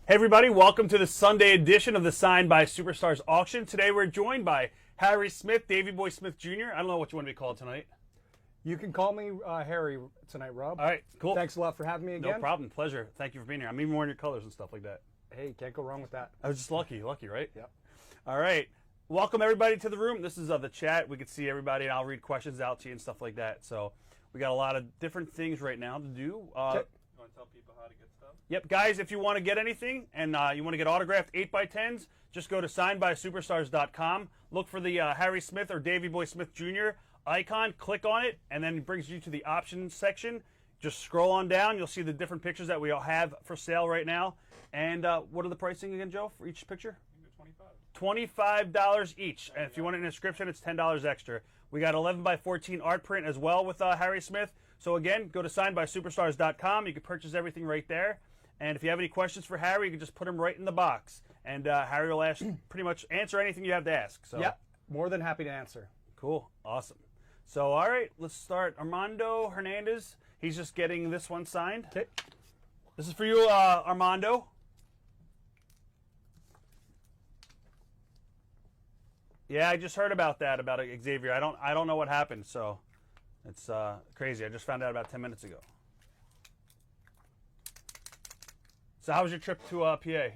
Hey everybody, welcome to the Sunday edition of the Signed by Superstars auction. Today we're joined by Harry Smith, Davey Boy Smith Jr. I don't know what you want to be called tonight. You can call me Harry tonight, Rob. All right, cool. Thanks a lot for having me again. No problem, pleasure. Thank you for being here. I'm even wearing your colors and stuff like that. Hey, can't go wrong with that. I was just lucky, right? Yep. All right, welcome everybody to the room. This is the chat. We can see everybody, and I'll read questions out to you and stuff like that. So we got a lot of different things right now to do. You want to tell people how to get stuff? Yep, guys, if you want to get anything and you want to get autographed 8x10s, just go to signedbysuperstars.com. Look for the Harry Smith or Davey Boy Smith Jr. icon, click on it, and then it brings you to the options section. Just scroll on down. You'll see the different pictures that we all have for sale right now. And what are the pricing again, Joe, for each picture? $25 each. And if you want an inscription, it's $10 extra. We got 11x14 art print as well with Harry Smith. So again, go to signedbysuperstars.com. You can purchase everything right there. And if you have any questions for Harry, you can just put them right in the box. And Harry will pretty much answer anything you have to ask. So yeah, more than happy to answer. Cool. Awesome. So, all right, let's start. Armando Hernandez. He's just getting this one signed. Okay. This is for you, Armando. Yeah, I just heard about that, about Xavier. I don't know what happened, so it's crazy. I just found out about 10 minutes ago. So how was your trip to PA?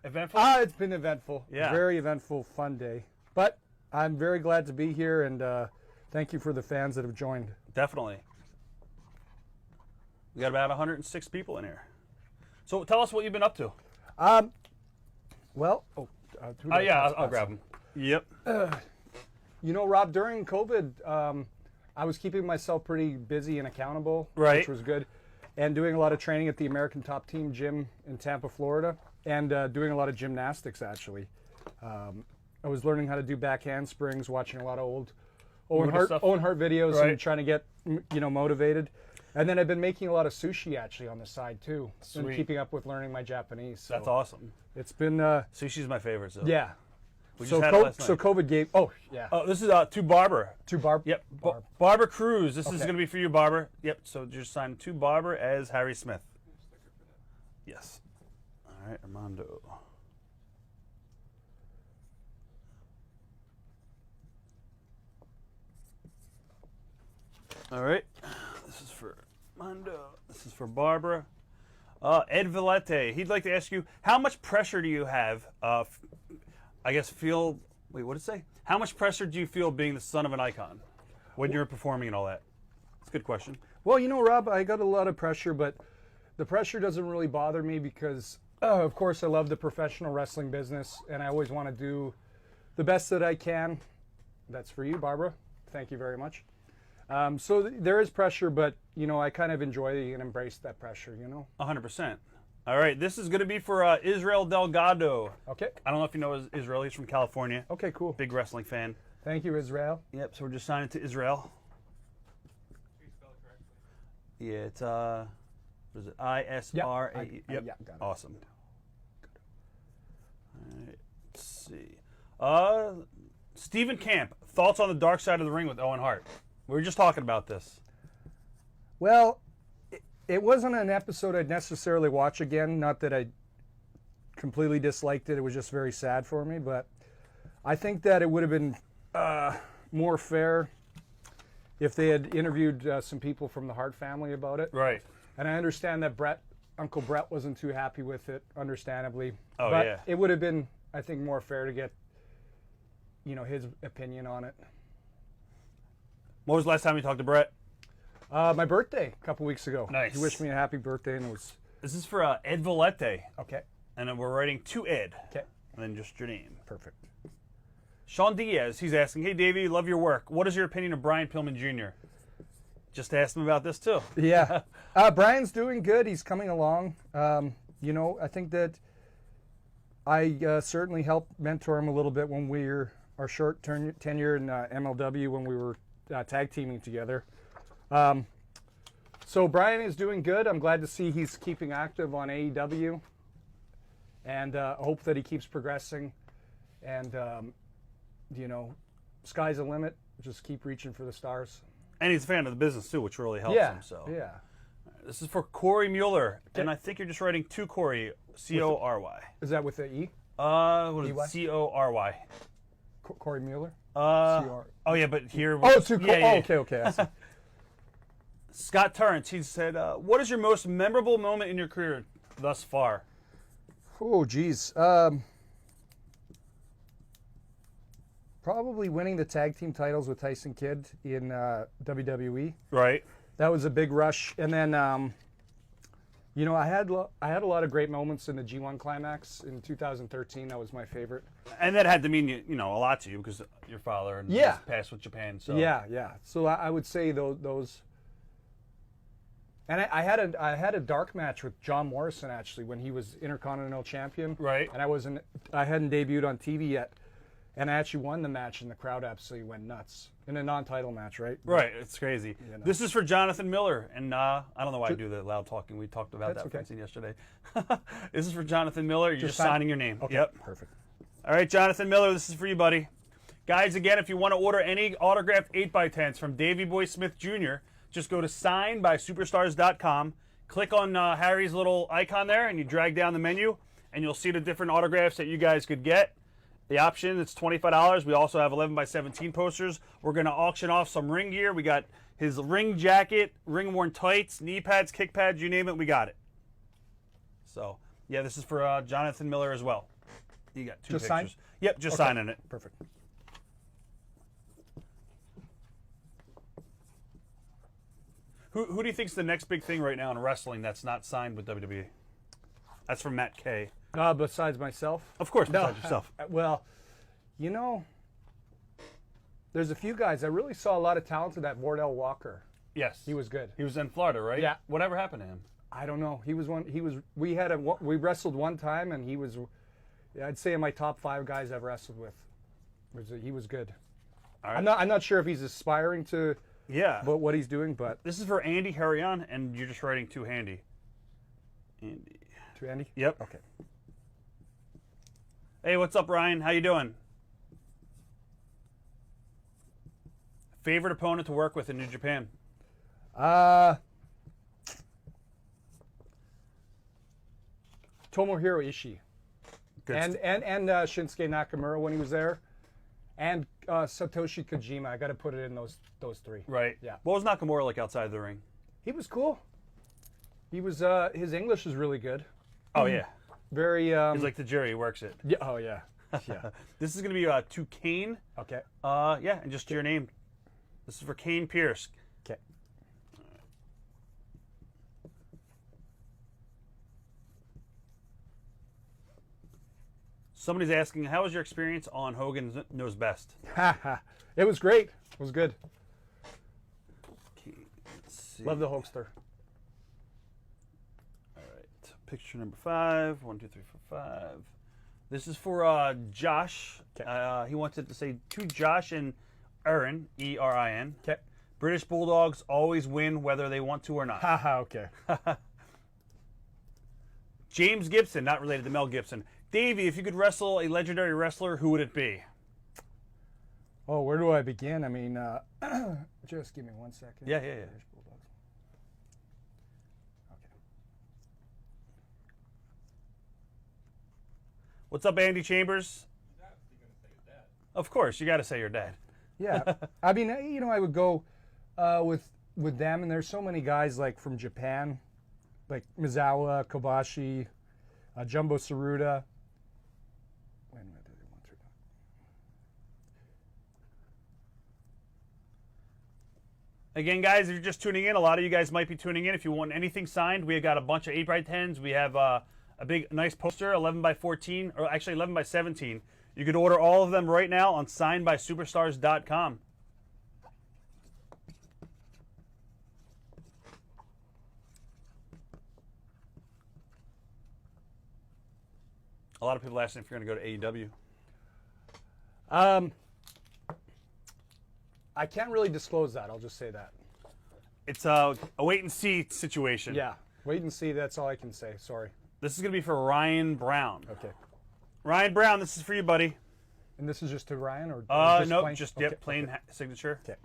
Eventful? It's been eventful. Yeah. Very eventful, fun day. But I'm very glad to be here, and thank you for the fans that have joined. Definitely. We got about 106 people in here. So tell us what you've been up to. Well, I'll grab them. Yep. You know, Rob, during COVID, I was keeping myself pretty busy and accountable, Right. which was good, and doing a lot of training at the American Top Team gym in Tampa, Florida, and doing a lot of gymnastics, actually. I was learning how to do back handsprings, watching a lot of old Owen Hart videos, Right. and trying to get, motivated. And then I've been making a lot of sushi, actually, on the side, too. Sweet. And keeping up with learning my Japanese. So That's awesome. it's been, Sushi's my favorite. So. yeah. We So, just had it last night. so COVID gave, oh, yeah. Oh, this is to Barber. To Barb. Yep. Barb. Barbara Cruz. This is Okay. going to be for you, Barber. Yep. So just sign to Barber as Harry Smith. Yes. All right, Armando. All right. This is for Armando. This is for Barbara. Ed Villette. He'd like to ask you, how much pressure do you have? Wait, what did it say? How much pressure do you feel being the son of an icon when you're performing and all that? It's a good question. Well, you know, Rob, I got a lot of pressure, but the pressure doesn't really bother me because, of course, I love the professional wrestling business, and I always want to do the best that I can. That's for you, Barbara. Thank you very much. So there is pressure, but, I kind of enjoy and embrace that pressure, 100%. All right, this is going to be for Israel Delgado. Okay. I don't know if you know Israel. He's from California. Okay, cool. Big wrestling fan. Thank you, Israel. Yep, so we're just signing to Israel. Can you spell it correctly? Yeah, it's, what is it? I-S-R-A-E. Yeah, Yep. got it. Awesome. All right, let's see. Stephen Camp, thoughts on the dark side of the ring with Owen Hart? We were just talking about this. Well, it wasn't an episode I'd necessarily watch again. Not that I completely disliked it. It was just very sad for me. But I think that it would have been more fair if they had interviewed some people from the Hart family about it. Right. And I understand that Uncle Brett wasn't too happy with it, understandably. Oh, but yeah. it would have been, I think, more fair to get, his opinion on it. When was the last time you talked to Brett? My birthday a couple weeks ago. Nice. He wished me a happy birthday, and it was This is for Ed Villette. okay. And then we're writing to Ed. Okay. And then just your name. Perfect. Sean Diaz, he's asking, hey, Davey, love your work. What is your opinion of Brian Pillman Jr.? Just asked him about this, too. Yeah. Brian's doing good. He's coming along. I think that I certainly helped mentor him a little bit when we were our short tenure in MLW when we were tag teaming together. So Brian is doing good. I'm glad to see he's keeping active on AEW. And I hope that he keeps progressing. And, sky's the limit. Just keep reaching for the stars. And he's a fan of the business, too, which really helps Yeah, him. So. yeah. This is for Corey Mueller, and I think you're just writing to Corey, C-O-R-Y. Is that with the E? What is EY? it? C-O-R-Y. Corey Mueller? Oh yeah, but here. Oh, to okay. I see. Scott Torrance, he said, "What is your most memorable moment in your career thus far?" Oh, geez. Probably winning the tag team titles with Tyson Kidd in WWE. Right. That was a big rush, and then I had a lot of great moments in the G1 Climax in 2013. That was my favorite. And that had to mean a lot to you because your father and Yeah. his past with Japan. So Yeah. So I would say those. And I had a dark match with John Morrison actually when he was Intercontinental Champion. Right. And I hadn't debuted on TV yet, and I actually won the match, and the crowd absolutely went nuts in a non-title match, right? Right, it's crazy. This is for Jonathan Miller, and I don't know why I do the loud talking. We talked about That's that okay. Francine yesterday. This is for Jonathan Miller. You're just signing your name. Okay. Yep. Perfect. All right, Jonathan Miller, this is for you, buddy. Guys, again, if you want to order any autographed 8x10s from Davey Boy Smith Jr., just go to signedbysuperstars.com, click on Harry's little icon there, and you drag down the menu, and you'll see the different autographs that you guys could get. The option, it's $25. We also have 11x17 posters. We're going to auction off some ring gear. We got his ring jacket, ring-worn tights, knee pads, kick pads, you name it, we got it. So, yeah, this is for Jonathan Miller as well. You got two Just pictures. sign? Yep, just Okay. signing it. Perfect. Who do you think's the next big thing right now in wrestling that's not signed with WWE? That's from Matt K. Besides myself? Of course, besides yourself. Well, there's a few guys. I really saw a lot of talent in that Wardell Walker. Yes. He was good. He was in Florida, right? Yeah. Whatever happened to him? I don't know. We wrestled one time, and he was, I'd say, in my top 5 guys I've wrestled with. He was good. All right. I'm not sure if he's aspiring to what he's doing, but This is for Andy Harrion, and you're just writing to Handy. Andy. to Andy. Yep. Okay. Hey, what's up, Ryan? How you doing? Favorite opponent to work with in New Japan? Tomohiro Ishii. Good And Shinsuke Nakamura when he was there, and Satoshi Kojima. I got to put it in those 3. Right. Yeah. What was Nakamura like outside the ring? He was cool. He was his English is really good. Oh, yeah. Very. He's like the jury. He works it. Yeah. Oh yeah. Yeah. This is going to be to Kane. Okay. Yeah, and just your name. This is for Kane Pierce. Okay. Somebody's asking, how was your experience on Hogan Knows Best? It was great. It was good. Okay, let's see. Love the Hulkster. All right, picture number 5. 1, 2, 3, 4, 5. This is for Josh. Okay. He wanted to say to Josh and Erin, E-R-I-N. Okay. British Bulldogs always win whether they want to or not. Haha. Okay. James Gibson, not related to Mel Gibson. Davey, if you could wrestle a legendary wrestler, who would it be? Oh, where do I begin? I mean, just give me 1 second. Yeah. British Bulldogs. Okay. What's up, Andy Chambers? Of course, you got to say your dad. Yeah. I mean, I would go with them, and there's so many guys like from Japan, like Mizawa, Kobashi, Jumbo Tsuruta. Wait a minute, did they want through that? Again, guys, if you're just tuning in, a lot of you guys might be tuning in. If you want anything signed, we have got a bunch of 8x10s. We have a big, nice poster, 11x14, or actually 11x17. You could order all of them right now on signedbysuperstars.com. A lot of people asking if you're going to go to AEW. I can't really disclose that. I'll just say that. It's a wait and see situation. Yeah. Wait and see. That's all I can say. Sorry. This is going to be for Ryan Brown. Okay. Ryan Brown, this is for you, buddy. And this is just to Ryan, or No, plain? just Okay, plain okay. signature. Okay.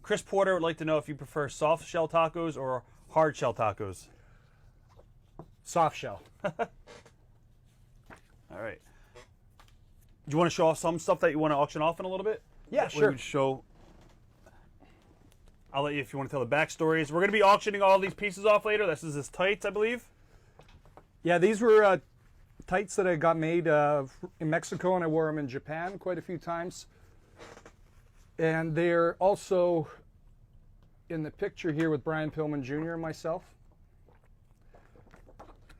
Chris Porter would like to know if you prefer soft shell tacos or hard shell tacos. Soft shell. All right. Do you want to show off some stuff that you want to auction off in a little bit? Yeah, We sure. would show. I'll let you if you want to tell the backstories. We're going to be auctioning all these pieces off later. This is his tights, I believe. Yeah, these were tights that I got made in Mexico, and I wore them in Japan quite a few times. And they're also in the picture here with Brian Pillman Jr. and myself.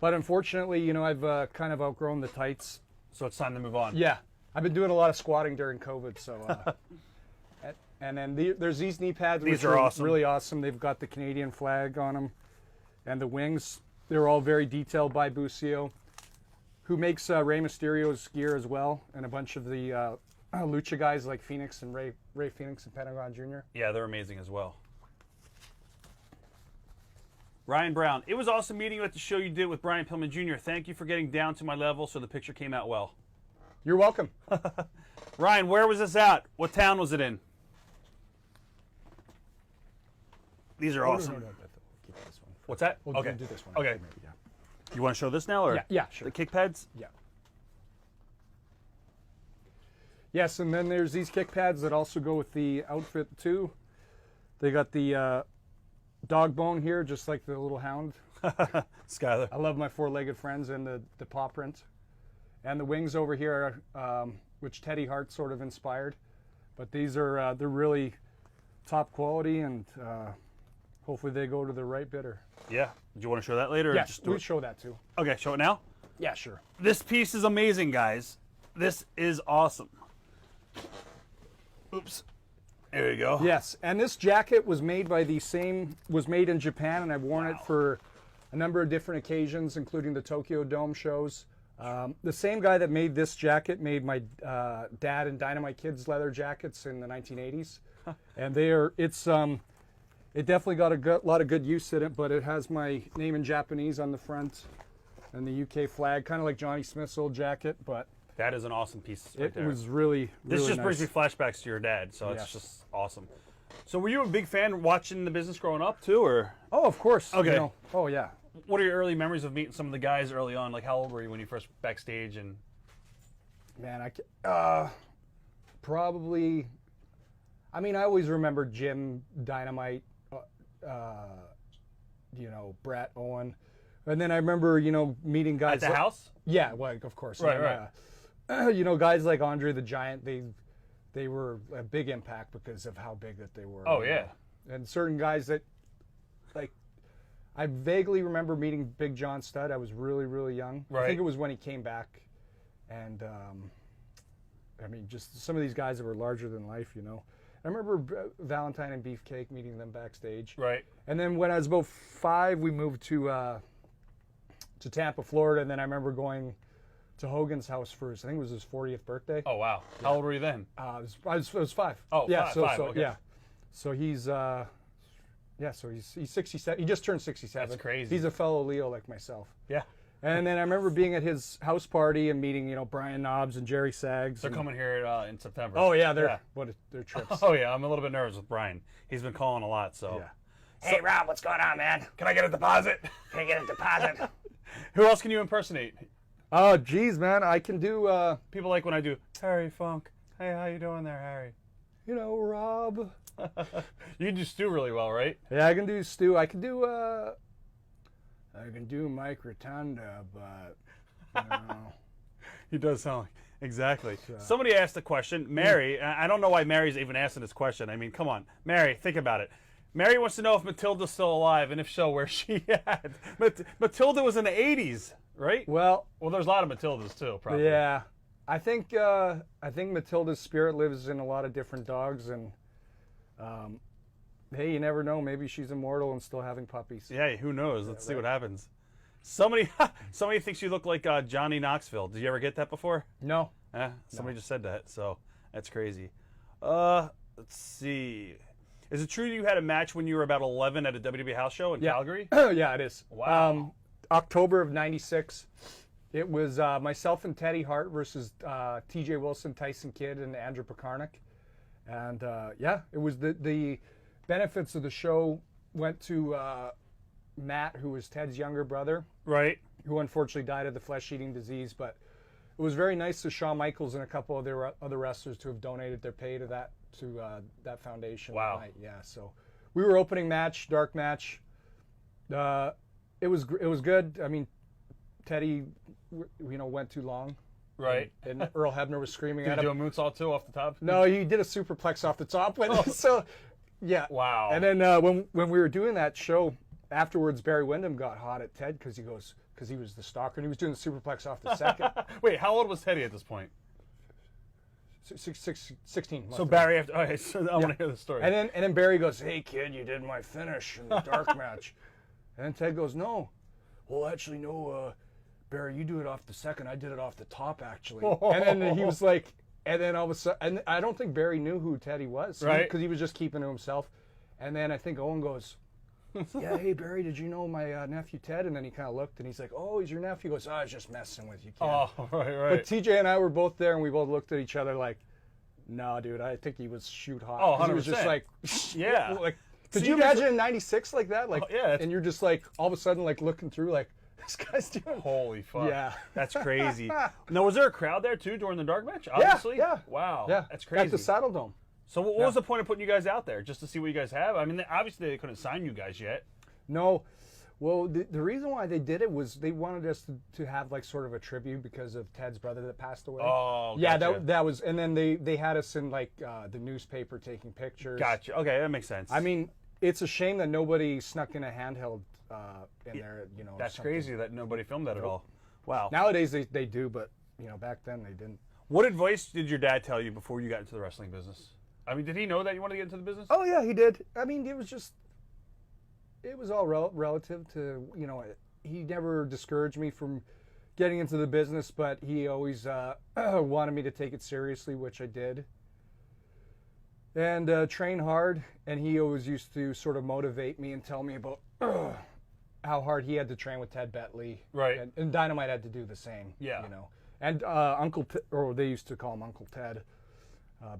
But unfortunately, you know, I've kind of outgrown the tights. So it's time to move on. Yeah, I've been doing a lot of squatting during COVID, so. And then there's these knee pads, These which are awesome. really awesome. They've got the Canadian flag on them, and the wings. They're all very detailed by Bucio, who makes Rey Mysterio's gear as well, and a bunch of the Lucha guys like Phoenix and Ray Phoenix and Pentagon Jr. Yeah, they're amazing as well. Ryan Brown, it was awesome meeting you at the show you did with Brian Pillman Jr. Thank you for getting down to my level so the picture came out well. You're welcome. Ryan, where was this at? What town was it in? These are awesome. No, keep this one. What's that? We'll Okay. do this one. Okay. Maybe, yeah. You want to show this now, or Yeah, sure. the kick pads? Yeah. Yes, and then there's these kick pads that also go with the outfit too. They got the dog bone here, just like the little hound. Skylar. I love my four-legged friends and the paw print. And the wings over here, which Teddy Hart sort of inspired. But these are, they're really top quality, and hopefully they go to the right bidder. Yeah. Do you want to show that later? Or Yeah, just do we'll it? show that too. Okay, show it now. Yeah, sure. This piece is amazing, guys. This is awesome. Oops. There you go. Yes, and this jacket was made in Japan, and I've worn it for a number of different occasions, including the Tokyo Dome shows. The same guy that made this jacket made my dad and Dynamite Kids leather jackets in the 1980s, and it definitely got a lot of good use in it. But it has my name in Japanese on the front and the UK flag, kind of like Johnny Smith's old jacket, but That is an awesome piece right it there. was really, This really just brings me nice. flashbacks to your dad, so it's Yes. just awesome. So were you a big fan watching the business growing up too, or Oh, of course. Okay. You know, oh yeah. what are your early memories of meeting some of the guys early on? Like how old were you when you first backstage? And Man, probably. I mean, I always remember Jim, Dynamite, Brett, Owen, and then I remember meeting guys at the like- house? Yeah, well, of course. Right, And, guys like Andre the Giant, they were a big impact because of how big that they were. Oh, yeah. And certain guys that, like, I vaguely remember meeting Big John Studd. I was really, really young. I Right. think it was when he came back, and I mean, just some of these guys that were larger than life. I remember Valentine and Beefcake, meeting them backstage. Right. And then when I was about 5, we moved to Tampa, Florida, and then I remember going to Hogan's house for I think it was his 40th birthday. Oh wow. How old were you then? I was 5. Oh, yeah, five, okay. yeah. So he's so he's 67. He just turned 67. That's crazy. He's a fellow Leo like myself. Yeah. And then I remember being at his house party and meeting, Brian Knobs and Jerry Sags. They're and- coming here in September. Oh yeah, they're trips. Oh yeah, I'm a little bit nervous with Brian. He's been calling a lot, so. Yeah. Hey Rob, what's going on, man? Can I get a deposit? Can I get a deposit? Who else can you impersonate? Oh geez, man, I can do People like when I do Harry Funk. Hey, how you doing there, Harry? Rob. You do Stu really well, right? Yeah, I can do Stu. I can do Mike Rotunda, but He does sound like exactly. Somebody asked a question. Mary, I don't know why Mary's even asking this question. I mean, come on, Mary, think about it. Mary wants to know if Matilda's still alive, and if so, where's she at? Matilda was in the '80s, right? well, Well, there's a lot of Matildas too, probably. yeah. I think Matilda's spirit lives in a lot of different dogs, and hey, you never know. Maybe she's immortal and still having puppies. Yeah, who knows? Let's see what happens. Somebody thinks you look like Johnny Knoxville. Did you ever get that before? No. Somebody just said that, so that's crazy. Let's see. Is it true you had a match when you were about 11 at a WWE house show in Calgary? Yeah, it is. Wow. October of '96. It was myself and Teddy Hart versus T.J. Wilson, Tyson Kidd, and Andrew Pekarnik. And yeah, it was the benefits of the show went to Matt, who was Ted's younger brother, Right. who unfortunately died of the flesh-eating disease. But it was very nice to Shawn Michaels and a couple of their other wrestlers to have donated their pay to that foundation. Wow. That night. Yeah. So we were opening match, dark match. It was good. I mean, Teddy, went too long. Right. And Earl Hebner was screaming Did at you him. do a moonsault too off the top? No, he did a superplex off the top. So, yeah. Wow. And then when we were doing that show afterwards, Barry Windham got hot at Ted because he was the stalker and he was doing the superplex off the second. Wait, how old was Teddy at this point? 16. So Barry, okay, so I want to hear the story. And then Barry goes, "Hey kid, you did my finish in the dark match." And then Ted goes, "No, well actually no, Barry, you do it off the second. I did it off the top actually." And then he was like, and then all of a sudden, and I don't think Barry knew who Teddy was, right? Because he was just keeping to himself. And then I think Owen goes, "Yeah, hey Barry, did you know my nephew Ted?" And then he kind of looked and he's like, "Oh, he's your nephew." He goes, "I was just messing with you, kid." Oh, right. But TJ and I were both there, and we both looked at each other like, "No, dude, I think he was shoot hot." Oh, 'Cause he was 100%. just like, Yeah. like, So could you you guys imagine in '96 like that? Like, yeah, it's- and you're just like all of a sudden like looking through like this guy's doing. Holy fuck. Yeah. That's crazy. Now, was there a crowd there too during the dark match? Obviously. yeah. Wow. Yeah, That's crazy. At the Saddle Dome. So what was the point of putting you guys out there? Just to see what you guys have? I mean, obviously they couldn't sign you guys yet. No, well, the reason why they did it was they wanted us to have like sort of a tribute because of Ted's brother that passed away. Oh, yeah, gotcha. that was, and then they had us in like the newspaper taking pictures. Gotcha. Okay, that makes sense. I mean, it's a shame that nobody snuck in a handheld in there. or that's something. crazy that nobody filmed that at all. Wow. Nowadays they do, but back then they didn't. What advice did your dad tell you before you got into the wrestling business? I mean, did he know that you wanted to get into the business? Oh yeah, he did. I mean, it was all relative to he never discouraged me from getting into the business, but he always wanted me to take it seriously, which I did, and train hard. And he always used to sort of motivate me and tell me about how hard he had to train with Ted Betley, Right. And Dynamite had to do the same. Yeah. And or they used to call him Uncle Ted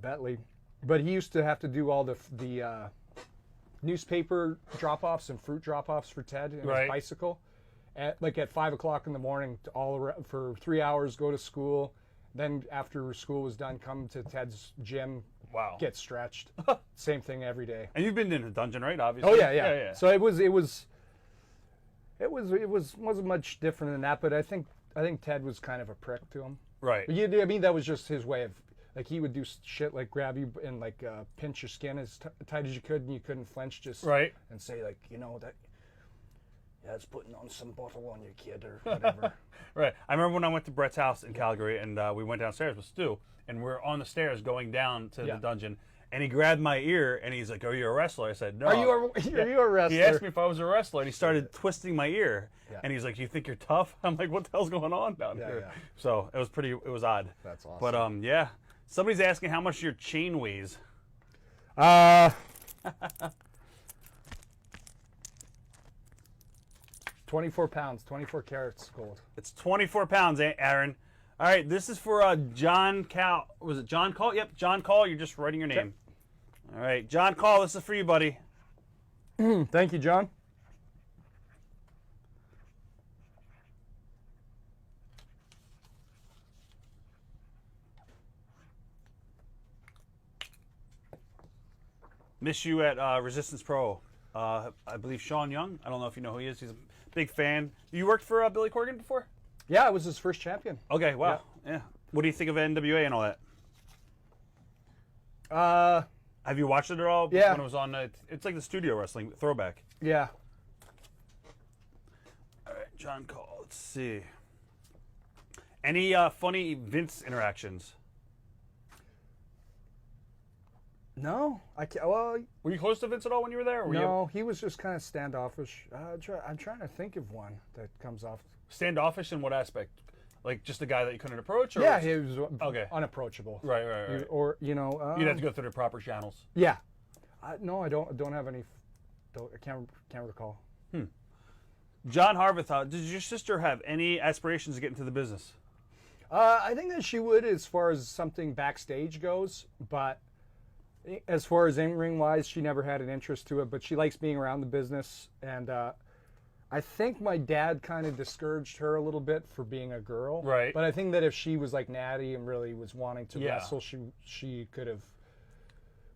Betley, but he used to have to do all the newspaper drop-offs and fruit drop-offs for Ted and Right. his bicycle, at 5 o'clock in the morning, for 3 hours, go to school. Then after school was done, come to Ted's gym, Wow. get stretched. Same thing every day. And you've been in a dungeon, right? Obviously. Oh yeah. Yeah. So it wasn't much different than that, but I think Ted was kind of a prick to him. Right. But I mean, that was just his way of, like, he would do shit like grab you and like pinch your skin as tight as you could, and you couldn't flinch, just Right. and say like, that, yeah, it's putting on some bottle on you, kid, or whatever. Right. I remember when I went to Brett's house in Calgary, and we went downstairs with Stu, and we're on the stairs going down to Yeah. the dungeon, and he grabbed my ear, and he's like, "Are you a wrestler?" I said, "No." Are you a wrestler? He asked me if I was a wrestler, and he started twisting my ear, Yeah. and he's like, "You think you're tough?" I'm like, "What the hell's going on down here?" yeah. So it was odd. That's awesome. But yeah, somebody's asking how much your chain weighs. 24 pounds, 24 carats gold. It's 24 pounds, Aaron. All right, this is for John Cal. Was it John Call? Yep, John Call. You're just writing your name. All right, John Call, this is for you, buddy. Thank you, John. Miss you at Resistance Pro. I believe Sean Young. I don't know if you know who he is. He's a big fan. You worked for Billy Corgan before? Yeah, I was his first champion. Okay, wow. Yeah. What do you think of NWA and all that? Have you watched it at all? Yeah. When it was on, it's like the studio wrestling throwback. Yeah. All right, John Call. Let's see. Any funny Vince interactions? No, I can't. Well, Were you close to Vince at all when you were there? Or were you no, he was just kind of standoffish. I'm trying to think of one that comes off. standoffish in what aspect? Like just a guy that you couldn't approach? Or Yeah, he was Okay. unapproachable. Right, right, right. Or You'd have to go through the proper channels. Yeah. No, I don't have any. I can't recall. John Harveth, did your sister have any aspirations to get into the business? I think that she would, as far as something backstage goes, but As far as in-ring wise, she never had an interest to it, but she likes being around the business. And I think my dad kind of discouraged her a little bit for being a girl. Right. But I think that if she was like Natty and really was wanting to Yeah. wrestle, she could have.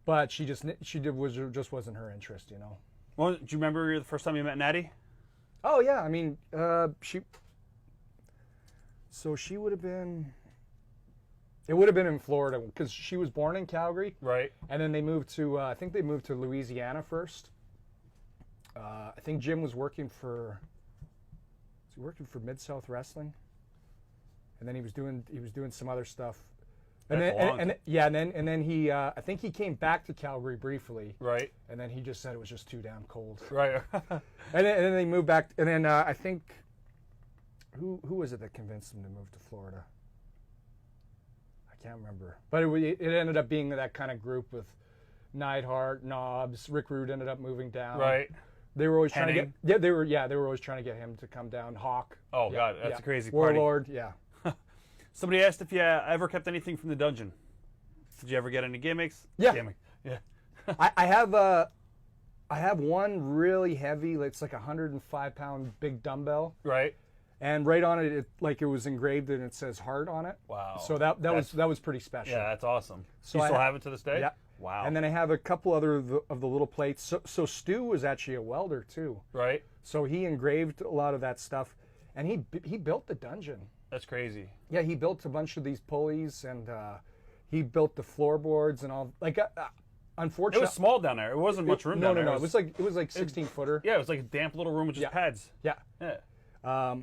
But she just wasn't her interest, you know. Well, do you remember the first time you met Natty? Oh yeah, I mean, she would have been. It would have been in Florida because she was born in Calgary, Right. and then they moved to. I think they moved to Louisiana first. I think Jim was working for. Was he working for Mid South Wrestling? And then he was doing some other stuff. And That's then a long and then he I think he came back to Calgary briefly. Right. And then he just said it was just too damn cold. Right. And then they moved back. And then I think who was it that convinced him to move to Florida? I can't remember. But it ended up being that kind of group with Neidhart, Knobs, Rick Rude ended up moving down. Right. They were always trying to Henning. get. They were always trying to get him to come down. Hawk. Oh, Yeah, God, that's yeah. a crazy party. Warlord. Yeah. Somebody asked if you ever kept anything from the dungeon. Did you ever get any gimmicks? Yeah. Gimmick. Yeah. I have one really heavy. It's like a 105-pound big dumbbell, Right. and right on it, it was engraved and it says heart on it. Wow. So that was pretty special. Yeah, that's awesome. So you I still ha- have it to this day? Yeah. Wow. And then I have a couple other of the little plates. So Stu was actually a welder too. Right. So he engraved a lot of that stuff, and he built the dungeon. That's crazy. Yeah, he built a bunch of these pulleys, and he built the floorboards and all. Like, It unfortunately, was small down there. It wasn't much room down there. It was like 16-footer. Yeah, it was like a damp little room with just Yeah. pads. Yeah. Yeah.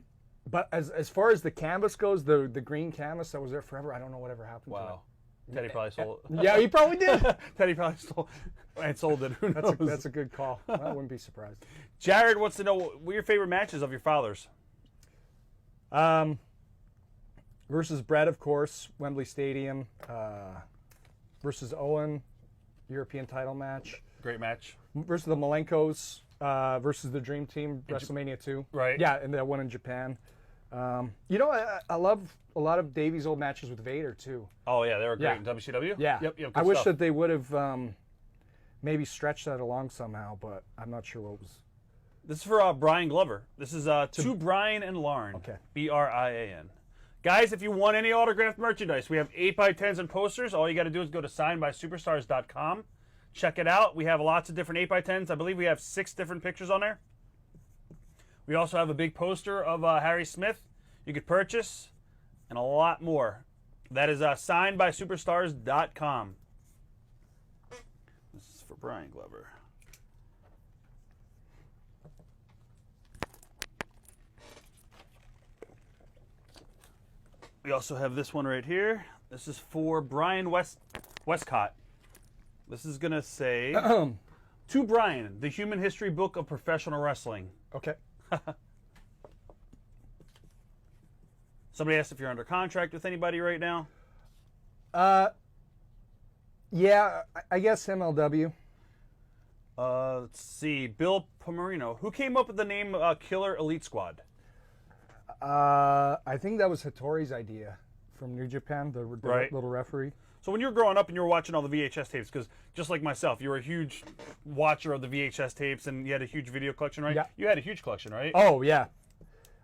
But as far as the canvas goes, the green canvas that was there forever, I don't know whatever happened Wow. Teddy probably sold it. to it. Yeah, he probably did. Teddy probably stole and sold it. Who knows? That's a good call. I wouldn't be surprised. Jared wants to know what your favorite matches of your father's. Versus Brett, of course, Wembley Stadium. Versus Owen, European title match. Great match. Versus the Malenkos. Versus the Dream Team, WrestleMania 2. Right. Yeah, and that one in Japan. I love a lot of Davey's old matches with Vader, too. Oh, yeah, they were great Yeah. in WCW? Yeah. Yep, good I wish stuff. that they would have maybe stretched that along somehow, but I'm not sure what was. This is for Brian Glover. This is to Brian and Lauren. Okay. Brian. Guys, if you want any autographed merchandise, we have 8x10s and posters. All you got to do is go to signedbysuperstars.com. Check it out. We have lots of different 8x10s. I believe we have 6 different pictures on there. We also have a big poster of Harry Smith you could purchase, and a lot more. That is signedbysuperstars.com. This is for Brian Glover. We also have this one right here. This is for Brian Westcott. This is going to say, to Brian, the Human History Book of Professional Wrestling. Okay. Somebody asked if you're under contract with anybody right now. Yeah, I guess MLW. Let's see. Bill Pomerino. Who came up with the name Killer Elite Squad? I think that was Hattori's idea from New Japan, the Right. little referee. So when you were growing up and you were watching all the VHS tapes, because just like myself, you were a huge watcher of the VHS tapes and you had a huge video collection, right? Yeah. You had a huge collection, right? Oh, yeah.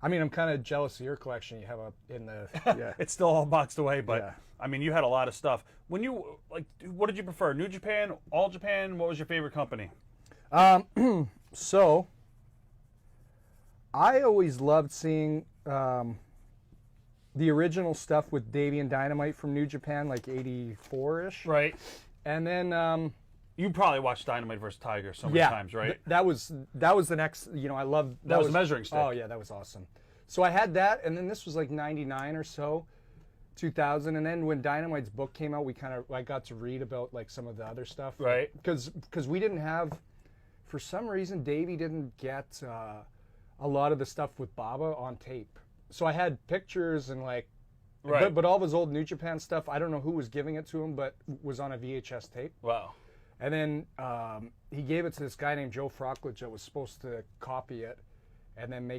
I mean, I'm kind of jealous of your collection you have up in the. Yeah. It's still all boxed away, but Yeah. I mean, you had a lot of stuff. When you, what did you prefer? New Japan, All Japan? What was your favorite company? So, I always loved seeing the original stuff with Davey and Dynamite from New Japan, like 84-ish. Right. And then, You probably watched Dynamite versus Tiger so many yeah, times, right? that was the next, I loved. That was a measuring stick. Oh, yeah, that was awesome. So I had that, and then this was like 99 or so, 2000. And then when Dynamite's book came out, I got to read about like some of the other stuff. Right. Because we didn't have, for some reason, Davey didn't get a lot of the stuff with Baba on tape. So I had pictures and like, Right. but all of his old New Japan stuff, I don't know who was giving it to him, but was on a VHS tape. Wow. And then he gave it to this guy named Joe Frockledge that was supposed to copy it and then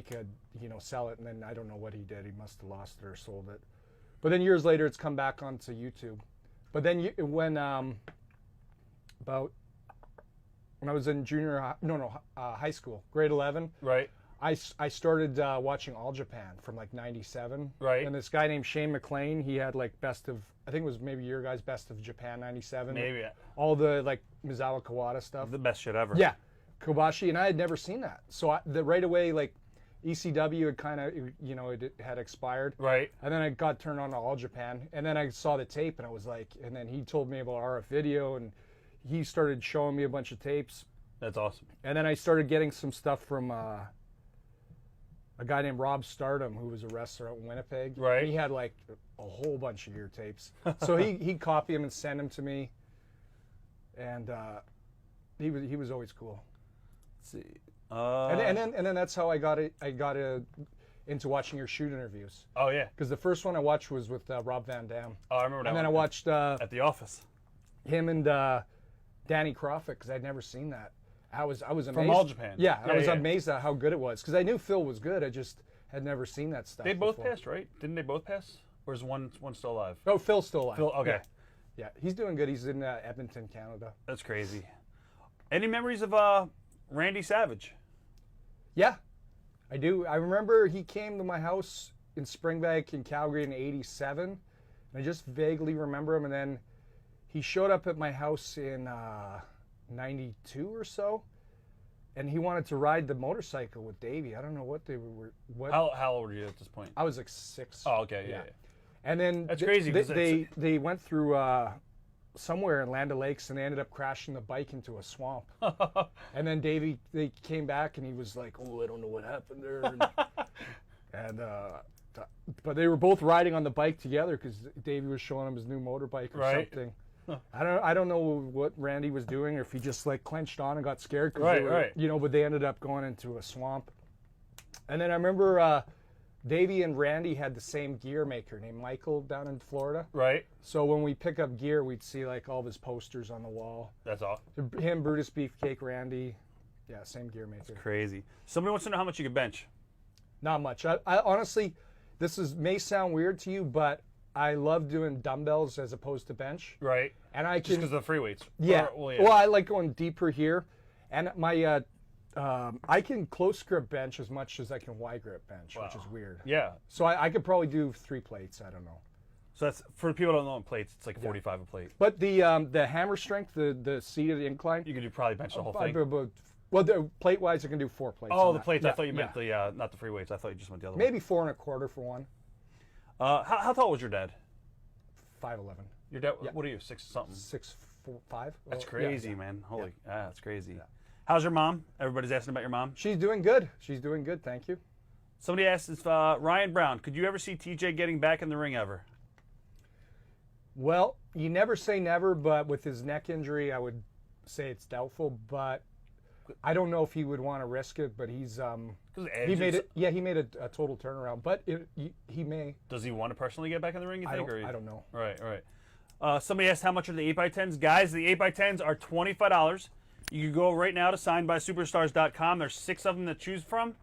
sell it. And then I don't know what he did. He must have lost it or sold it. But then years later, it's come back onto YouTube. But then when about when I was in high school, grade 11. Right. I started watching All Japan from like 97. Right. And this guy named Shane McLean, he had like I think it was maybe your guys' best of Japan 97. Maybe. All the like Misawa Kawada stuff. The best shit ever. Yeah. Kobashi, and I had never seen that. So right away, like ECW had kind of, it had expired. Right. And then I got turned on to All Japan. And then I saw the tape and I was like, and then he told me about RF Video and he started showing me a bunch of tapes. That's awesome. And then I started getting some stuff from a guy named Rob Stardom, who was a wrestler out in Winnipeg. Right. He had like a whole bunch of your tapes. So he'd copy them and send them to me. And he was always cool. Let's see. And then that's how I got into watching your shoot interviews. Oh yeah. Because the first one I watched was with Rob Van Dam. Oh, I remember that. And then I one. watched At the office. him and Danny Crawford because I'd never seen that. I was amazed. From All Japan. Yeah, I was yeah. amazed at how good it was because I knew Phil was good. I just had never seen that stuff. They both before. passed, right? Didn't they both pass? Or is one still alive? Oh, Phil's still alive. Phil, okay. Yeah, he's doing good. He's in Edmonton, Canada. That's crazy. Any memories of Randy Savage? Yeah, I do. I remember he came to my house in Springbank in Calgary in '87. And I just vaguely remember him. And then he showed up at my house in '92 or so. And he wanted to ride the motorcycle with Davey. I don't know what they were. How old were you at this point? I was like 6. Oh, okay, yeah. And then That's crazy, 'cause they went through somewhere in Land O'Lakes and they ended up crashing the bike into a swamp. And then they came back and he was like, "Oh, I don't know what happened there." But they were both riding on the bike together because Davey was showing him his new motorbike or Right. something. I don't know what Randy was doing or if he just like clenched on and got scared. Right. But they ended up going into a swamp. And then I remember Davey and Randy had the same gear maker named Michael down in Florida. Right. So when we pick up gear, we'd see like all of his posters on the wall. That's all. Him, Brutus Beefcake, Randy. Yeah, same gear maker. Crazy. Somebody wants to know how much you could bench. Not much. I honestly, may sound weird to you, but I love doing dumbbells as opposed to bench. Right. And I Just can, because of the free weights. yeah. Well, Well, I like going deeper here, and my I can close grip bench as much as I can wide grip bench, which is weird. Yeah. So I could probably do 3 plates. I don't know. So that's for people who don't know on plates. It's like 45 a plate. But the hammer strength, the seated incline. You could do probably bench the whole thing. Well, plate wise, I can do 4 plates. Oh, on the that. plates. I Yeah, thought you meant yeah. the not the free weights. I thought you just meant the other Maybe 4 1/4 for one. one. How tall was your dad? 5'11". Your dad. Yeah. What are you? 6 something. 6'5". That's Well, crazy, yeah. man. Holy, that's crazy. How's your mom? Everybody's asking about your mom. She's doing good. She's doing good. Thank you. Somebody asked if Ryan Brown, could you ever see TJ getting back in the ring ever? Well, you never say never, but with his neck injury, I would say it's doubtful. But I don't know if he would want to risk it. But he's he made it. Yeah, he made a total turnaround. But he may. Does he want to personally get back in the ring? You think? I don't know. Right. Somebody asked how much are the 8x10s. Guys, the 8x10s are $25. You can go right now to signedbysuperstars.com. There's 6 of them to choose from.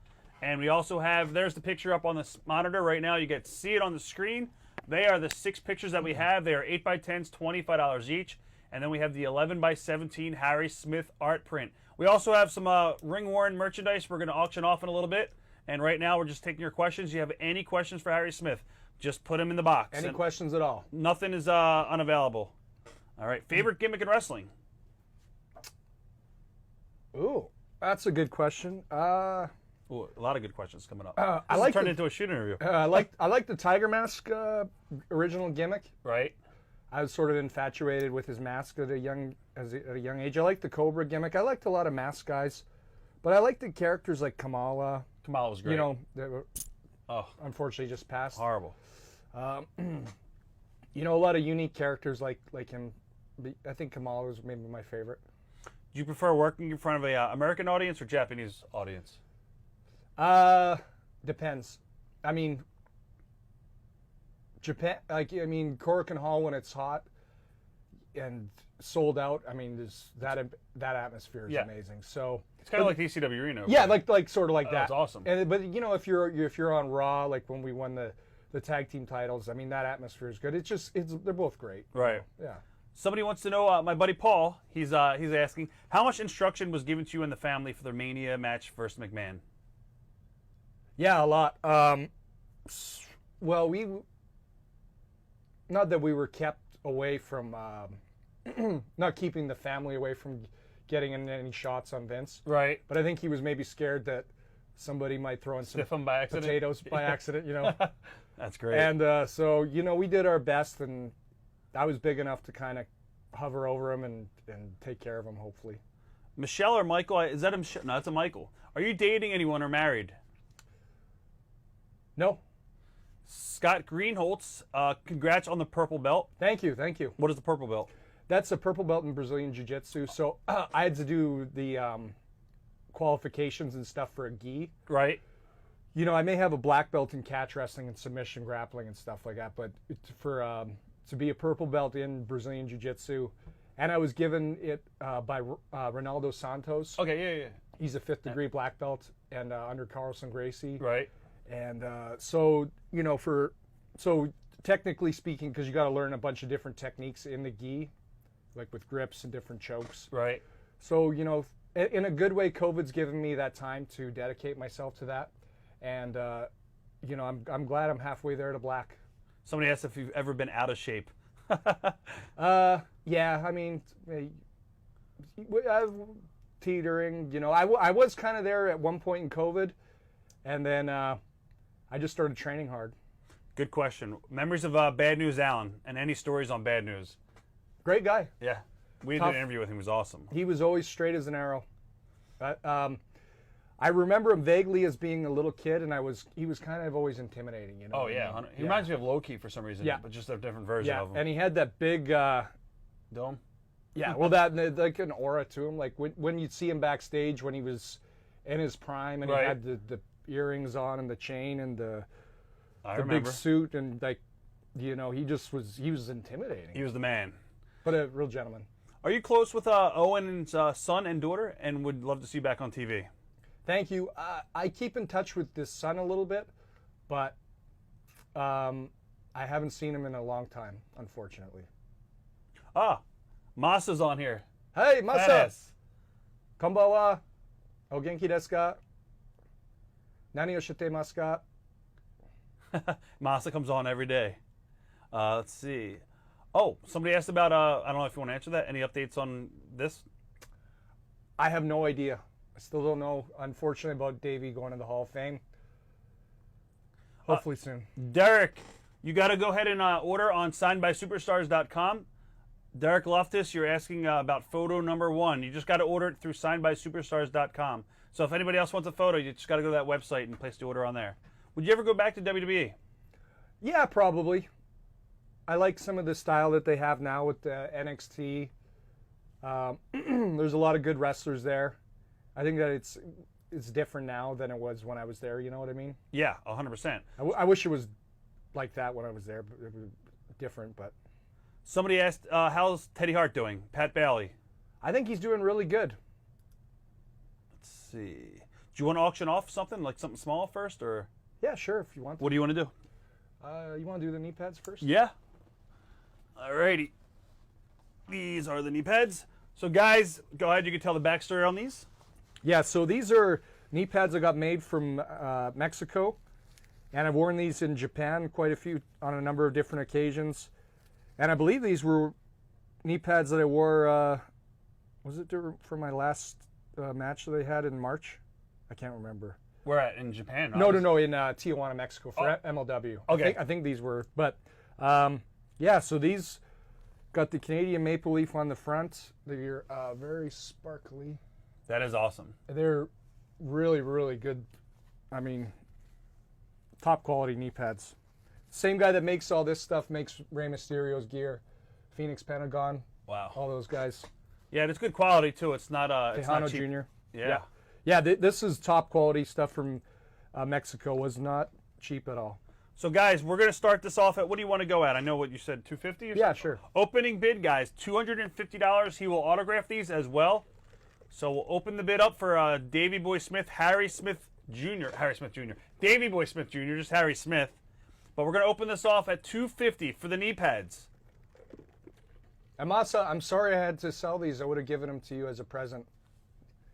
And we also have, there's the picture up on the monitor right now. You get to see it on the screen. They are the 6 pictures that we have. They are 8x10s, $25 each. And then we have the 11x17 Harry Smith art print. We also have some ring-worn merchandise we're going to auction off in a little bit. And right now we're just taking your questions. You have any questions for Harry Smith, just put them in the box. Any questions at all? Nothing is unavailable. All right. Favorite gimmick in wrestling? Ooh, that's a good question. Ooh, a lot of good questions coming up. I like turned the- into a shoot interview. I like the Tiger Mask original gimmick. Right. I was sort of infatuated with his mask at a young age. I like the Cobra gimmick. I liked a lot of mask guys, but I like the characters like Kamala. Kamala was great. You know, that were Oh, unfortunately just passed. horrible. You know, a lot of unique characters like him. I think Kamala was maybe my favorite. Do you prefer working in front of a American audience or Japanese audience? Depends. I mean, Japan. Korakuen Hall when it's hot and sold out. I mean, there's that atmosphere is Yeah. amazing. So It's kind of like the ECW Arena. yeah, like sort of like that. That's awesome. But you know, if you're on Raw, like when we won the tag team titles, I mean that atmosphere is good. They're both great. Right. Yeah. Somebody wants to know, my buddy Paul, he's asking, how much instruction was given to you and the family for the Mania match versus McMahon? Yeah, a lot. Well, not that we were kept away from, not keeping the family away from getting in any shots on Vince. Right. But I think he was maybe scared that somebody might throw in some Sniff him by accident. potatoes by accident, you know. That's great. And so, you know, we did our best, and I was big enough to kind of hover over him and take care of him, hopefully. Michelle or Michael? Is that a Michelle? No, that's a Michael. Are you dating anyone or married? No. Scott Greenholtz, congrats on the purple belt. Thank you, thank you. What is the purple belt? That's a purple belt in Brazilian Jiu-Jitsu. So I had to do the qualifications and stuff for a gi. Right. You know, I may have a black belt in catch wrestling and submission grappling and stuff like that, but for to be a purple belt in Brazilian Jiu-Jitsu, and I was given it by Ronaldo Santos. Okay, yeah. He's a 5th degree black belt and under Carlson Gracie. Right. And so, you know, so technically speaking, because you got to learn a bunch of different techniques in the gi, like with grips and different chokes. Right. So, you know, in a good way, COVID's given me that time to dedicate myself to that. And, you know, I'm glad I'm halfway there to black. Somebody asked if you've ever been out of shape. Yeah, I mean, teetering, you know, I was kind of there at one point in COVID, and then I just started training hard. Good question. Memories of Bad News Allen, and any stories on Bad News? Great guy. Yeah. We did an interview with him. He was awesome. He was always straight as an arrow. I remember him vaguely as being a little kid, and he was kind of always intimidating, you know. Oh, yeah. He reminds me of Loki for some reason, Yeah. but just a different version of him. And he had that big, Dome? yeah, well, that like an aura to him. Like when you'd see him backstage when he was in his prime, and Right. he had the earrings on and the chain and the big remember. suit, and like, you know, he was intimidating. He was the man. But a real gentleman. Are you close with Owen's son and daughter, and would love to see you back on TV? Thank you. I keep in touch with this son a little bit, but I haven't seen him in a long time, unfortunately. Ah, Masa's on here. Hey, Masa! Badass. Konbanwa. O genki desu ka? Nani o shitemasu ka? Masa comes on every day. Let's see. Oh, somebody asked about, I don't know if you want to answer that. Any updates on this? I have no idea. I still don't know, unfortunately, about Davey going to the Hall of Fame. Hopefully soon. Derek, you got to go ahead and order on signedbysuperstars.com. Derek Loftus, you're asking about photo number 1. You just got to order it through signedbysuperstars.com. So if anybody else wants a photo, you just got to go to that website and place the order on there. Would you ever go back to WWE? Yeah, probably. I like some of the style that they have now with the NXT. There's a lot of good wrestlers there. I think that it's different now than it was when I was there. You know what I mean? Yeah, 100%. I wish it was like that when I was there, but it was different. But Somebody asked, how's Teddy Hart doing? Pat Bailey. I think he's doing really good. Let's see. Do you want to auction off something, like something small first, or Yeah, sure, if you want to. what do you want to do? You want to do the knee pads first? Yeah. Alrighty. These are the knee pads. So guys, go ahead. You can tell the backstory on these. Yeah, so these are knee pads I got made from Mexico, and I've worn these in Japan quite a few on a number of different occasions. And I believe these were knee pads that I wore. Was it for my last match that I had in March? I can't remember. We're at in Japan. No, in Tijuana, Mexico for MLW. Okay. I think these were, but yeah. So these got the Canadian maple leaf on the front. They're very sparkly. That is awesome. They're really, really good. I mean, top quality knee pads. Same guy that makes all this stuff makes Rey Mysterio's gear, Phoenix Pentagon, Wow. all those guys. Yeah, it's good quality too. It's not it's not Tejano cheap. Jr. Yeah. Yeah. This is top quality stuff from Mexico. Was not cheap at all. So guys, we're gonna start this off at, what do you want to go at? I know what you said, $250. Yeah, sure. Opening bid, guys, $250. He will autograph these as well. So we'll open the bid up for Davey Boy Smith, Harry Smith Jr. Davey Boy Smith Jr. Just Harry Smith. But we're gonna open this off at $250 for the knee pads. And Masa, I'm sorry I had to sell these. I would have given them to you as a present.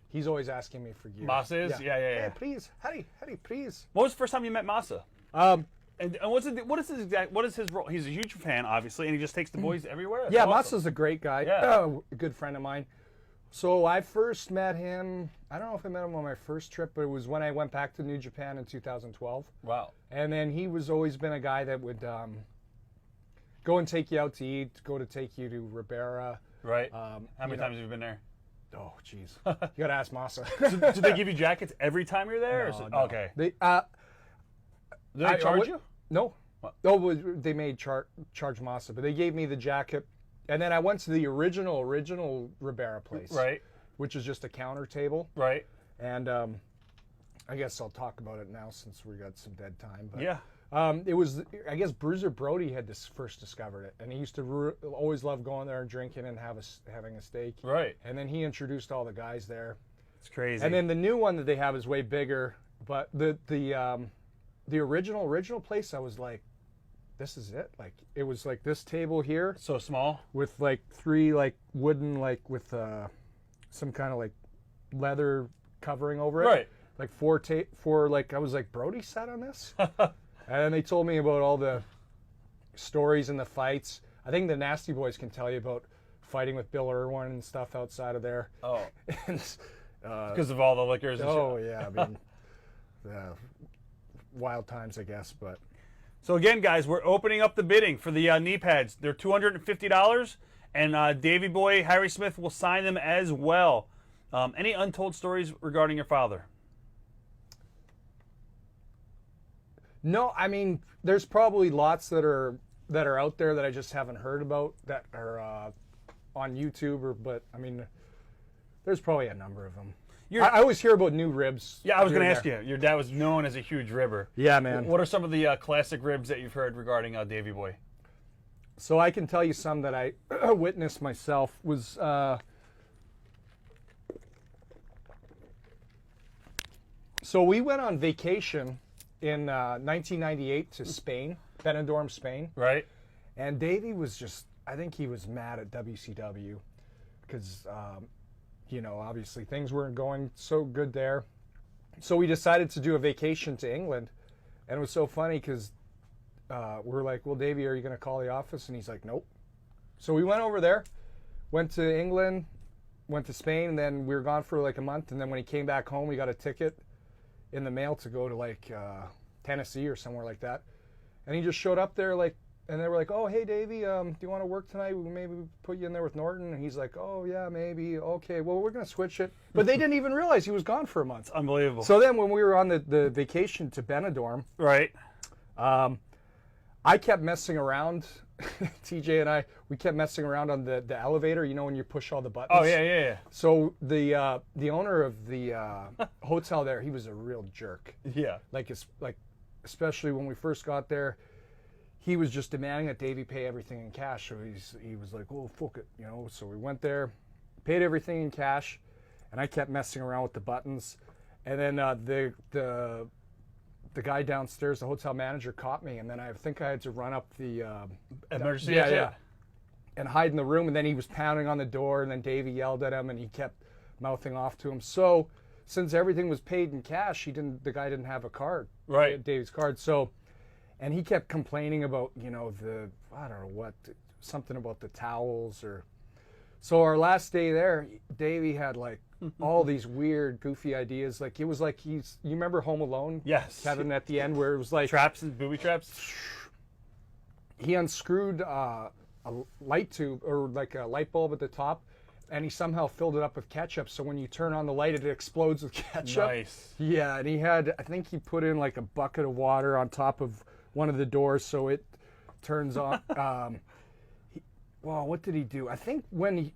He's always asking me for gear. Masa is? Yeah. Hey, please. Harry, please. What was the first time you met Masa? And what is his role? He's a huge fan, obviously, and he just takes the boys everywhere. That's Yeah, awesome. Masa's a great guy. Yeah. A good friend of mine. So I first met him, I don't know if I met him on my first trip, but it was when I went back to New Japan in 2012. Wow. And then he was always been a guy that would go and take you out to eat, take you to Ribera. Right. How many times have you been there? Oh, jeez. You got to ask Masa. Do they give you jackets every time you're there? No. Okay. They, Do they charge you? No. What? No, they made charge Masa, but they gave me the jacket. And then I went to the original Ribera place. Right. Which is just a counter table. Right. And I guess I'll talk about it now since we got some dead time. But, Yeah. It was, I guess Bruiser Brody had first discovered it. And he used to always love going there and drinking and having a steak. Right. And then he introduced all the guys there. It's crazy. And then the new one that they have is way bigger. But the original place, I was like, this is it. Like, it was like this table here so small. with like 3 like wooden, like with some kind of like leather covering over it. Right. Like four like, I was like, Brody sat on this? And then they told me about all the stories and the fights. I think the Nasty Boys can tell you about fighting with Bill Irwin and stuff outside of there. Oh. And, Because of all the liquors and oh shit. yeah, I mean, wild times, I guess. But So again, guys, we're opening up the bidding for the knee pads. They're $250, and Davey Boy Harry Smith will sign them as well. Any untold stories regarding your father? no, I mean, there's probably lots that are out there that I just haven't heard about that are on YouTube, but I mean, there's probably a number of them. I always hear about new ribs. Yeah, I was here going to and ask there. you. Your dad was known as a huge ribber. Yeah, man. What are some of the classic ribs that you've heard regarding Davey Boy? So I can tell you some that I witnessed myself was so we went on vacation in 1998 to Spain, Benidorm, Spain. Right. And Davey was just, I think he was mad at WCW because, obviously things weren't going so good there. So we decided to do a vacation to England. And it was so funny because we were like, well, Davey, are you going to call the office? And he's like, nope. So we went over there, went to England, went to Spain, and then we were gone for like a month. And then when he came back home, we got a ticket in the mail to go to like Tennessee or somewhere like that. And he just showed up there like, and they were like, oh, hey, Davey, do you want to work tonight? We maybe put you in there with Norton. And he's like, oh, yeah, maybe. Okay, well, we're going to switch it. But they didn't even realize he was gone for a month. It's unbelievable. So then when we were on the vacation to Benidorm, right. I kept messing around. TJ and we kept messing around on the elevator, when you push all the buttons. Oh, yeah. So the owner of the hotel there, he was a real jerk. Yeah. Like especially when we first got there, he was just demanding that Davey pay everything in cash. So he was like, oh, fuck it, So we went there, paid everything in cash, and I kept messing around with the buttons. And then the guy downstairs, the hotel manager, caught me, and then I think I had to run up the Emergency yeah, exit? yeah, and hide in the room. And then he was pounding on the door, and then Davey yelled at him, and he kept mouthing off to him. So since everything was paid in cash, the guy didn't have a card, Right. Davey's card. So, and he kept complaining about I don't know what, something about the towels or. So our last day there, Davey had like all these weird, goofy ideas. Like it was like you remember Home Alone? Yes. Kevin at the end where it was like Traps and booby traps? he unscrewed a light tube or like a light bulb at the top, and he somehow filled it up with ketchup. So when you turn on the light, it explodes with ketchup. Nice. Yeah, and I think he put in like a bucket of water on top of one of the doors so it turns on. Well, what did he do? I think when he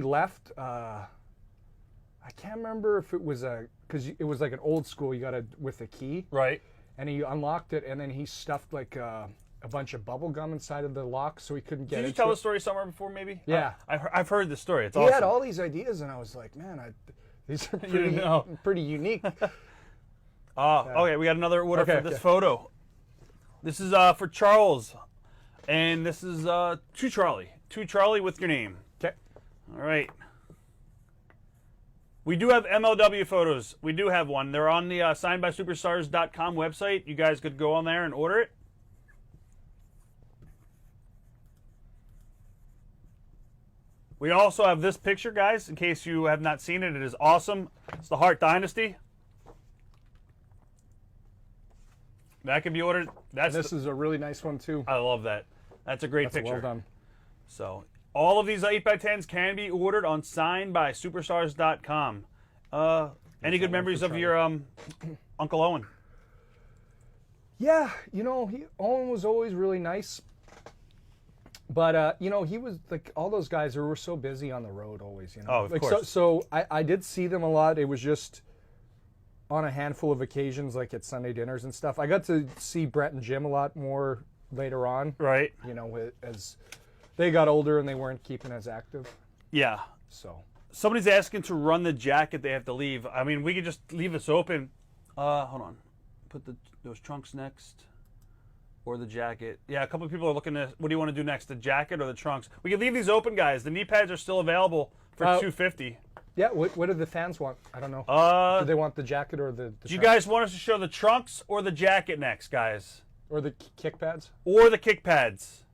left, I can't remember if it was because it was like an old school. You got with a key, Right. and he unlocked it, and then he stuffed like a bunch of bubble gum inside of the lock, so he couldn't get. Did you into tell it. the story somewhere before, maybe? Yeah. I've heard the story. It's He awesome. had all these ideas, and I was like, man, these are didn't know. pretty unique. Okay, we got another order Okay, for this okay. photo. This is for Charles. And this is to Charlie. To Charlie with your name. Okay. All right. We do have MLW photos. We do have one. They're on the signedbysuperstars.com website. You guys could go on there and order it. We also have this picture, guys, in case you have not seen it. It is awesome. It's the Hart Dynasty. That can be ordered. This is a really nice one, too. I love that. That's a great picture. Well done. So all of these 8x10s can be ordered on signedbysuperstars.com. Any good memories of your Uncle Owen? Yeah, Owen was always really nice. But, he was like all those guys who were so busy on the road always, Oh, of course. So I did see them a lot. It was just on a handful of occasions, like at Sunday dinners and stuff. I got to see Brett and Jim a lot more later on. Right. As they got older and they weren't keeping as active. Yeah. So somebody's asking to run the jacket. They have to leave. I mean, we could just leave this open. Hold on. Put those trunks next. Or the jacket. Yeah, a couple of people are looking at, what do you want to do next, the jacket or the trunks? We can leave these open, guys. The knee pads are still available for $250. Yeah, what do the fans want? I don't know. Do they want the jacket or the Do you guys want us to show the trunks or the jacket next, guys? Or the kick pads? Or the kick pads.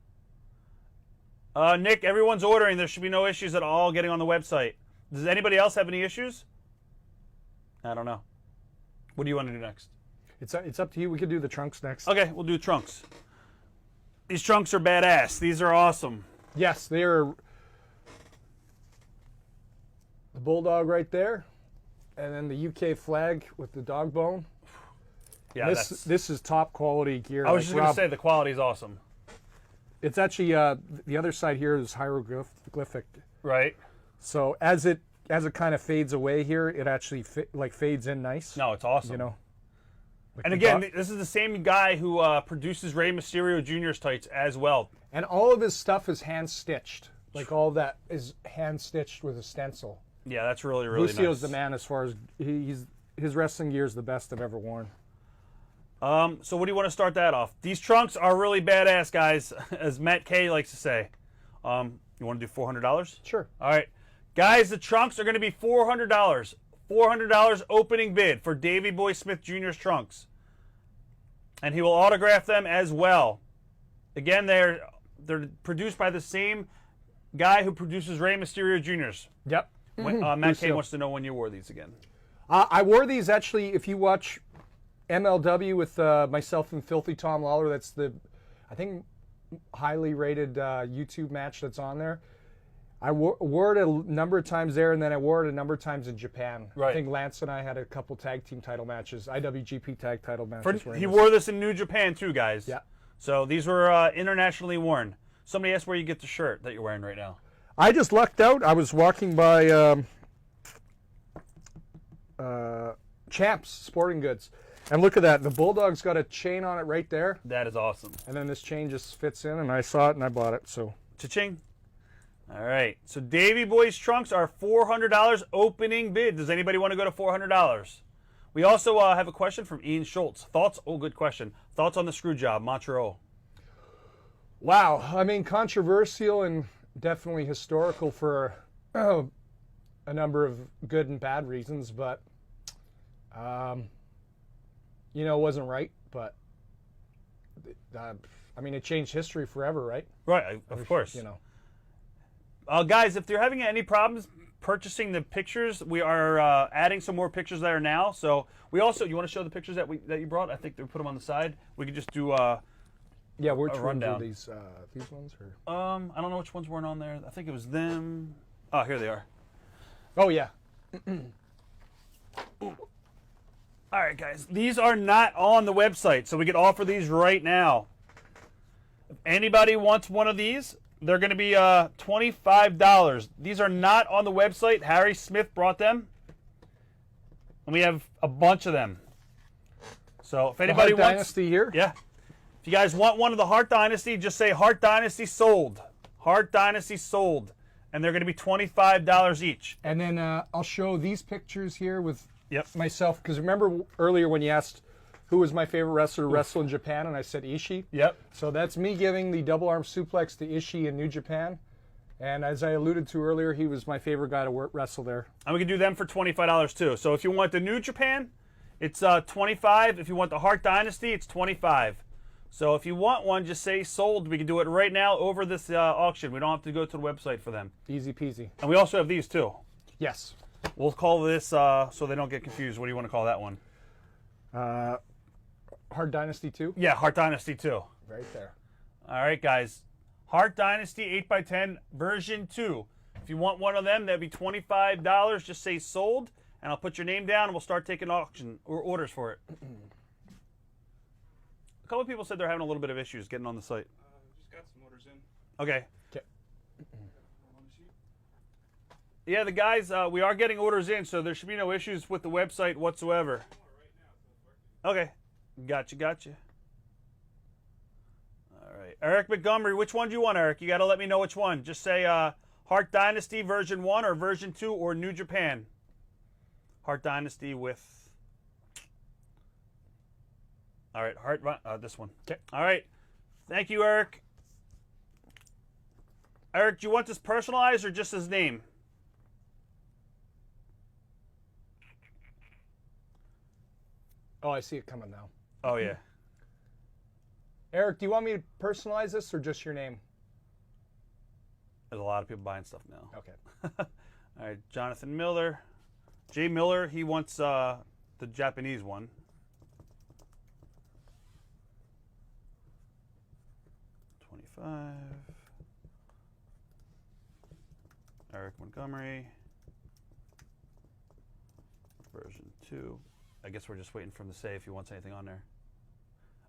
Nick, everyone's ordering. There should be no issues at all getting on the website. Does anybody else have any issues? I don't know. What do you want to do next? It's up to you. We could do the trunks next. Okay, we'll do trunks. These trunks are badass. These are awesome. Yes, they are. The bulldog right there, and then the UK flag with the dog bone. Yeah, this is top quality gear. I was just going to say the quality is awesome. It's actually the other side here is hieroglyphic. Right. So as it kind of fades away here, it actually fades in nice. No, it's awesome. Like and again, this is the same guy who produces Rey Mysterio Jr.'s tights as well. And all of his stuff is hand stitched. Like all that is hand stitched with a stencil. Yeah, that's really, really nice. Lucio's the man as far as his wrestling gear is the best I've ever worn. So what do you want to start that off? These trunks are really badass, guys, as Matt K likes to say. You want to do $400? Sure. All right. Guys, the trunks are going to be $400. $400 opening bid for Davey Boy Smith Jr.'s trunks. And he will autograph them as well. Again, they're produced by the same guy who produces Rey Mysterio Jr.'s. Yep. Matt K wants to know when you wore these again. I wore these actually, if you watch MLW with myself and Filthy Tom Lawler, that's the, I think, highly rated YouTube match that's on there. I wore it a number of times there, and then I wore it a number of times in Japan. Right. I think Lance and I had a couple tag team title matches, IWGP tag title matches. He wore this in New Japan too, guys. Yeah. So these were internationally worn. Somebody asked where you get the shirt that you're wearing right now. I just lucked out. I was walking by Champs Sporting Goods. And look at that. The Bulldog's got a chain on it right there. That is awesome. And then this chain just fits in, and I saw it, and I bought it. So Cha-ching. All right. So Davey Boy's trunks are $400 opening bid. Does anybody want to go to $400? We also have a question from Ian Schultz. Thoughts? Oh, good question. Thoughts on the screw job, Montreal? Wow. I mean, controversial and definitely historical for a number of good and bad reasons, but it wasn't right. But I mean, it changed history forever, right? Right, of course. Guys, if you're having any problems purchasing the pictures, we are adding some more pictures there now. So we also, you want to show the pictures that you brought? I think we put them on the side. We could just do yeah, we're a rundown. These ones, or I don't know which ones weren't on there. I think it was them. Oh, here they are. Oh yeah. All right, guys. These are not on the website, so we could offer these right now. If anybody wants one of these, they're going to be $25. These are not on the website. Harry Smith brought them, and we have a bunch of them. So if anybody wants, Dynasty here, yeah. If you guys want one of the Hart Dynasty, just say Hart Dynasty sold. Hart Dynasty sold, and they're going to be $25 each. And then I'll show these pictures here with Yep. myself, because remember earlier when you asked who was my favorite wrestler to wrestle in Japan, and I said Ishii. Yep. So that's me giving the double arm suplex to Ishii in New Japan. And as I alluded to earlier, he was my favorite guy to wrestle there. And we can do them for $25 too. So if you want the New Japan, it's $25. If you want the Hart Dynasty, it's $25. So if you want one, just say sold. We can do it right now over this auction. We don't have to go to the website for them. Easy peasy. And we also have these too. Yes. We'll call this so they don't get confused. What do you want to call that one? Hard Dynasty 2? Yeah, Hart Dynasty 2. Right there. All right, guys. Hart Dynasty 8x10 version 2. If you want one of them, that'd be $25. Just say sold, and I'll put your name down, and we'll start taking auction or orders for it. A couple of people said they're having a little bit of issues getting on the site. Just got some orders in. Okay. Okay. On the sheet. Yeah, the guys, we are getting orders in, so there should be no issues with the website whatsoever. Right now, so it's working. Okay. Gotcha. All right. Eric Montgomery, which one do you want, Eric? You got to let me know which one. Just say Hart Dynasty version 1 or version 2 or New Japan. Hart Dynasty with... All right, this one. Okay. All right. Thank you, Eric. Eric, do you want this personalized or just his name? Oh, I see it coming now. Oh, yeah. Eric, do you want me to personalize this or just your name? There's a lot of people buying stuff now. Okay. All right, Jonathan Miller. Jay Miller, he wants the Japanese one. $25. Eric Montgomery. Version 2. I guess we're just waiting for him to say if he wants anything on there.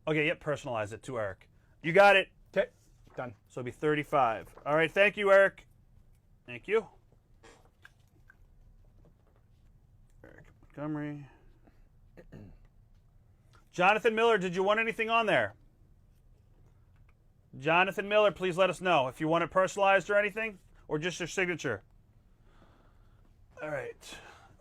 Okay, yep, personalize it to Eric. You got it. Okay, done. So it'll be 35. All right, thank you, Eric. Thank you. Eric Montgomery. Jonathan Miller, did you want anything on there? Jonathan Miller, please let us know if you want it personalized or anything, or just your signature. All right.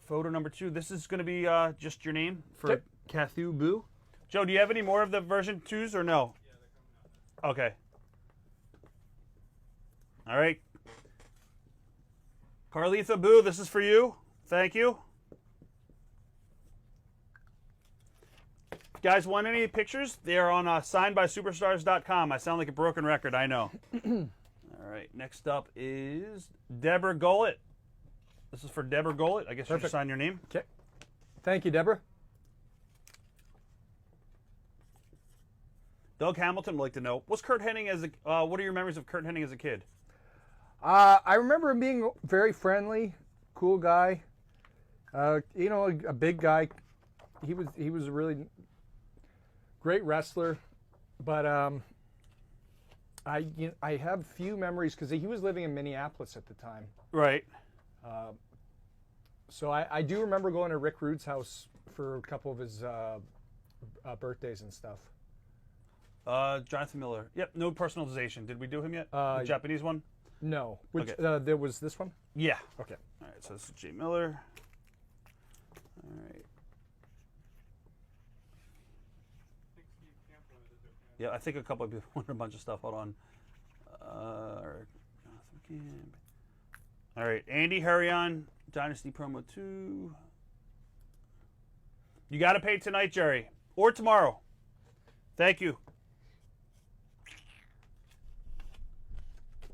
Photo number 2. This is going to be just your name for Okay. Kathu Boo. Joe, do you have any more of the version 2s or no? Yeah, they're coming out. Okay. All right. Carlitha Boo, this is for you. Thank you. If you guys want any pictures? They are on signedbysuperstars.com. I sound like a broken record, I know. All right. Next up is Deborah Gollett. This is for Deborah Gollett. I guess you Perfect. just sign your name. Okay. Thank you, Deborah. Doug Hamilton would like to know, what's Kurt Hennig as what are your memories of Kurt Hennig as a kid? I remember him being very friendly, cool guy. You know, a big guy. He was a really great wrestler, but I have few memories because he was living in Minneapolis at the time. Right. So I do remember going to Rick Rude's house for a couple of his birthdays and stuff. Jonathan Miller. Yep, no personalization. Did we do him yet? The Japanese one? No. Which Okay. there was this one? Yeah. Okay. All right, so this is Jay Miller. All right. I think Steve Camp wanted to do it. Yeah, I think a couple of people wanted a bunch of stuff. Hold on. Jonathan Camp. All right, Andy Hurrion, Dynasty Promo 2. You got to pay tonight, Jerry, or tomorrow. Thank you.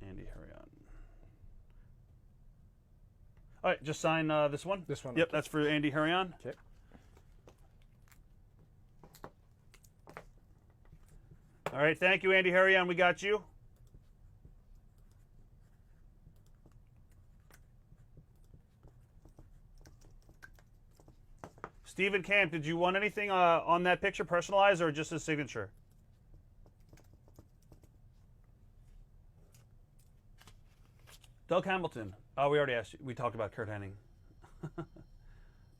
Andy Hurrion. All right, just sign this one. This one. Yep, Okay. that's for Andy Hurrion. Okay. All right, thank you, Andy Hurrion. We got you. Stephen Camp, did you want anything on that picture personalized or just his signature? Doug Hamilton. Oh, we already asked you. We talked about Kurt Hennig.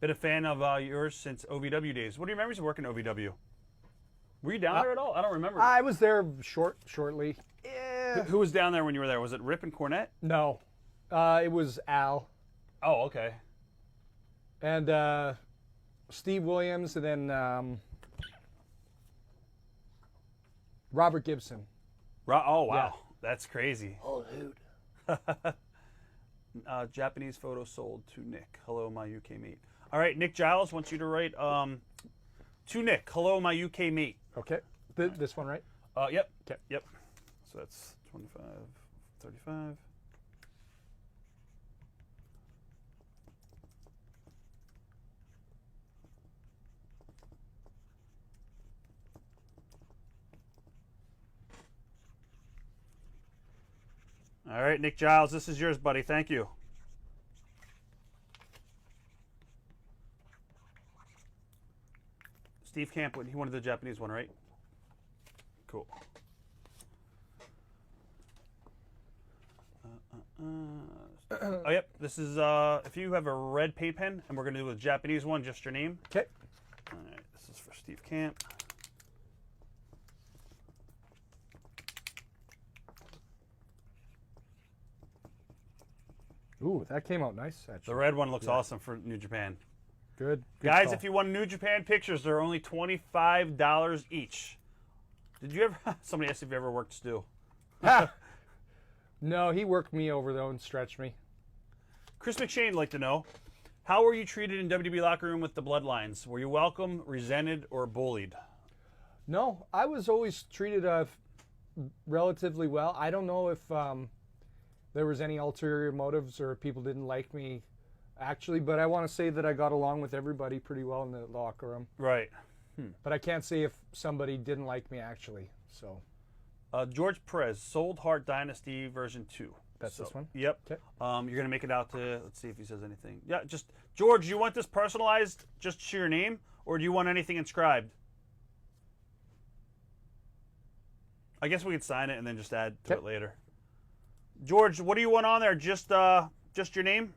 Been a fan of yours since OVW days. What are your memories of working at OVW? Were you down there at all? I don't remember. I was there shortly. Yeah. Who was down there when you were there? Was it Rip and Cornette? No. It was Al Oh, okay. and Steve Williams, and then Robert Gibson. Oh, wow. Yeah. That's crazy. Oh, dude. Japanese photo sold to Nick. Hello, my UK mate. All right, Nick Giles wants you to write to Nick. Hello, my UK mate. Okay. This one, right? Yep. Okay. Yep. So that's 25, 35. All right, Nick Giles, this is yours, buddy. Thank you. Steve Camp, he wanted the Japanese one, right? Cool. Oh, yep. This is, if you have a red paint pen, and we're going to do a Japanese one, just your name. Okay. All right, this is for Steve Camp. Ooh, that came out nice, actually. The red one looks awesome for New Japan. Good. Guys, call. if you want New Japan pictures, they're only $25 each. Did you ever, somebody asked if you ever worked Stu. No, he worked me over, though, and stretched me. Chris McShane would like to know, how were you treated in WWE locker room with the Bloodlines? Were you welcome, resented, or bullied? No, I was always treated relatively well. I don't know if there was any ulterior motives or people didn't like me, actually, but I want to say that I got along with everybody pretty well in the locker room. Right. But I can't say if somebody didn't like me, actually. So George Perez, Sold Heart Dynasty version 2. That's this one? Yep. Okay. You're going to make it out to, let's see if he says anything. Yeah, just, George, do you want this personalized just to your name, or do you want anything inscribed? I guess we could sign it and then just add to it later. George, what do you want on there? Just your name?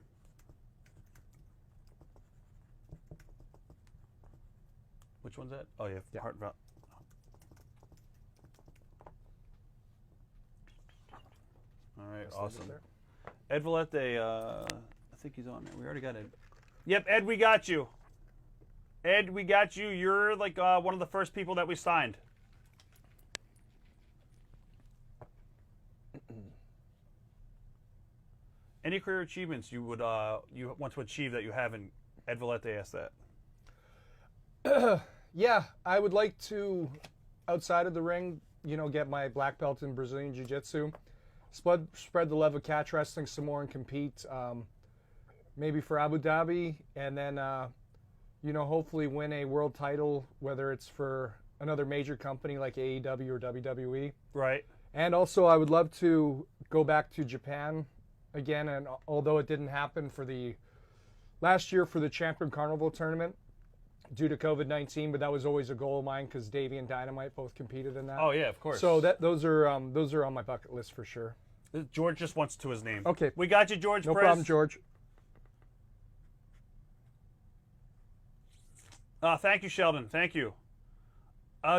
Which one's that? Oh, yeah. Heart Valve. All right, awesome. Ed Valette, I think he's on there. We already got Ed. Yep, Ed, we got you. Ed, we got you. You're like one of the first people that we signed. Any career achievements you would you want to achieve that you haven't? Ed Valette asked that. Yeah, I would like to, outside of the ring, get my black belt in Brazilian Jiu-Jitsu, spread the love of catch wrestling some more and compete, maybe for Abu Dhabi, and then, hopefully win a world title, whether it's for another major company like AEW or WWE. Right. And also, I would love to go back to Japan again, and although it didn't happen for the last year for the Champion Carnival tournament due to COVID-19, but that was always a goal of mine because Davey and Dynamite both competed in that. Oh yeah, of course. So those are on my bucket list for sure. George just wants to his name. Okay. We got you, George. No Perez. problem, George. Thank you, Sheldon. Thank you.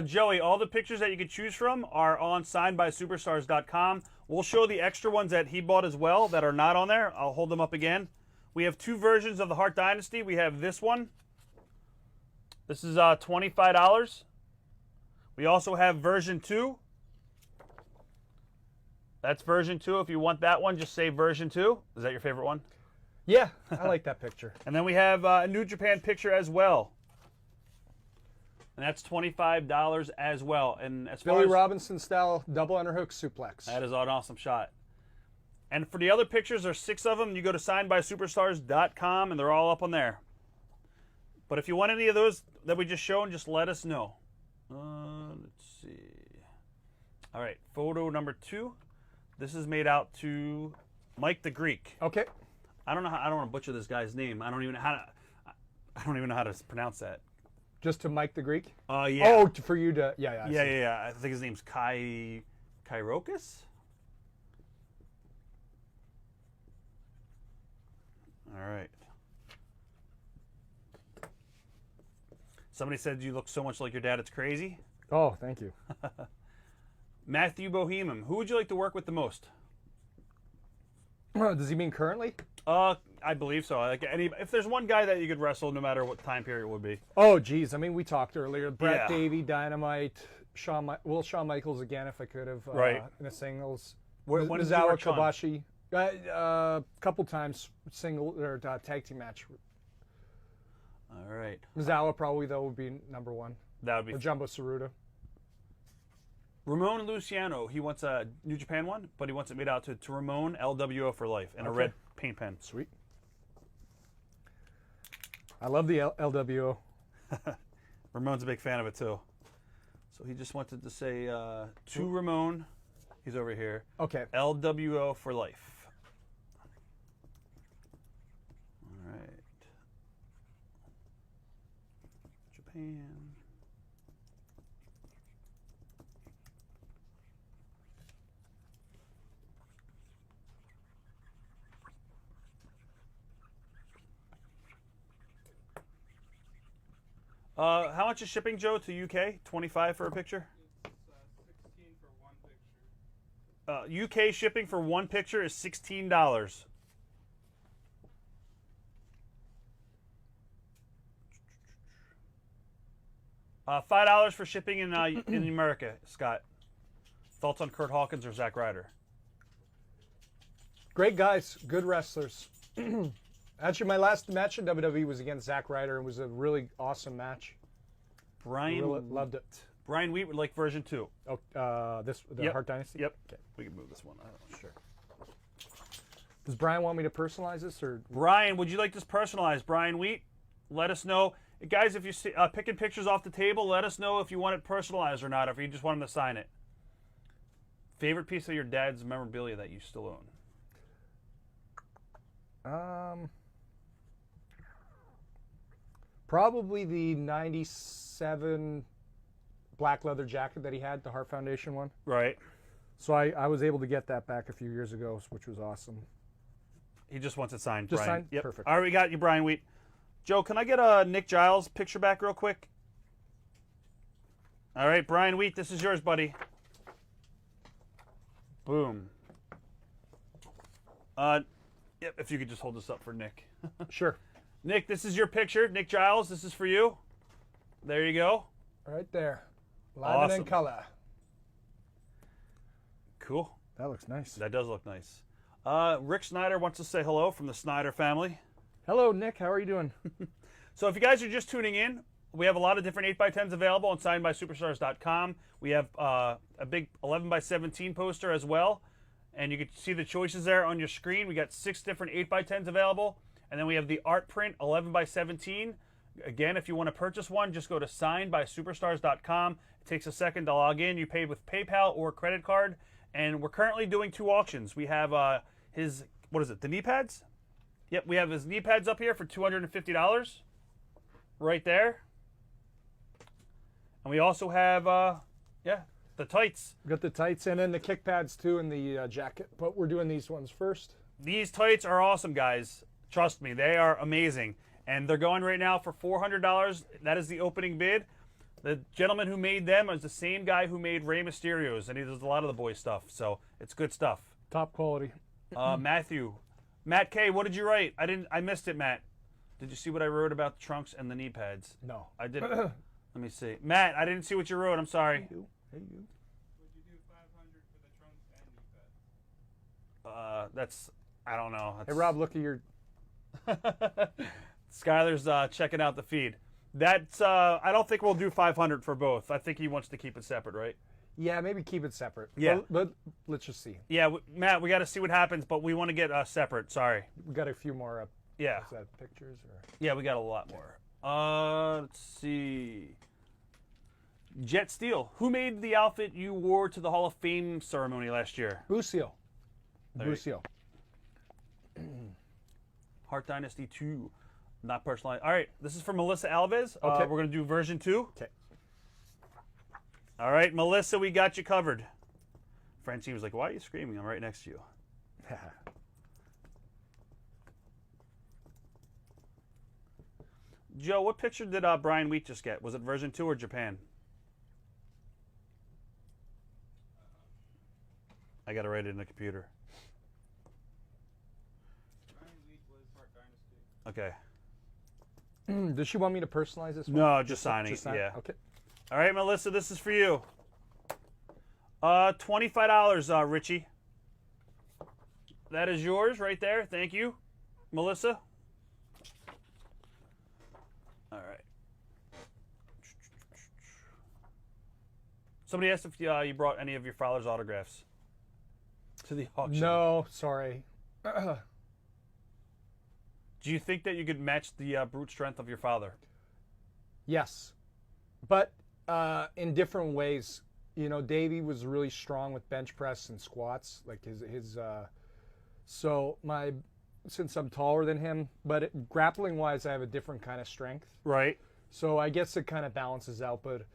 Joey, all the pictures that you can choose from are on signedbysuperstars.com. We'll show the extra ones that he bought as well that are not on there. I'll hold them up again. We have two versions of the Hart Dynasty. We have this one. This is $25. We also have version 2. That's version 2. If you want that one, just say version 2. Is that your favorite one? Yeah, I like that picture. And then we have a New Japan picture as well. And that's $25 as well. And as far Billy as Robinson style double underhook suplex. that is an awesome shot. And for the other pictures, there's 6 of them. You go to signedbysuperstars.com, and they're all up on there. But if you want any of those that we just shown, just let us know. Let's see. All right, photo number 2. This is made out to Mike the Greek. Okay. I don't know how. I don't want to butcher this guy's name. I don't even know how to pronounce that. Just to Mike the Greek? Yeah. Oh, for you to, yeah. I see. Yeah. I think his name's Kairokas. All right. Somebody said you look so much like your dad, it's crazy. Oh, thank you. Matthew Bohemian, who would you like to work with the most? Does he mean currently? I believe so. Like if there's one guy that you could wrestle, no matter what time period it would be. Oh, geez. I mean, we talked earlier. Brett Yeah. Davey, Dynamite, Shawn Michaels again if I could have. Right. In the singles. When did you Mizawa work Shawn? Kobashi. A couple times single or tag team match. All right. Mizawa probably though would be number one. That would be Or Jumbo Tsuruta. Ramon Luciano. He wants a New Japan one, but he wants it made out to Ramon LWO for life and a Okay. red paint pen. Sweet. I love the LWO. Ramon's a big fan of it too. So he just wanted to say to Ramon, he's over here, Okay. LWO for life. All right. Japan. How much is shipping, Joe, to UK? 25 for a picture? It's 16 for one picture. UK shipping for one picture is $16. $5 for shipping in America, Scott. Thoughts on Kurt Hawkins or Zack Ryder? Great guys, good wrestlers. Actually, my last match in WWE was against Zack Ryder. It was a really awesome match. Brian Really loved it. Brian Wheat would like version 2. Oh, the Yep. Hart Dynasty. Yep. Okay. We can move this one. Sure. Does Brian want me to personalize this or? Brian, would you like this personalized? Brian Wheat, let us know. Guys, if you're picking pictures off the table, let us know if you want it personalized or not, or if you just want him to sign it. Favorite piece of your dad's memorabilia that you still own? Probably the '97 black leather jacket that he had, the Hart Foundation one. Right. So I was able to get that back a few years ago, which was awesome. He just wants it signed. Just Brian. signed? Yep. Perfect. All right, we got you, Brian Wheat. Joe, can I get a Nick Giles picture back real quick? All right, Brian Wheat, this is yours, buddy. Boom. Yep, if you could just hold this up for Nick. Sure. Nick, this is your picture. Nick Giles, this is for you. There you go. Right there. Live and Awesome. in color. Cool. That looks nice. That does look nice. Rick Snyder wants to say hello from the Snyder family. Hello, Nick. How are you doing? So if you guys are just tuning in, we have a lot of different 8x10s available on signedbysuperstars.com. We have a big 11x17 poster as well. And you can see the choices there on your screen. We got 6 different 8x10s available. And then we have the art print 11x17. Again, if you want to purchase one, just go to signedbysuperstars.com. It takes a second to log in. You pay with PayPal or credit card. And we're currently doing 2 auctions. We have his, what is it, the knee pads? Yep, we have his knee pads up here for $250. Right there. And we also have, the tights. We got the tights and then the kick pads too and the jacket. But we're doing these ones first. These tights are awesome, guys. Trust me, they are amazing. And they're going right now for $400. That is the opening bid. The gentleman who made them is the same guy who made Rey Mysterio's, and he does a lot of the boy stuff. So it's good stuff. Top quality. Matt K, what did you write? I missed it, Matt. Did you see what I wrote about the trunks and the knee pads? No. I didn't. Let me see. Matt, I didn't see what you wrote. I'm sorry. Hey, you. Would you do 500 for the trunks and knee pads? That's, I don't know. Hey, Rob, look at your. Skylar's checking out the feed. That's, I don't think we'll do 500 for both. I think he wants to keep it separate, right? Yeah, maybe keep it separate. Yeah. But let's just see. Yeah, Matt, we got to see what happens, but we want to get separate. Sorry. We got a few more up. Yeah. Is that pictures or? Yeah, we got a lot more. Let's see. Jet Steel. Who made the outfit you wore to the Hall of Fame ceremony last year? Busio. There you- Busio. Hart Dynasty 2. Not personalized. All right, this is for Melissa Alves. Okay. We're going to do version 2. Okay. All right, Melissa, we got you covered. Francine was like, why are you screaming? I'm right next to you. Joe, what picture did Brian Wheat just get? Was it version 2 or Japan? I got to write it in the computer. Ryan Wheat was Hart Dynasty. Okay. Does she want me to personalize this one? No, just signing. Just sign- Yeah. Okay. All right, Melissa, this is for you. $25, Richie. That is yours right there. Thank you, Melissa. All right. Somebody asked if you brought any of your father's autographs to the auction. No, sorry. Do you think that you could match the brute strength of your father? Yes, but in different ways. You know, Davey was really strong with bench press and squats, like his. So since I'm taller than him, but grappling wise, I have a different kind of strength. Right. So I guess it kind of balances out. But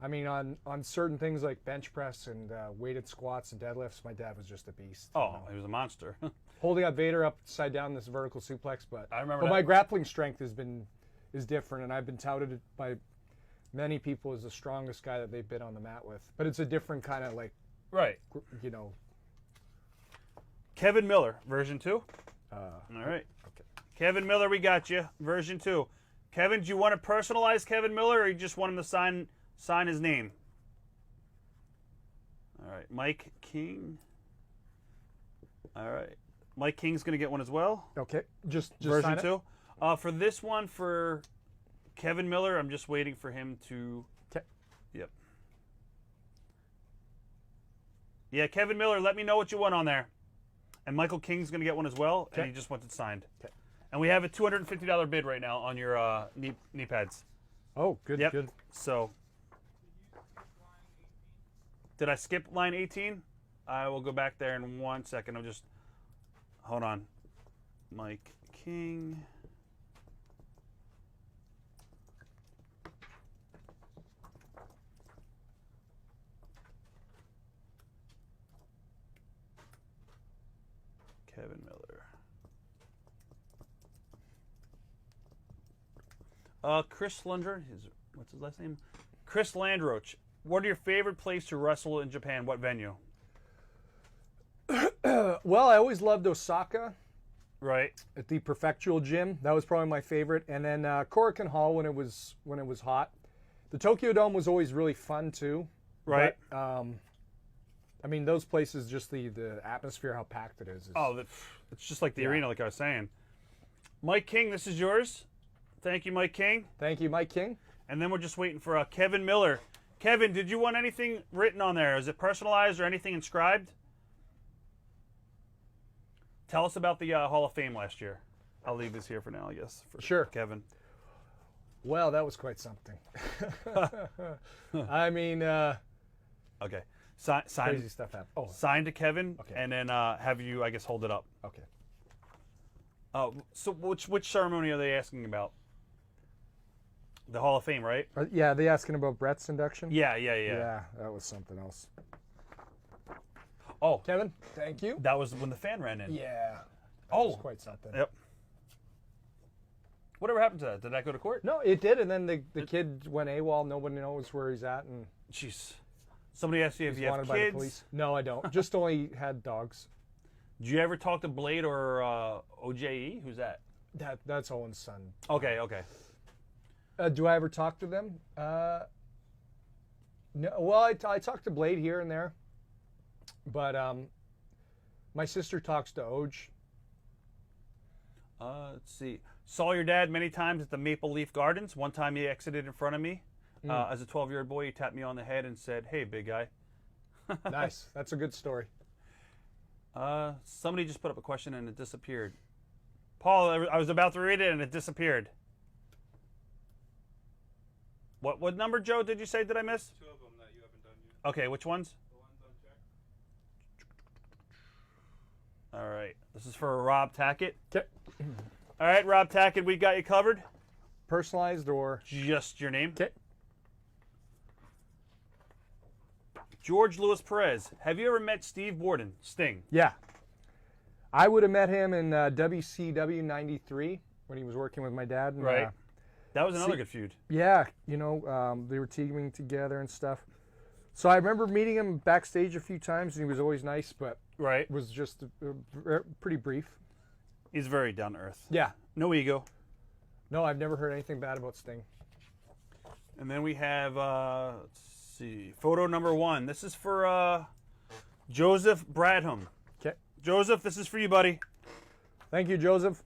I mean, on certain things like bench press and weighted squats and deadlifts, my dad was just a beast. Oh, he was a monster. Holding up Vader upside down this vertical suplex, but I remember but that. my grappling strength is different, and I've been touted by many people as the strongest guy that they've been on the mat with. But it's a different kind of like, Right. you know. Kevin Miller, version 2. All right. Okay. Kevin Miller, we got you. Version 2. Kevin, do you want to personalize Kevin Miller, or you just want him to sign his name? All right. Mike King. All right. Mike King's going to get one as well. Okay. Just Version sign it. 2. For this one, for Kevin Miller, I'm just waiting for him to... Okay. Yep. Yeah, Kevin Miller, let me know what you want on there. And Michael King's going to get one as well, and Okay. he just wants it signed. Okay. And we have a $250 bid right now on your knee pads. Oh, good, Yep. good. So, did I skip line 18? I will go back there in 1 second. Hold on. Mike King. Kevin Miller. Chris Lundgren. What's his last name? Chris Landroach. What are your favorite place to wrestle in Japan? What venue? Well, I always loved Osaka Right. at the Prefectural Gym. That was probably my favorite. And then Korakuen Hall when it was hot. The Tokyo Dome was always really fun too. Right. But, I mean, those places, just the atmosphere, how packed it is. Oh, it's just like the arena, like I was saying. Mike King, this is yours. Thank you, Mike King. Thank you, Mike King. And then we're just waiting for Kevin Miller. Kevin, did you want anything written on there? Is it personalized or anything inscribed? Tell us about the Hall of Fame last year. I'll leave this here for now, I guess. For Sure. Kevin. Well, that was quite something. I mean, Okay. Sign. crazy stuff happened. Oh, Sign to Kevin, Okay. and then have you, I guess, hold it up. okay. So which ceremony are they asking about? The Hall of Fame, right? Yeah, are they asking about Brett's induction? Yeah. Yeah, that was something else. Oh, Kevin, thank you. that was when the fan ran in. Yeah. That Oh. was quite something. Yep. Whatever happened to that? Did that go to court? No, it did, and then the kid went AWOL. Nobody knows where he's at, and Jeez. Somebody asked you if he's you have wanted by the kids. police. No, I don't. Just only had dogs. Did you ever talk to Blade or OJE? Who's that? That's Owen's son. Okay. Do I ever talk to them? No. Well, I talk to Blade here and there, but my sister talks to Oj. Let's see. Saw your dad many times at the Maple Leaf Gardens. One time he exited in front of me. As a 12-year-old boy, he tapped me on the head and said, "Hey, big guy." Nice. That's a good story. Somebody just put up a question and it disappeared. Paul, I was about to read it and it disappeared. What number, Joe, did you say did I miss? 2 of them that you haven't done yet. Okay, which ones? The ones unchecked. All right. This is for Rob Tackett. Okay. All right, Rob Tackett, we got you covered. Personalized or Just your name. okay. George Louis Perez. Have you ever met Steve Borden, Sting? Yeah. I would have met him in WCW '93 when he was working with my dad. And, Right. That was another good feud. yeah, you know, they were teaming together and stuff. So I remember meeting him backstage a few times, and he was always nice, but Right. it was just pretty brief. He's very down to earth. Yeah. No ego. No, I've never heard anything bad about Sting. And then we have, let's see. Photo number 1. This is for Joseph Bradham. Okay. Joseph, this is for you, buddy. Thank you, Joseph.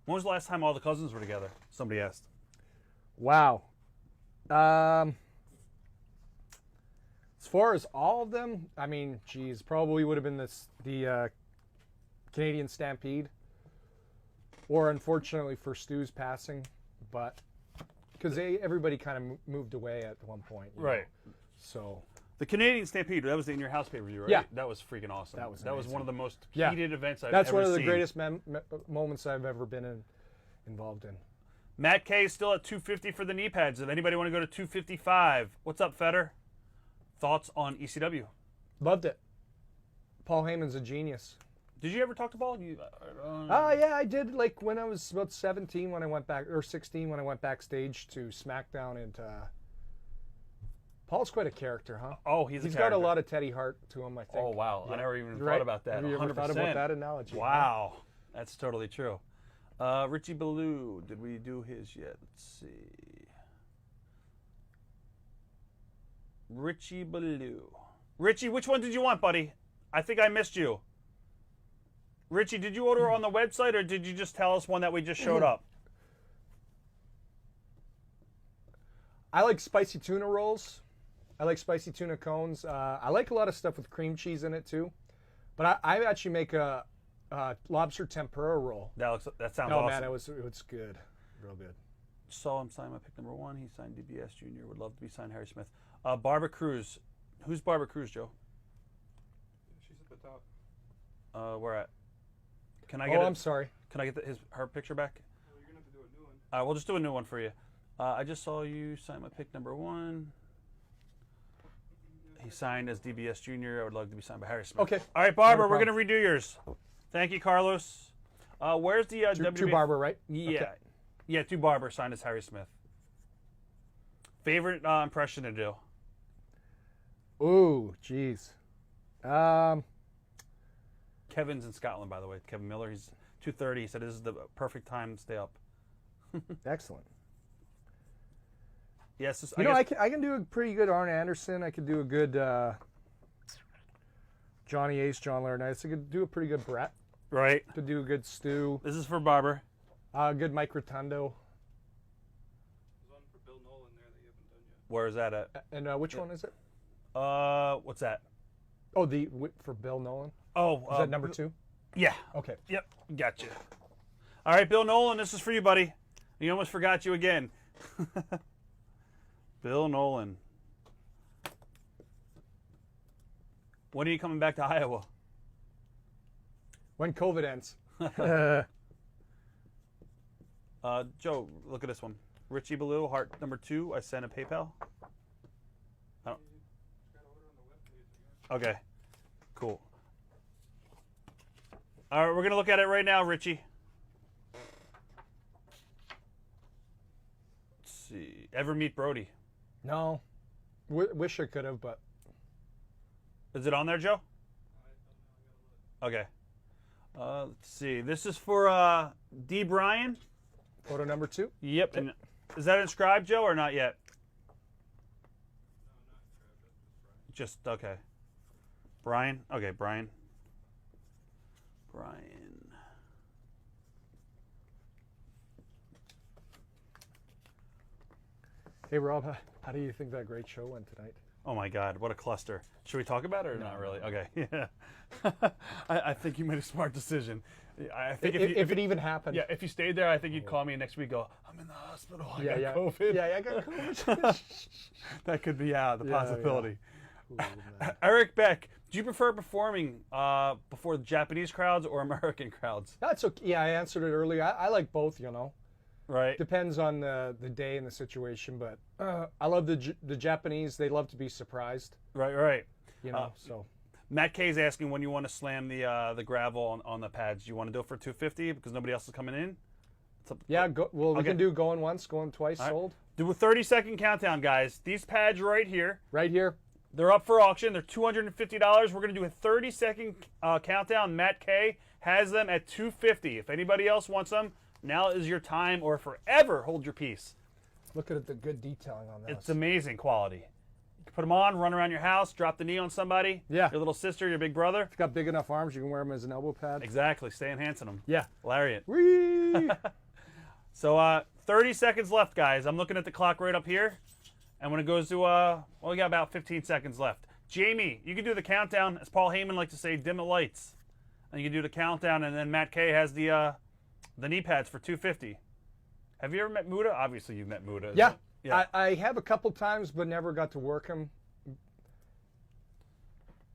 When was the last time all the cousins were together? Somebody asked. Wow. As far as all of them, I mean, geez, probably would have been the Canadian Stampede, or unfortunately for Stu's passing, but because everybody kind of moved away at one point, you Right. know. So The Canadian Stampede, that was in your house pay-per-view, right? Yeah. That was freaking awesome. That was one amazing. of the most Yeah. heated events I've that's ever one of the seen. greatest moments I've ever been involved in. Matt K is still at 250 for the knee pads. If anybody want to go to 255, what's up, Feder? Thoughts on ECW? Loved it. Paul Heyman's a genius. Did you ever talk to Paul? Yeah, I did. Like when I was about 17, when I went back, or 16, when I went backstage to SmackDown, and Paul's quite a character, huh? Oh, he's got a character. lot of Teddy Hart to him, I think. Oh, wow. Yeah. I never even You're thought right. about that. Have you ever thought 100%. about that analogy? Wow. That's totally true. Richie Ballou, did we do his yet? Let's see. Richie Ballou. Richie, which one did you want, buddy? I think I missed you. Richie, did you order on the website or did you just tell us one that we just showed up? I like spicy tuna rolls. I like spicy tuna cones. I like a lot of stuff with cream cheese in it too. But I actually make a lobster tempura roll. That sounds Oh awesome. man, it was good, real good. Saw him sign my pick number 1. He signed DBS Jr. Would love to be signed Harry Smith. Barbara Cruz. Who's Barbara Cruz, Joe? She's at the top. Where at? Can I get? I'm sorry. Can I get her picture back? Well, you're gonna have to do a new one. All right, we'll just do a new one for you. I just saw you sign my pick number 1. He signed as DBS Jr. I would love to be signed by Harry Smith. Okay. All right, Barbara, No we're going problem. to redo yours. Thank you, Carlos. Where's the WWE? Two Barber, right? Yeah. Okay. Yeah, two Barber signed as Harry Smith. Favorite impression to do? Ooh, jeez. Kevin's in Scotland, by the way. Kevin Miller. He's 2:30. He said this is the perfect time to stay up. Excellent. Yes, You know, I can do a pretty good Arn Anderson. I could do a good Johnny Ace, John Laurinaitis. I could do a pretty good Brett. right. Could do a good Stu. This is for Barber. Good Mike Rotundo. There's one for Bill Nolan there that you haven't done yet. Where is that at? And which one is it? What's that? Oh, for Bill Nolan. Oh, Is that number 2? Yeah. Okay. Yep. Gotcha. All right, Bill Nolan, this is for you, buddy. You almost forgot you again. Bill Nolan. When are you coming back to Iowa? When COVID ends. Joe, look at this one. Richie Ballou, heart number 2. I sent a PayPal. You gotta order on the webpage again. Okay. Cool. All right, we're going to look at it right now, Richie. Let's see. Ever meet Brody? No. Wish I could have, but Is it on there, Joe? I don't know. I gotta look. Okay. Let's see. This is for D. Bryan. photo number 2. Yep. And is that inscribed, Joe, or not yet? No, not inscribed. That's just Brian. Just, okay. Brian? Okay, Brian. Brian. Hey, Rob, how do you think that great show went tonight? Oh my God, what a cluster. Should we talk about it or not really? Okay. Yeah. I think you made a smart decision. I think If it even happened. yeah, if you stayed there, I think you'd call me next week and go, I'm in the hospital. I got COVID. Yeah, I got COVID. That could be the Yeah, possibility. Ooh, man. Eric Beck, do you prefer performing before Japanese crowds or American crowds? That's okay. Yeah, I answered it earlier. I like both, you know. Right. Depends on the day and the situation, but I love the Japanese. They love to be surprised, Right. you know. So Matt K's asking when you want to slam the gravel on the pads. Do you want to do it for 250 because nobody else is coming in? It's up, yeah, we Okay. can do going once, going twice, right. sold. Do a 30-second countdown, guys. These pads right here, Right here. they're up for auction. They're $250. We're going to do a 30-second countdown. Matt K has them at $250. If anybody else wants them, Now is your time, or forever hold your peace. Look at the good detailing on this. It's amazing quality. You can put them on, run around your house, drop the knee on somebody. Yeah. Your little sister, your big brother. It's got big enough arms, you can wear them as an elbow pad. Exactly. Stay enhancing them. Yeah. Lariat. Whee! So 30 seconds left, guys. I'm looking at the clock right up here. And when it goes to, well, we got about 15 seconds left. Jamie, you can do the countdown. As Paul Heyman likes to say, dim the lights. And you can do the countdown, and then Matt K has the knee pads for $250. Have you ever met Muda? Obviously, you've met Muda. Yeah. Yeah. I have a couple times, but never got to work him.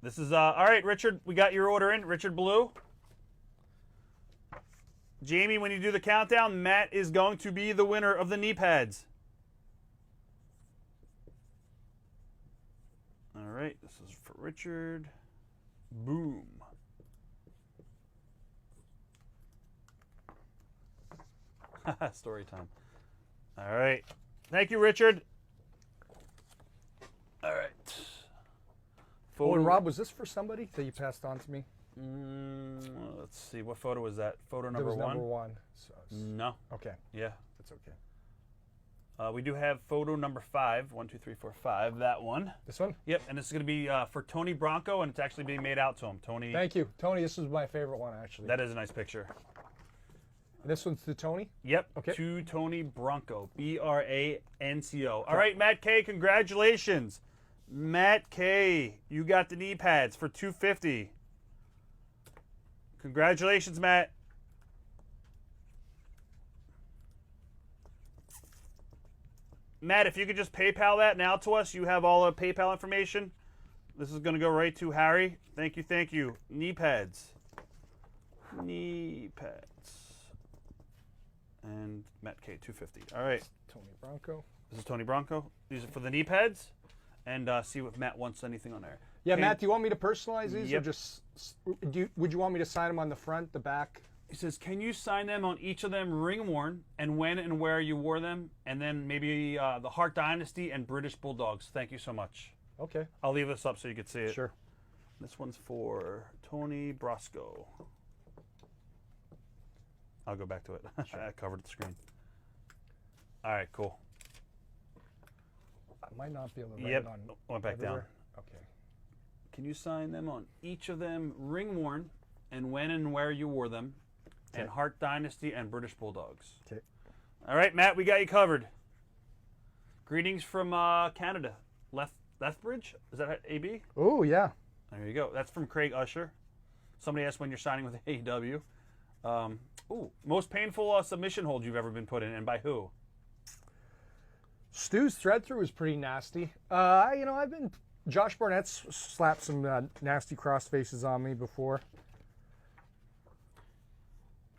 This is, all right, Richard, we got your order in. Richard Blue. Jamie, when you do the countdown, Matt is going to be the winner of the knee pads. All right, this is for Richard. Boom. Story time. All right. Thank you, Richard. All right. Oh, and Rob, was this for somebody that you passed on to me? Let's see. What photo was that? Photo That number was one? number one. So No. okay, Yeah. that's okay. We do have photo number 5. 1, 2, 3, 4, 5. That one. This one? Yep. And this is going to be for Tony Bronco, and it's actually being made out to him. Tony. Thank you. Tony, this is my favorite one, actually. That is a nice picture. And this one's to Tony? Yep. Okay. To Tony Bronco. Branco. All right, Matt K, congratulations. Matt K, you got the knee pads for $250. Congratulations, Matt. Matt, if you could just PayPal that now to us, you have all the PayPal information. This is going to go right to Harry. Thank you, thank you. Knee pads. Knee pads. And Matt K, $250. All right. Tony Bronco. This is Tony Bronco. These are for the knee pads. And see if Matt wants anything on there. Yeah, Okay. Matt, do you want me to personalize these, Yep. or just would you want me to sign them on the front, the back? He says, can you sign them on each of them ring worn and when and where you wore them? And then maybe the Hart Dynasty and British Bulldogs. Thank you so much. Okay. I'll leave this up so you can see it. Sure. This one's for Tony Brasco. I'll go back to it. I covered the screen. All right, cool. I might not be able to write Yep. it on. Went back down. everywhere. Okay. Can you sign them on each of them ring worn and when and where you wore them? And Okay. Hart Dynasty and British Bulldogs. Okay. All right, Matt, we got you covered. Greetings from Canada. Lethbridge? Is that AB? Oh yeah. There you go. That's from Craig Usher. Somebody asked when you're signing with AEW. Most painful submission hold you've ever been put in, and by who? Stu's thread through was pretty nasty. I've been Josh Barnett's slapped some nasty cross faces on me before.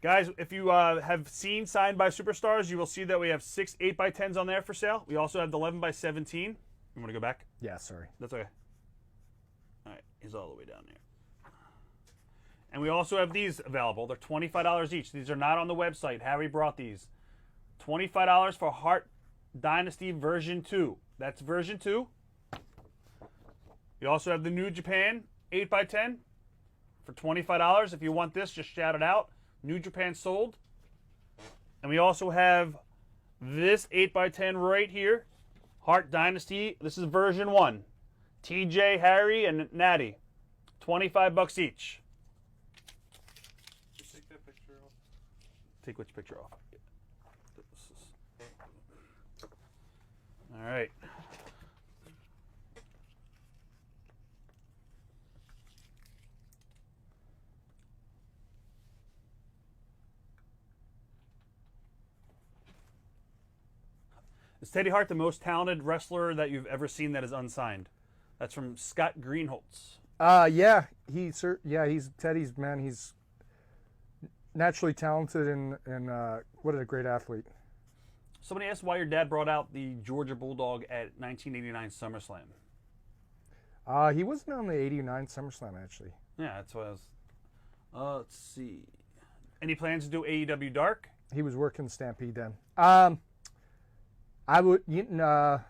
Guys, if you have seen Signed by Superstars, you will see that we have 6 8x10s on there for sale. We also have the 11x17. You want to go back? Yeah, sorry. That's okay. All right, he's all the way down there. And we also have these available. They're $25 each. These are not on the website. Harry brought these. $25 for Hart Dynasty version 2. That's version 2. You also have the New Japan 8x10 for $25. If you want this, just shout it out. New Japan sold. And we also have this 8x10 right here. Hart Dynasty. This is version 1. TJ, Harry, and Natty. $25 each. Just take that picture off. Take which picture off? All right. Is Teddy Hart the most talented wrestler that you've ever seen that is unsigned? That's from Scott Greenholtz. Yeah, he's Teddy's man. He's naturally talented and what a great athlete. Somebody asked why your dad brought out the Georgia Bulldog at 1989 SummerSlam. He wasn't on the '89 SummerSlam actually. Yeah, that's what I was. Let's see. Any plans to do AEW Dark? He was working Stampede then. I would. I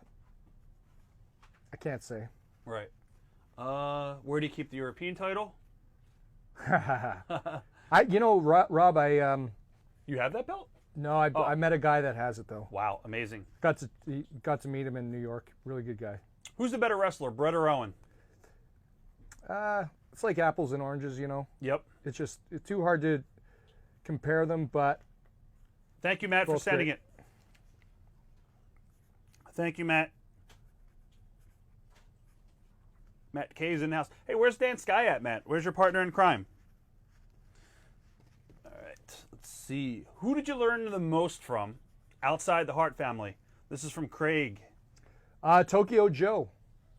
can't say. Right. Where do you keep the European title? Rob, You have that belt? No, I met a guy that has it though. Wow, amazing. Got to meet him in New York. Really good guy. Who's the better wrestler, Brett or Owen? It's like apples and oranges, you know. Yep. It's too hard to compare them, but Thank you, Matt, for Both sending great. it. Thank you, Matt. Matt K's in the house. Hey, where's Dan Sky at, Matt? Where's your partner in crime? All right, let's see. Who did you learn the most from outside the Hart family? This is from Craig. Tokyo Joe.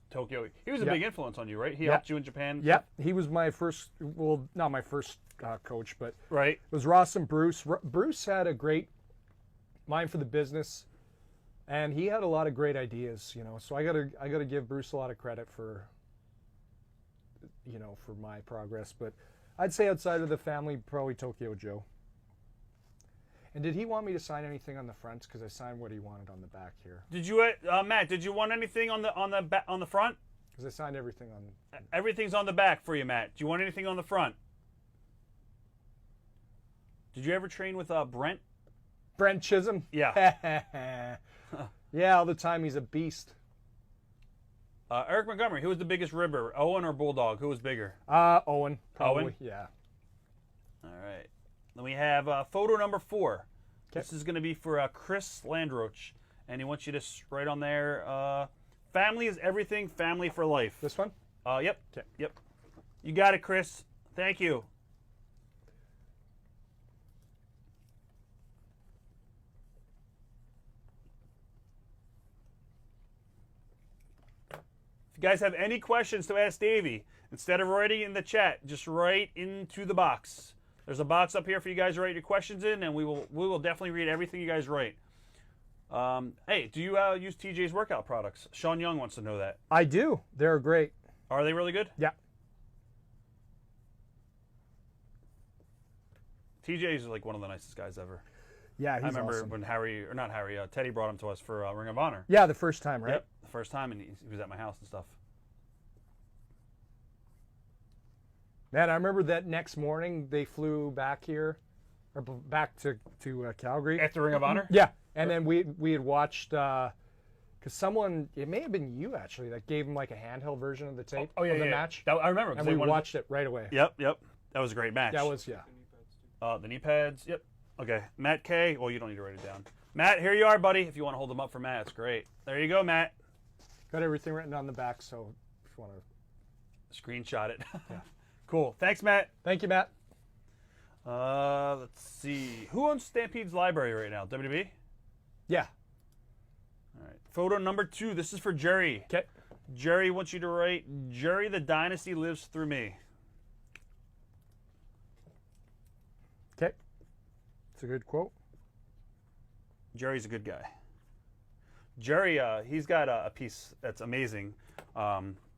Tokyo. He was a Yeah. big influence on you, right? He Yeah. helped you in Japan? Yep, he was my first. Well, not my first coach, but Right. it was Ross and Bruce. Bruce had a great mind for the business, and he had a lot of great ideas. You know, so I gotta give Bruce a lot of credit for, you know, for my progress. But I'd say outside of the family, probably Tokyo Joe. And did he want me to sign anything on the front? Because I signed what he wanted on the back here. Did you, Matt? Did you want anything on the front? Because I signed everything on. Everything's on the back for you, Matt. Do you want anything on the front? Did you ever train with Brent? Brent Chisholm. Yeah. Yeah, all the time. He's a beast. Eric Montgomery. Who was the biggest ribber, Owen or Bulldog? Who was bigger? Owen. Probably. Owen? Yeah. All right. Then we have photo number 4. Okay. This is going to be for Chris Landroach, and he wants you to write on there. Family is everything. Family for life. This one. Yep. Okay. Yep. You got it, Chris. Thank you. If you guys have any questions to ask Davey, instead of writing in the chat, just write into the box. There's a box up here for you guys to write your questions in, and we will definitely read everything you guys write. Hey, do you use TJ's workout products? Sean Young wants to know that. I do. They're great. Are they really good? Yeah. TJ is like one of the nicest guys ever. Yeah, he's I remember awesome. when Teddy brought him to us for Ring of Honor. Yeah, the first time, right? Yep, the first time, and he was at my house and stuff. Man, I remember that next morning they flew back here, or back to Calgary. After Ring of Honor? Yeah, and then we had watched, because someone, it may have been you actually, that gave him like a handheld version of the tape of the match. I remember. 'cause And they we wanted watched it right away. Yep. That was a great match. That was, yeah. The knee pads. Yep. Okay. Matt K. Well, you don't need to write it down. Matt, here you are, buddy. If you want to hold them up for Matt, it's great. There you go, Matt. Got everything written on the back, so if you want to. Screenshot it. Yeah. Cool. Thanks, Matt. Thank you, Matt. Let's see. Who owns Stampede's library right now? WWE? Yeah. All right. Photo number 2. This is for Jerry. Okay. Jerry wants you to write, Jerry, the dynasty lives through me. Okay. It's a good quote. Jerry's a good guy. Jerry, he's got a piece that's amazing.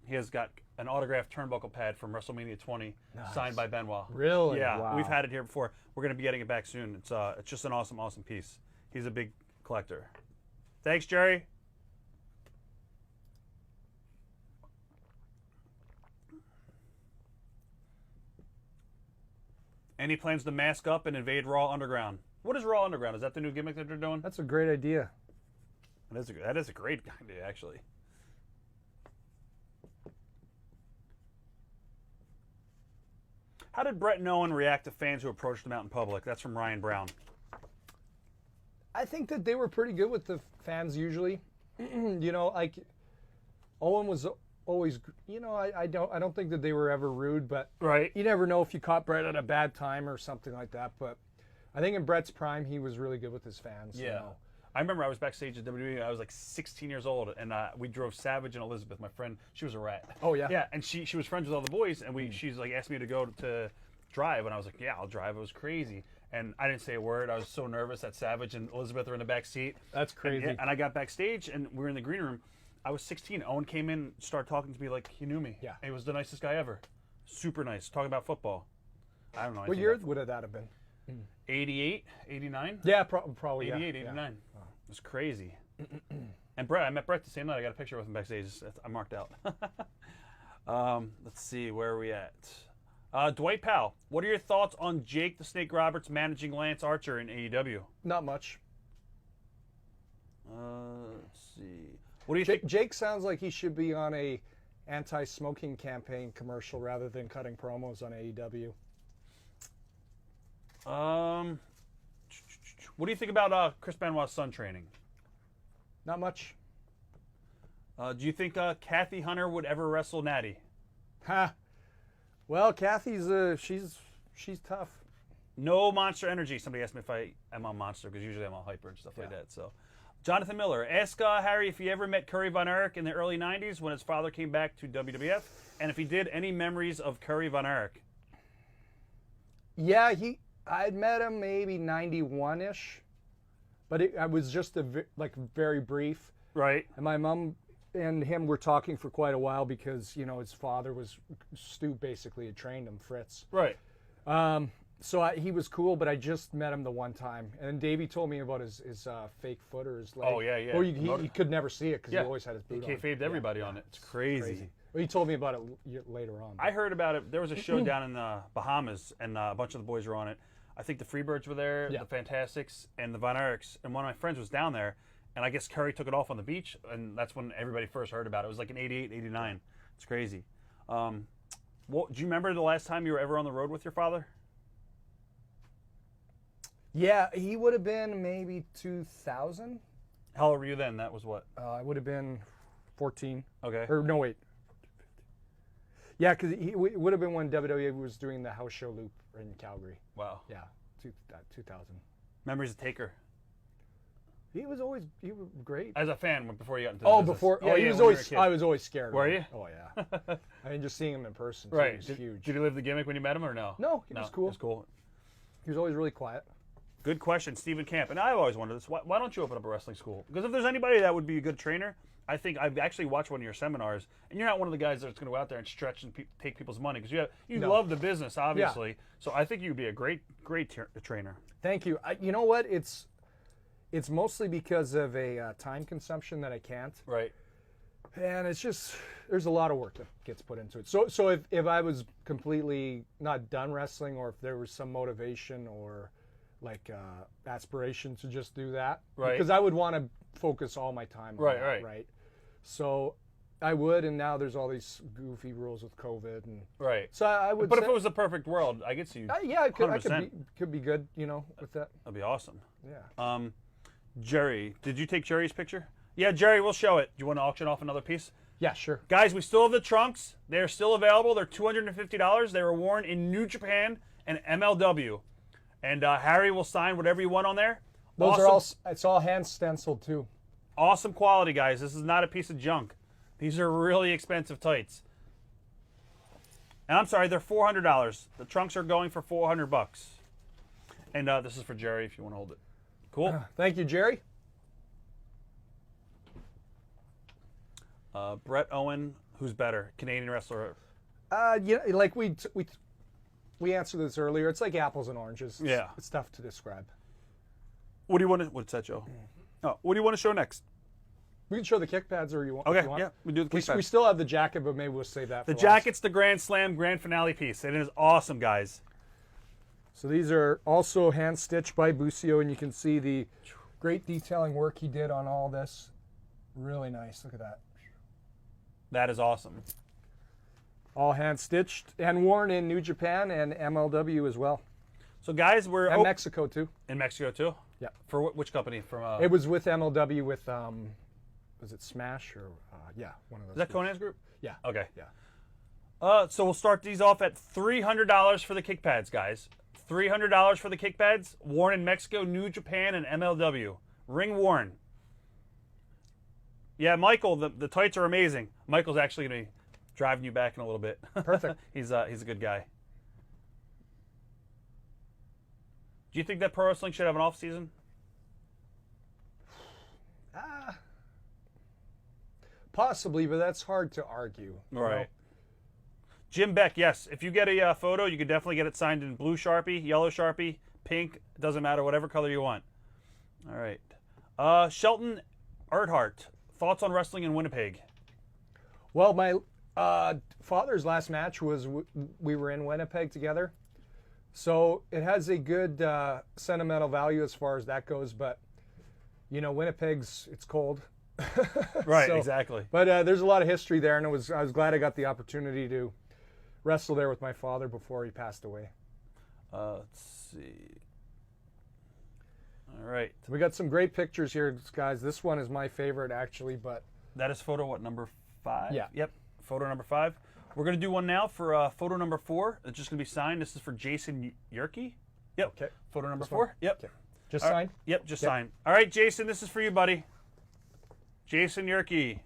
He has got an autographed turnbuckle pad from WrestleMania 20 signed by Benoit. Really? Yeah, Wow. we've had it here before. We're going to be getting it back soon. It's just an awesome, awesome piece. He's a big collector. Thanks, Jerry. Any plans to mask up and invade Raw Underground? What is Raw Underground? Is that the new gimmick that they're doing? That's a great idea. That is a great idea, actually. How did Brett and Owen react to fans who approached them out in public? That's from Ryan Brown. I think that they were pretty good with the fans usually. You know, like Owen was always, you know, I don't think that they were ever rude, but Right. you never know if you caught Brett at a bad time or something like that. But I think in Brett's prime, he was really good with his fans. Yeah. You know? I remember I was backstage at WWE. I was like 16 years old, and we drove Savage and Elizabeth, my friend. She was a rat. Oh, yeah? Yeah, and she was friends with all the boys, and she's like asked me to go to drive, and I was like, yeah, I'll drive. It was crazy, and I didn't say a word. I was so nervous that Savage and Elizabeth were in the back seat. That's crazy. And I got backstage, and we were in the green room. I was 16. Owen came in, started talking to me like he knew me. Yeah. And he was the nicest guy ever. Super nice. Talking about football. I don't know. What year would that have been? 88, 89? Yeah, probably. 88, yeah. 89. Yeah. It was crazy. And Brett, I met Brett the same night. I got a picture with him backstage. I marked out. Let's see, where are we at? Dwight Powell, what are your thoughts on Jake the Snake Roberts managing Lance Archer in AEW? Not much. Let's see. What do you think? Jake sounds like he should be on a anti-smoking campaign commercial rather than cutting promos on AEW. What do you think about Chris Benoit's son training? Not much. Do you think Kathy Hunter would ever wrestle Natty? Ha. Well, Kathy's she's tough. No Monster Energy. Somebody asked me if I am on Monster because usually I'm on Hyper and stuff like that. So, Jonathan Miller, ask Harry if he ever met Curry Von Erich in the early '90s when his father came back to WWF, and if he did any memories of Curry Von Erich. Yeah, I'd met him maybe 91-ish, but I was just very brief. Right. And my mom and him were talking for quite a while because, you know, his father was, Stu basically had trained him, Fritz. Right. So he was cool, but I just met him the one time. And then Davey told me about his fake foot or his leg. Oh, yeah, yeah. Or he could never see it because he always had his boot on. He kayfabed everybody on it. It's crazy. Well, he told me about it later on. I heard about it. There was a show down in the Bahamas, and a bunch of the boys were on it. I think the Freebirds were there, the Fantastics, and the Von Erichs. And one of my friends was down there, and I guess Curry took it off on the beach, and that's when everybody first heard about it. It was like in 88, 89. It's crazy. Do you remember the last time you were ever on the road with your father? Yeah, he would have been maybe 2000. How old were you then? That was what? I would have been 14. Okay. Or no, wait. Yeah, because it would have been when WWE was doing the house show loop in Calgary. Wow. Yeah, 2000. Memories of Taker. He was great. As a fan, before you got into the business. Before. Yeah, he was when you were a always. kid. I was always scared. Were of him. you? Oh yeah. I mean, just seeing him in person. Too, Right. was Did, huge. did he live the gimmick when you met him, or no? No, he was cool. He was cool. He was always really quiet. Good question, Stephen Camp. And I've always wondered this. Why don't you open up a wrestling school? Because if there's anybody that would be a good trainer, I think I've actually watched one of your seminars, and you're not one of the guys that's going to go out there and stretch and take people's money because you love the business, obviously. Yeah. So I think you'd be a great trainer. Thank you. You know what? It's mostly because of a time consumption that I can't. Right. And it's just there's a lot of work that gets put into it. So if I was completely not done wrestling, or if there was some motivation or like aspiration to just do that, right? Because I would want to focus all my time on that, right? So I would, and now there's all these goofy rules with COVID, and right. So I would. But if it was the perfect world, I could see you. Yeah, it could be good, you know, with that. That'd be awesome. Yeah. Jerry, did you take Jerry's picture? Yeah, Jerry, we'll show it. Do you want to auction off another piece? Yeah, sure. Guys, we still have the trunks. They're still available. They're $250. They were worn in New Japan and MLW. And Harry will sign whatever you want on there. Those are all, it's all hand stenciled too. Awesome quality, guys. This is not a piece of junk. These are really expensive tights. And I'm sorry, they're $400. The trunks are going for $400. And this is for Jerry if you want to hold it. Cool. Thank you, Jerry. Brett Owen, who's better, Canadian wrestler? Yeah, like we answered this earlier. It's like apples and oranges. Yeah, it's tough to describe. What do you want to? What's that, Joe? Oh, what do you want to show next? We can show the kick pads, or you want? Okay, you want? yeah, we do the kick pads. We still have the jacket, but maybe we'll save that. The jacket's the Grand Slam Grand Finale piece. It is awesome, guys. So these are also hand stitched by Busio, and you can see the great detailing work he did on all this. Really nice. Look at that. That is awesome. All hand stitched and worn in New Japan and MLW as well. So guys, we're and Mexico too. In Mexico too. Yeah. For which company? From it was with MLW with was it Smash or one of those. Is that Conan's group? Yeah. Okay. Yeah. So we'll start these off at $300 for the kick pads, guys. $300 for the kick pads, worn in Mexico, New Japan, and MLW. Ring worn. Yeah, Michael, the tights are amazing. Michael's actually going to be driving you back in a little bit. Perfect. He's a good guy. Do you think that pro wrestling should have an off season? Possibly, but that's hard to argue. Right. Know? Jim Beck, yes. If you get a photo, you can definitely get it signed in blue Sharpie, yellow Sharpie, pink. Doesn't matter, whatever color you want. All right. Shelton Earhart, thoughts on wrestling in Winnipeg? Well, Father's last match was we were in Winnipeg together, so it has a good sentimental value as far as that goes. But you know, it's cold. Right, So, exactly. But there's a lot of history there, and I was glad I got the opportunity to wrestle there with my father before he passed away. Let's see. All right. We got some great pictures here, guys. This one is my favorite, actually, but That is photo, what, number 5? Yeah. Yep, photo number 5. We're going to do one now for photo number 4. It's just going to be signed. This is for Jason Yerke. Yep. Okay. Photo number This 4. one? Yep. Okay. Just All right. sign. Yep, just Yep. sign. All right, Jason, this is for you, buddy. Jason Yerke.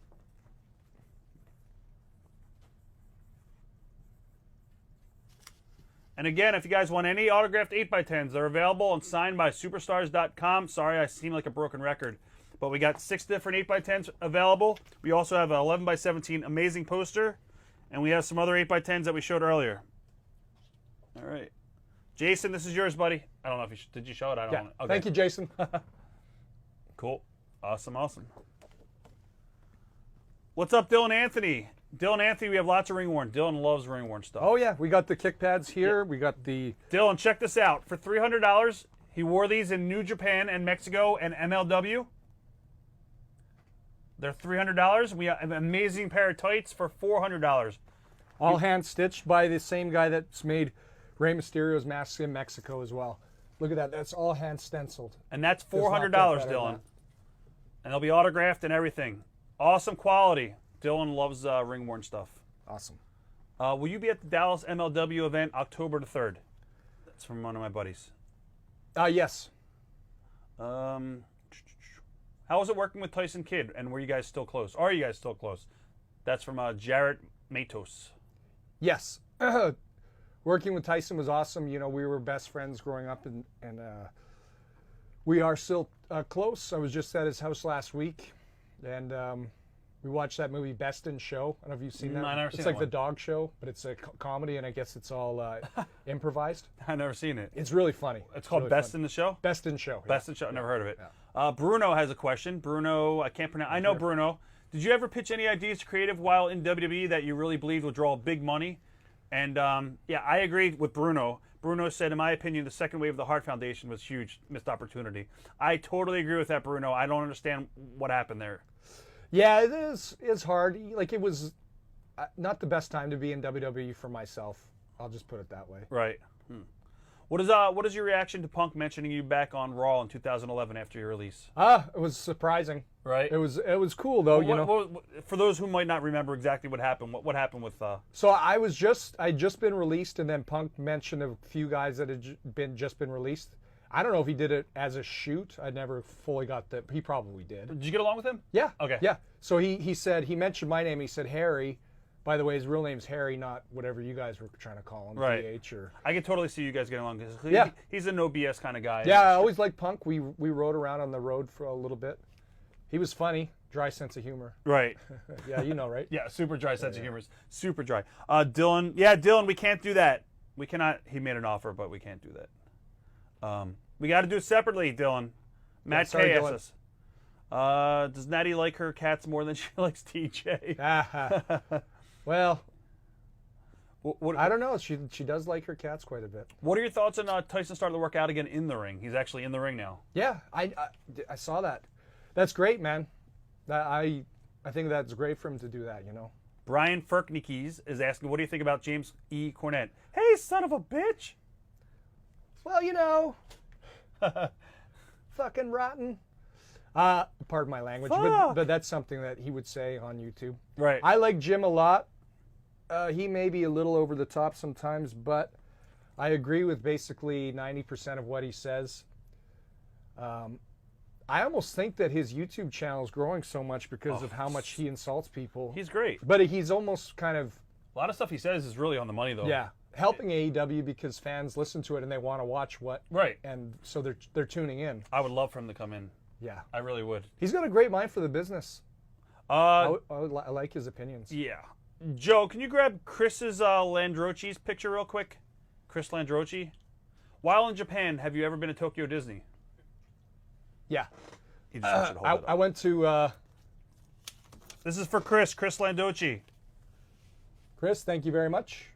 And again, if you guys want any autographed 8x10s, they're available and signed by superstars.com. Sorry, I seem like a broken record. But we got 6 different 8x10s available. We also have an 11x17 amazing poster. And we have some other 8x10s that we showed earlier. All right. Jason, this is yours, buddy. I don't know if you did you show it? I don't Yeah. know. Okay. Thank you, Jason. Cool. Awesome, awesome. What's up, Dylan Anthony? Dylan Anthony, we have lots of ring worn. Dylan loves ring worn stuff. Oh yeah, we got the kick pads here. We got the Dylan, check this out. For $300, he wore these in New Japan and Mexico and MLW. They're $300. We have an amazing pair of tights for $400. all hand stitched by the same guy that's made Rey Mysterio's mask in Mexico as well. Look at that. That's all hand stenciled. And that's Does not get $400, better than Dylan. that. And they'll be autographed and everything. Awesome quality. Dylan loves ring worn stuff. Awesome. Will you be at the Dallas MLW event October the 3rd? That's from one of my buddies. Yes. How was it working with Tyson Kidd? And were you guys still close? Are you guys still close? That's from Jarrett Matos. Yes. Working with Tyson was awesome. You know, we were best friends growing up, and we are still close. I was just at his house last week, and we watched that movie Best in Show. I don't know if you've seen that. I've never seen It's that like the one. dog show, but it's a comedy, and I guess it's all improvised. I've never seen it. It's really funny. It's called really Best fun. in the Show? Best in Show. yeah. Best in Show. Never heard of it. Bruno has a question. Bruno, I can't pronounce. I know Bruno. Did you ever pitch any ideas to creative while in WWE that you really believed would draw big money? And yeah, I agree with Bruno. Bruno said, in my opinion, the second wave of the Hart Foundation was huge, missed opportunity. I totally agree with that, Bruno. I don't understand what happened there. Yeah, it is. It's hard. Like, it was not the best time to be in WWE for myself. I'll just put it that way. Right. What is your reaction to Punk mentioning you back on Raw in 2011 after your release? It was surprising. Right. It was cool though, you know. For those who might not remember exactly what happened, what happened with? So I'd just been released, and then Punk mentioned a few guys that had just been released. I don't know if he did it as a shoot. I never fully got that. He probably did. Did you get along with him? Yeah. Okay. Yeah. So he said, he mentioned my name. He said Harry. By the way, his real name's Harry, not whatever you guys were trying to call him. Right. PH or. I can totally see you guys getting along. 'Cause Yeah. He's a no BS kind of guy. Yeah, I always liked Punk. We rode around on the road for a little bit. He was funny, dry sense of humor. Right. Yeah, you know, right? Yeah, super dry sense of humor. Super dry. Dylan, yeah, Dylan, we can't do that. We cannot. He made an offer, but we can't do that. We got to do it separately, Dylan. Matt sorry, K Dylan. asks us. Does Natty like her cats more than she likes TJ? Well, What, I don't know. She does like her cats quite a bit. what are your thoughts on Tyson starting to work out again in the ring? He's actually in the ring now. Yeah, I saw that. That's great, man. I think that's great for him to do that. You know. Brian Ferknikes is asking, what do you think about James E. Cornette? Hey, son of a bitch! Well, you know, fucking rotten. Pardon my language, but that's something that he would say on YouTube. Right. I like Jim a lot. He may be a little over the top sometimes, but I agree with basically 90% of what he says. I almost think that his YouTube channel is growing so much because of how much he insults people. He's great. But he's almost kind of, A lot of stuff he says is really on the money, though. yeah, helping AEW because fans listen to it and they want to watch what, Right. and so they're tuning in. I would love for him to come in. Yeah, I really would. he's got a great mind for the business. I like his opinions. Yeah. Joe, can you grab Chris's Landroci's picture real quick? Chris Landroci. While in Japan, have you ever been to Tokyo Disney? Yeah, He just I went to. This is for Chris Landroci. Chris, thank you very much.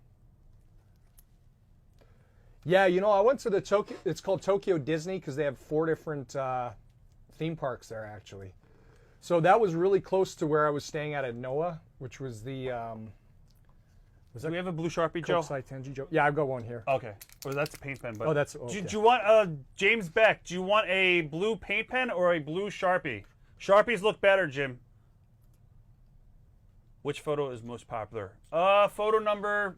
Yeah, you know, I went to the Tokyo. It's called Tokyo Disney because they have 4 different theme parks there, actually. So that was really close to where I was staying at Noah, which was the. Do we have a blue Sharpie, Joe? Kokusai Tenji Joe. Yeah, I've got one here. Okay. Well, that's a paint pen. But Oh, that's. Okay. do you want James Beck? Do you want a blue paint pen or a blue Sharpie? Sharpies look better, Jim. Which photo is most popular? Photo number,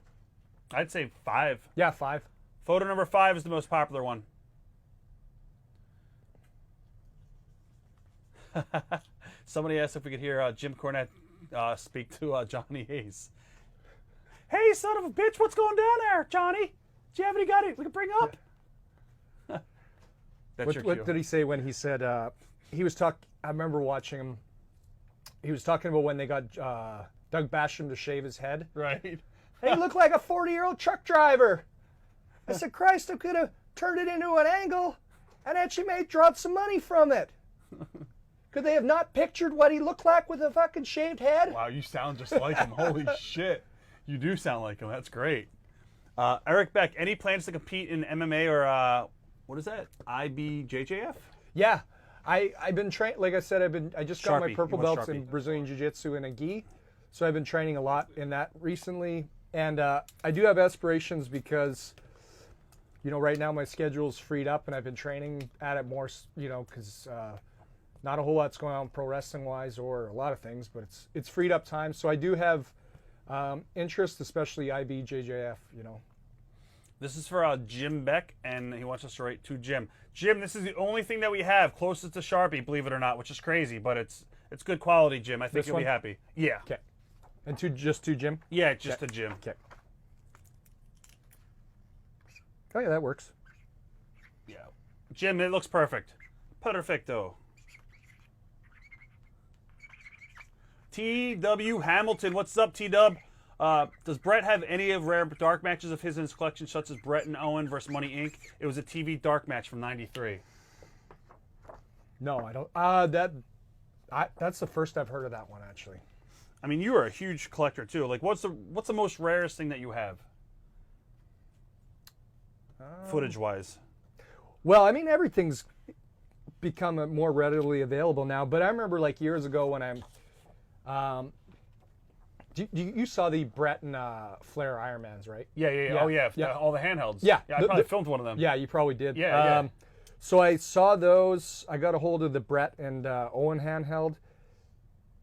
I'd say 5. Yeah, 5. Photo number 5 is the most popular one. Somebody asked if we could hear Jim Cornette speak to Johnny Hayes. Hey, son of a bitch, what's going down there, Johnny? Do you have any guy we can bring up? That's your cue. What did he say when he said he was talking? I remember watching him. He was talking about when they got Doug Basham to shave his head. Right. He looked like a 40-year-old truck driver. I said, Christ, I could have turned it into an angle and actually dropped some money from it. Could they have not pictured what he looked like with a fucking shaved head? Wow, you sound just like him. Holy shit. You do sound like him. That's great. Eric Beck, any plans to compete in MMA or what is that? IBJJF? Yeah. I've been training, like I said, I just got my Sharpie. purple You want belts in Sharpie. Brazilian Jiu-Jitsu and a gi. So I've been training a lot in that recently. And I do have aspirations because, you know, right now my schedule's freed up and I've been training at it more, you know, because not a whole lot's going on pro wrestling wise or a lot of things, but it's freed up time. So I do have interest, especially IBJJF, you know. This is for Jim Beck, and he wants us to write to Jim. Jim, this is the only thing that we have closest to Sharpie, believe it or not, which is crazy, but it's good quality, Jim. I think This you'll be one? happy. Yeah. Okay. And just two, Jim? Yeah, just a Jim. Okay. Oh, yeah, that works. Yeah. Jim, it looks perfect. Perfecto. T.W. Hamilton, what's up, T-Dub? Does Brett have any of rare dark matches of his in his collection, such as Brett and Owen versus Money Inc.? It was a TV dark match from '93. No, I don't. That's the first I've heard of that one, actually. I mean, you are a huge collector too. Like, what's the most rarest thing that you have, footage-wise? Well, I mean, everything's become more readily available now. But I remember, like, years ago when you saw the Brett and Flair Ironmans, right? Yeah. Oh, yeah. All the handhelds. Yeah. I probably filmed one of them. Yeah, you probably did. Yeah. So I saw those. I got a hold of the Brett and Owen handheld.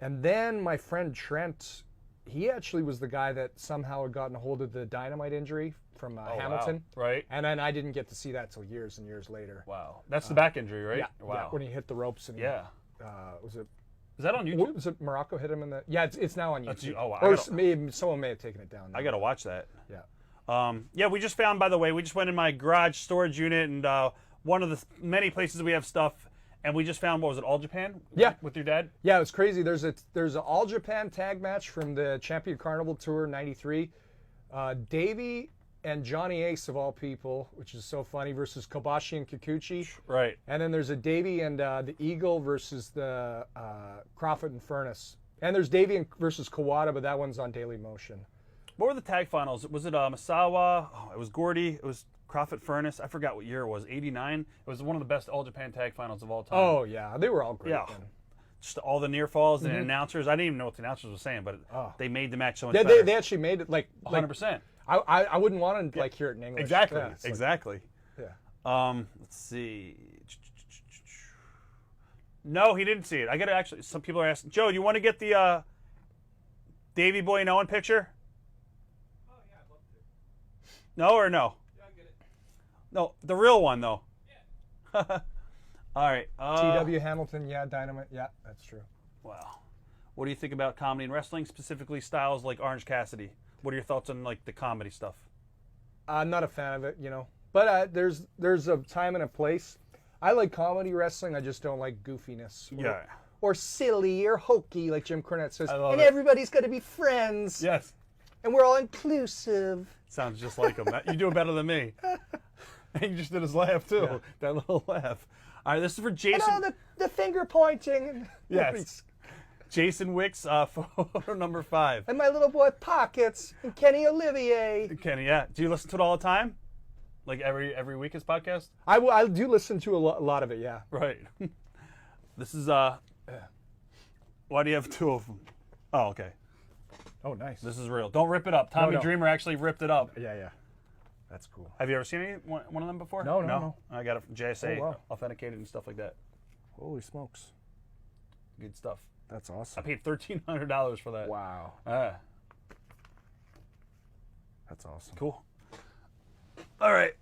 And then my friend Trent, he actually was the guy that somehow had gotten a hold of the dynamite injury from Hamilton. Wow. Right. And then I didn't get to see that till years and years later. Wow. That's the back injury, right? Yeah. Wow. Yeah, when he hit the ropes and was it? Is that on YouTube? Was it Morocco hit him in the? Yeah, it's now on YouTube. Oh, wow. Or maybe someone may have taken it down. I got to watch that. Yeah. Yeah, we just found, by the way, we just went in my garage storage unit and one of the many places we have stuff, and we just found, what was it, All Japan? Yeah. With your dad? Yeah, it was crazy. There's an All Japan tag match from the Champion Carnival Tour '93. Davey and Johnny Ace, of all people, which is so funny, versus Kobashi and Kikuchi. Right. And then there's a Davey and the Eagle versus the Crawford and Furnace. And there's Davey versus Kawada, but that one's on Daily Motion. What were the tag finals? Was it Misawa? Oh, it was Gordy. It was Crawford Furnace. I forgot what year it was. '89. It was one of the best All Japan tag finals of all time. Oh, yeah. They were all great Yeah. then. Just all the near falls and announcers. I didn't even know what the announcers were saying, but they made the match so much Yeah, better. they actually made it like 100%. I wouldn't want to like hear it in English. Exactly. Yeah, it's like- Exactly. yeah. Let's see. No, he didn't see it. I got to actually. Some people are asking, Joe, do you want to get the Davey Boy and Owen picture? Oh, yeah, I'd love to. No or no? Yeah, I'll get it. No, the real one though. Yeah. All right. T.W. Hamilton, yeah, Dynamite, yeah, that's true. Wow. What do you think about comedy and wrestling, specifically styles like Orange Cassidy? What are your thoughts on like the comedy stuff? I'm not a fan of it, you know. But there's a time and a place. I like comedy wrestling. I just don't like goofiness. Yeah. Or silly or hokey, like Jim Cornette says. I love And it. everybody's got to be friends. Yes. And we're all inclusive. Sounds just like him. You do it better than me. And you just did his laugh too. Yeah. That little laugh. All right, this is for Jason. And all the finger pointing. And Yes. Jason Wicks, photo number 5. And my little boy Pockets and Kenny Olivier. Kenny, yeah. Do you listen to it all the time? Like every week his podcast? I do listen to a lot of it, yeah. Right. This is why do you have 2 of them? Oh, okay. Oh, nice. This is real. Don't rip it up. Tommy no. Dreamer actually ripped it up. Yeah. That's cool. Have you ever seen one of them before? No. I got it from JSA, Oh, wow. authenticated and stuff like that. Holy smokes. Good stuff. That's I awesome. paid $1,300 for that. Wow. That's awesome. Cool. All right.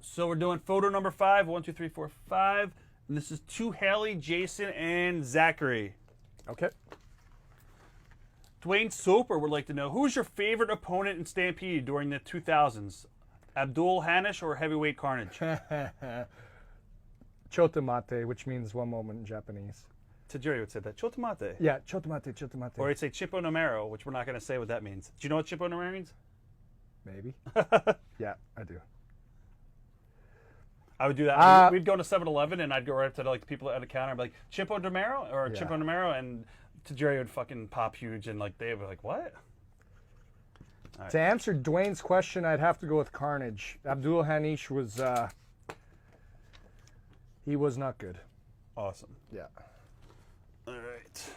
So we're doing photo number 5. 1, 2, 3, 4, 5. And this is to Haley, Jason, and Zachary. Okay. Dwayne Soper would like to know, who's your favorite opponent in Stampede during the 2000s? Abdul Hanish or Heavyweight Carnage? Chotomate, which means one moment in Japanese. Tajiri would say that. Chotomate. Yeah, chotomate. Or he'd say Chippo Numero, which we're not going to say what that means. Do you know what Chippo Numero means? Maybe. Yeah, I do. I would do that. We'd go to 7-Eleven and I'd go right up to like the people at the counter and be like, Chippo Numero or Yeah. Chippo Numero, and Tajiri would fucking pop huge and like they would be like, what? To answer Dwayne's question, I'd have to go with Carnage. Abdul Hanish was, he was not good. Awesome. Yeah. All right.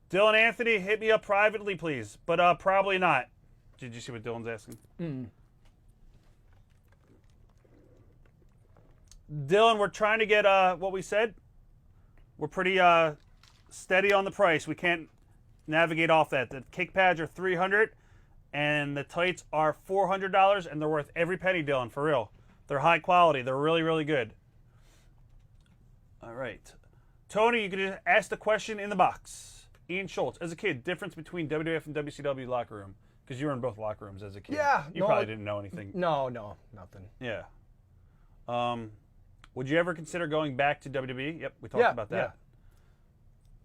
Dylan Anthony, hit me up privately, please. But probably not. Did you see what Dylan's asking? Dylan, we're trying to get what we said. We're pretty steady on the price. We can't navigate off that. The kick pads are $300, and the tights are $400, and they're worth every penny, Dylan, for real. They're high quality. They're really, really good. All right. Tony, you can just ask the question in the box. Ian Schultz, as a kid, difference between WWF and WCW locker room? Because you were in both locker rooms as a kid. Yeah. You probably didn't know anything. No, nothing. Yeah. Would you ever consider going back to WWE? Yep, we talked about that.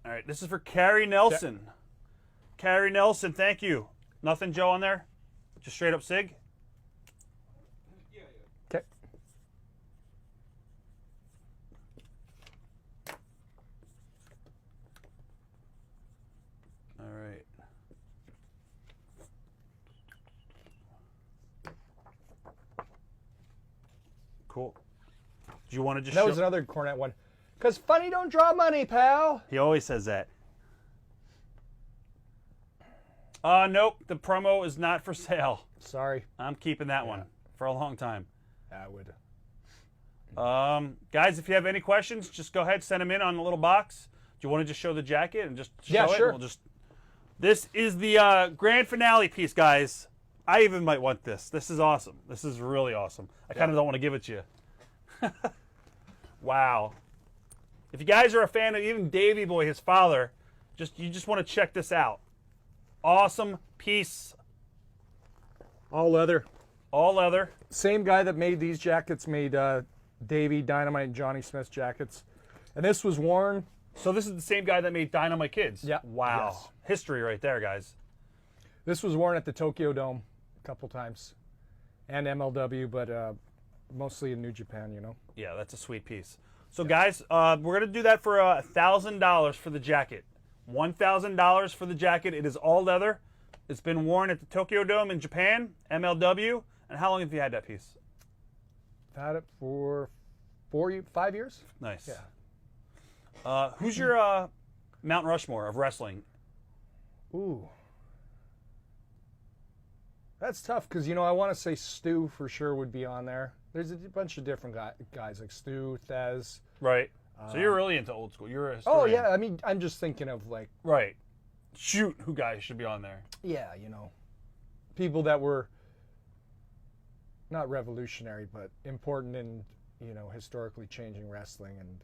Yeah. All right, this is for Carrie Nelson. Carrie Nelson, thank you. Nothing, Joe, on there? Just straight up SIG? Yeah. Okay. All right. Cool. Do you want to just That show... was another Cornette one. Because funny don't draw money, pal. He always says that. Nope, the promo is not for sale. Sorry. I'm keeping that one for a long time. I would. Guys, if you have any questions, just go ahead, send them in on the little box. Do you want to just show the jacket and just show Yeah, it? sure. This is the grand finale piece, guys. I even might want this. This is awesome. This is really awesome. I kind of don't want to give it to you. Wow. If you guys are a fan of even Davey Boy, his father, you just want to check this out. Awesome piece. All leather. All leather. Same guy that made these jackets made Davey, Dynamite, and Johnny Smith jackets. And this was worn. So this is the same guy that made Dynamite Kids? Yeah. Wow. Yes. History right there, guys. This was worn at the Tokyo Dome a couple times. And MLW, but mostly in New Japan, you know. Yeah, that's a sweet piece. So, guys, we're going to do that for $1,000 for the jacket. $1,000 for the jacket. It is all leather. It's been worn at the Tokyo Dome in Japan, MLW. And how long have you had that piece? I've had it for 5 years. Nice. Yeah. Who's your Mount Rushmore of wrestling? Ooh. That's tough because, you know, I want to say Stu for sure would be on there. There's a bunch of different guys like Stu, Thez. Right. So you're really into old school. You're a Oh, historian. yeah. I mean, I'm just thinking of like, Right. Shoot, who guys should be on there? yeah, you know, people that were not revolutionary, but important in, you know, historically changing wrestling. And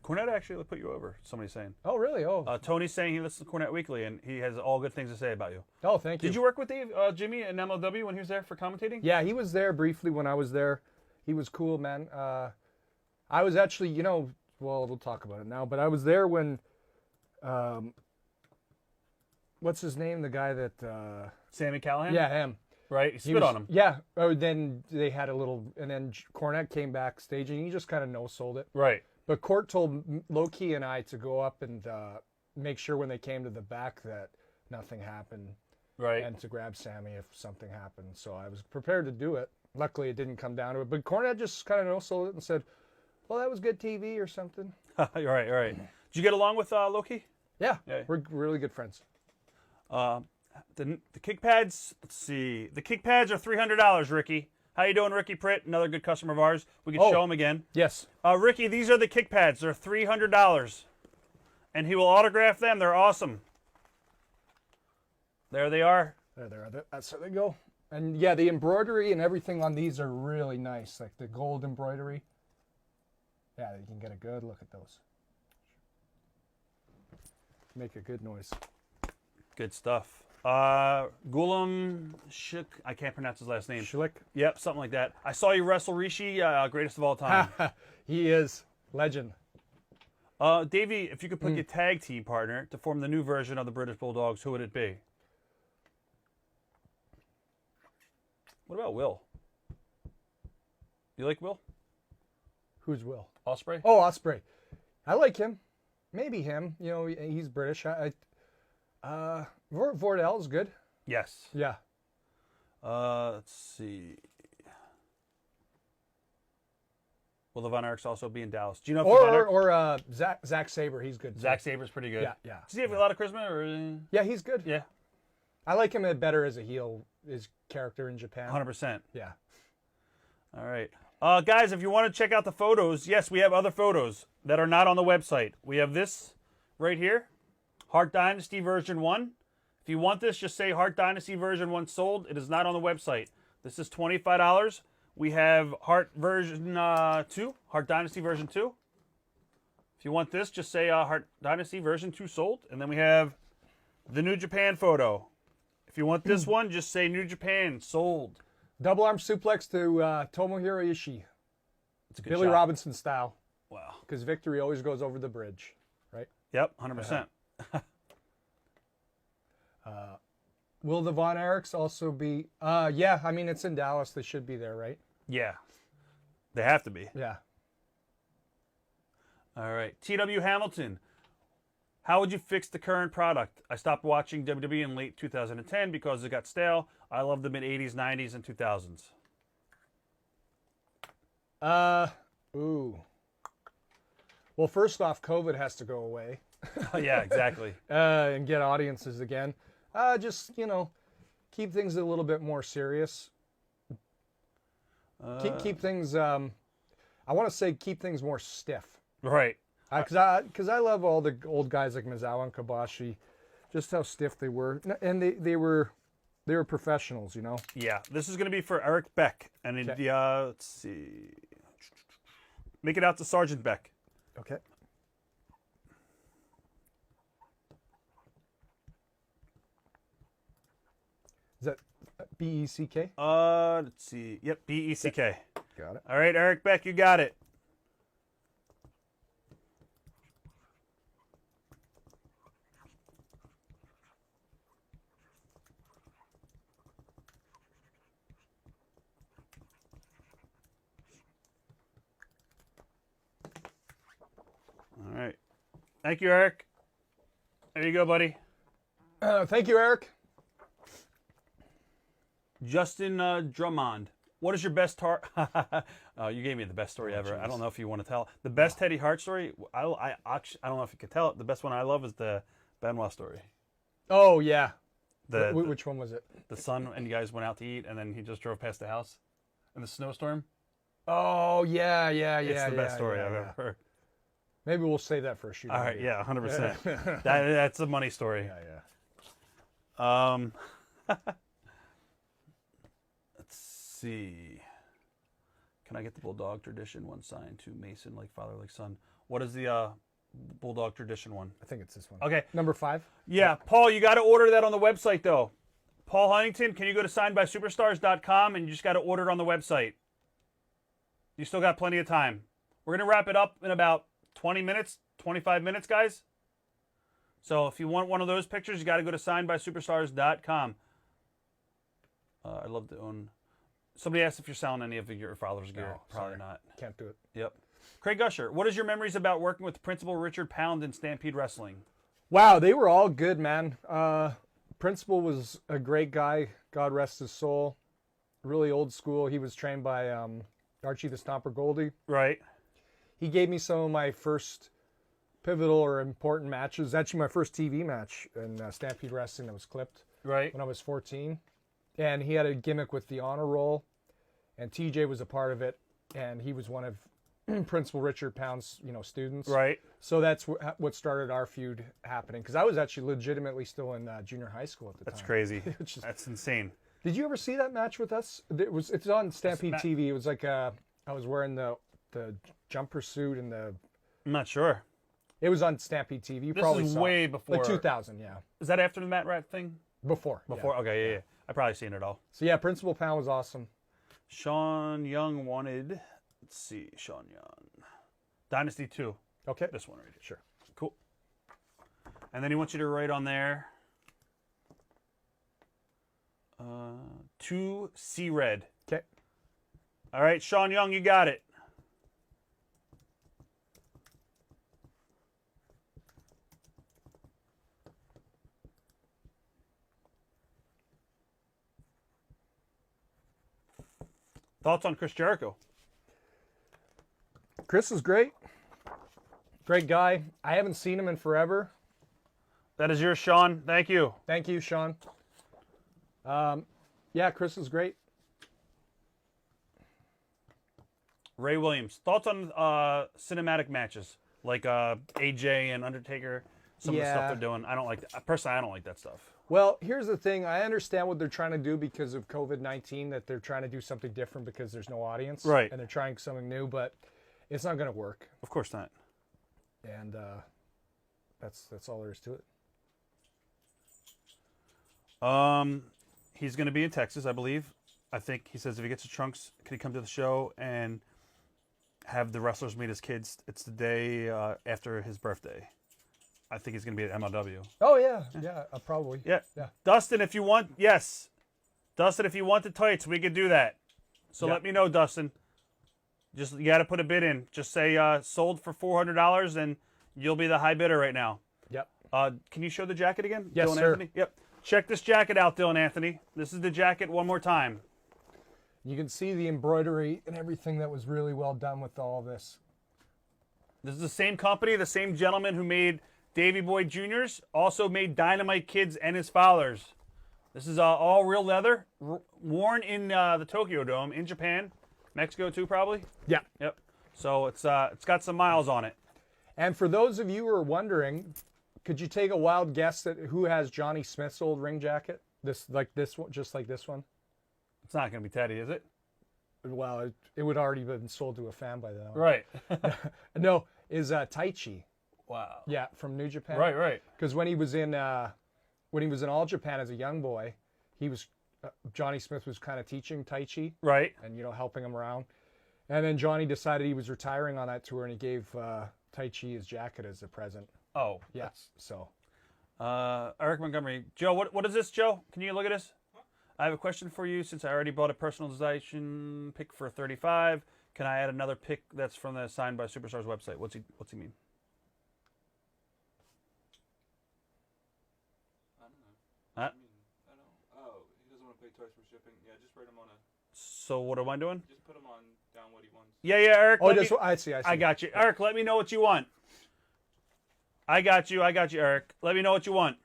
Cornette actually put you over, somebody's saying. oh, really? Oh, Tony's saying he listens to Cornette Weekly, and he has all good things to say about you. oh, thank you. Did you work with Jimmy in MLW when he was there for commentating? Yeah, he was there briefly when I was there. He was cool, man. I was actually, you know, well, we'll talk about it now, but I was there when, what's his name? The guy that, Sammy Callahan? yeah, him. Right? He He spit was- on him. Yeah. Oh, then they had a little, and then Cornette came backstage and he just kind of no-sold it. Right. But Court told Loki and I to go up and make sure when they came to the back that nothing happened. Right. And to grab Sammy if something happened. So I was prepared to do it. Luckily, it didn't come down to it. But Cornette just kind of no-sold it and said, well, that was good TV or something. Right. Did you get along with Loki? Yeah, Yeah. we're really good friends. The kick pads, let's see. The kick pads are $300, Ricky. How you doing, Ricky Pritt? Another good customer of ours. We can show him again. Yes. Ricky, these are the kick pads. They're $300. And he will autograph them. They're awesome. There they are. There. That's how they go. And yeah, the embroidery and everything on these are really nice. Like the gold embroidery. Yeah, you can get a good look at those. Make a good noise. Good stuff. Gulam Shik, I can't pronounce his last name. Schlick. Yep, something like that. I saw you wrestle Rishi, greatest of all time. He is legend. Davey, if you could pick your tag team partner to form the new version of the British Bulldogs, who would it be? What about Will? You like Will? Who's Will? Ospreay? Oh, Ospreay. I like him. Maybe him. You know, he's British. Vordell's good. Yes. Yeah. Let's see. Will the Von Erichs also be in Dallas? Do you know if the Von Erich- or Zack Sabre? He's good. Zach Saber's pretty good. Yeah. Does he have a lot of charisma? Or... Yeah, he's good. Yeah. I like him better as a heel. His character in Japan. 100%. Yeah. All right. Guys, if you want to check out the photos, yes, we have other photos that are not on the website. We have this right here, Hart Dynasty version 1. If you want this, just say Hart Dynasty version 1 sold. It is not on the website. This is $25. We have Hart version 2, Hart Dynasty version 2. If you want this, just say Hart Dynasty version 2 sold. And then we have the New Japan photo. If you want this one, just say New Japan sold. Double arm suplex to Tomohiro Ishii. It's a good Billy shot. Robinson style. Wow. Because victory always goes over the bridge, right? Yep, 100%. Will the Von Erichs also be? Yeah, I mean, it's in Dallas. They should be there, right? Yeah. They have to be. Yeah. All right. T.W. Hamilton. How would you fix the current product? I stopped watching WWE in late 2010 because it got stale. I love the mid-80s, 90s, and 2000s. Well, first off, COVID has to go away. Yeah, exactly. And get audiences again. Just, keep things a little bit more serious. Keep things, I want to say keep things more stiff. Right. Because I love all the old guys like Mizawa and Kobashi, just how stiff they were. And they were professionals, Yeah. This is going to be for Eric Beck. And let's see. Make it out to Sergeant Beck. Okay. Is that B-E-C-K? Let's see. Yep, B-E-C-K. Got it. All right, Eric Beck, you got it. All right. Thank you, Eric. There you go, buddy. Thank you, Eric. Justin Drummond. What is your best oh, you gave me the best story ever. Geez. I don't know if you want to tell the best Teddy Hart story. I don't know if you could tell it. The best one I love is the Benoit story. Oh, yeah. Which Which one was it? the son and you guys went out to eat, and then he just drove past the house in the snowstorm. Oh, yeah. It's the best story I've yeah. ever heard. Maybe we'll save that for a shoot. All right, yeah, 100%. That's a money story. Yeah. Let's see. Can I get the Bulldog Tradition one signed to Mason, like father, like son? What is the Bulldog Tradition one? I think it's this one. Okay. Number 5? Yeah, Paul, you got to order that on the website, though. Paul Huntington, can you go to signedbysuperstars.com and you just got to order it on the website? You still got plenty of time. We're going to wrap it up in about 20 minutes, 25 minutes, guys. So if you want one of those pictures, you got to go to signedbysuperstars.com. I'd love to own. Somebody asked if you're selling any of your father's gear. No, Probably sorry. not. Can't do it. Yep. Craig Usher, what is your memories about working with Principal Richard Pound in Stampede Wrestling? Wow, they were all good, man. Principal was a great guy. God rest his soul. Really old school. He was trained by Archie the Stomper Goldie. Right. He gave me some of my first pivotal or important matches. Actually, my first TV match in Stampede Wrestling that was clipped Right. when I was 14. And he had a gimmick with the honor roll, and TJ was a part of it, and he was one of Principal Richard Pound's, students. Right. So that's what started our feud happening. Because I was actually legitimately still in junior high school at the time. That's crazy. Which is- That's insane. Did you ever see that match with us? It's on Stampede TV. It was like I was wearing the jumper suit and I'm not sure. it was on Stampede TV. You This probably is saw way it. before. Like 2000, yeah. Is that after the Matt Rat thing? Before. Before? Yeah. Okay, yeah. I probably seen it all. So yeah, Principal Pound was awesome. Sean Young wanted, let's see, Sean Young. Dynasty 2. Okay. This one right here. Sure. Cool. And then he wants you to write on there 2 C Red. Okay. All right, Sean Young, you got it. Thoughts on Chris Jericho? Chris is great. Great guy. I haven't seen him in forever. That is yours, Sean. Thank you. Thank you, Sean. Yeah, Chris is great. Ray Williams. Thoughts on cinematic matches like AJ and Undertaker? Some of the stuff Yeah. they're doing. I don't like that. Personally, I don't like that stuff. Well, here's the thing. I understand what they're trying to do because of COVID-19, that they're trying to do something different because there's no audience. Right. And they're trying something new, but it's not going to work. Of course not. And that's all there is to it. He's going to be in Texas, I believe. I think he says if he gets the trunks, could he come to the show and have the wrestlers meet his kids? It's the day after his birthday. I think he's going to be at MLW. Oh, yeah. Yeah, probably. Yeah. Yeah. Dustin, if you want, yes. Dustin, if you want the tights, we could do that. So Yeah. let me know, Dustin. Just you got to put a bid in. Just say sold for $400, and you'll be the high bidder right now. Yep. Can you show the jacket again? Yes, Dylan sir. Anthony? Yep. Check this jacket out, Dylan Anthony. This is the jacket one more time. You can see the embroidery and everything that was really well done with all this. This is the same company, the same gentleman who made Davey Boy Jr.'s, also made Dynamite Kids and his fathers. This is all real leather, worn in the Tokyo Dome in Japan, Mexico too, probably. Yeah. Yep. So it's got some miles on it. And for those of you who are wondering, could you take a wild guess at who has Johnny Smith's old ring jacket? This one, just like this one. It's not going to be Teddy, is it? Well, it would already been sold to a fan by then. Right. No, is Taichi. Wow. Yeah, from New Japan. Right. Because when he was in All Japan as a young boy, he was Johnny Smith was kind of teaching Taichi Right. and helping him around. And then Johnny decided he was retiring on that tour, and he gave Taichi his jacket as a present. Oh. Yeah. So. Eric Montgomery. Joe, what is this, Joe? Can you look at this? I have a question for you. Since I already bought a personalization pick for 35, can I add another pick that's from the Signed by Superstars website? What's he mean? I don't know. Huh? I don't. Oh, he doesn't want to pay twice for shipping. Yeah, just write him on a. So what am I doing? Just put him on down what he wants. Yeah, Eric. Oh, let just me- I see. I got you. Eric, let me know what you want. I got you, Eric. Let me know what you want.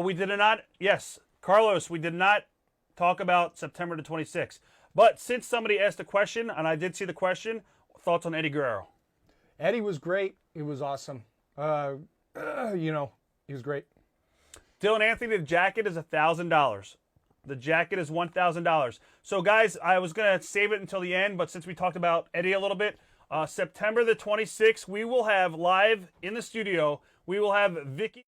We did not, yes, Carlos, we did not talk about September the 26th. But since somebody asked a question, and I did see the question, thoughts on Eddie Guerrero? Eddie was great. It was awesome. He was great. Dylan Anthony, the jacket is $1,000. The jacket is $1,000. So, guys, I was going to save it until the end, but since we talked about Eddie a little bit, September the 26th, we will have live in the studio, we will have Vicky.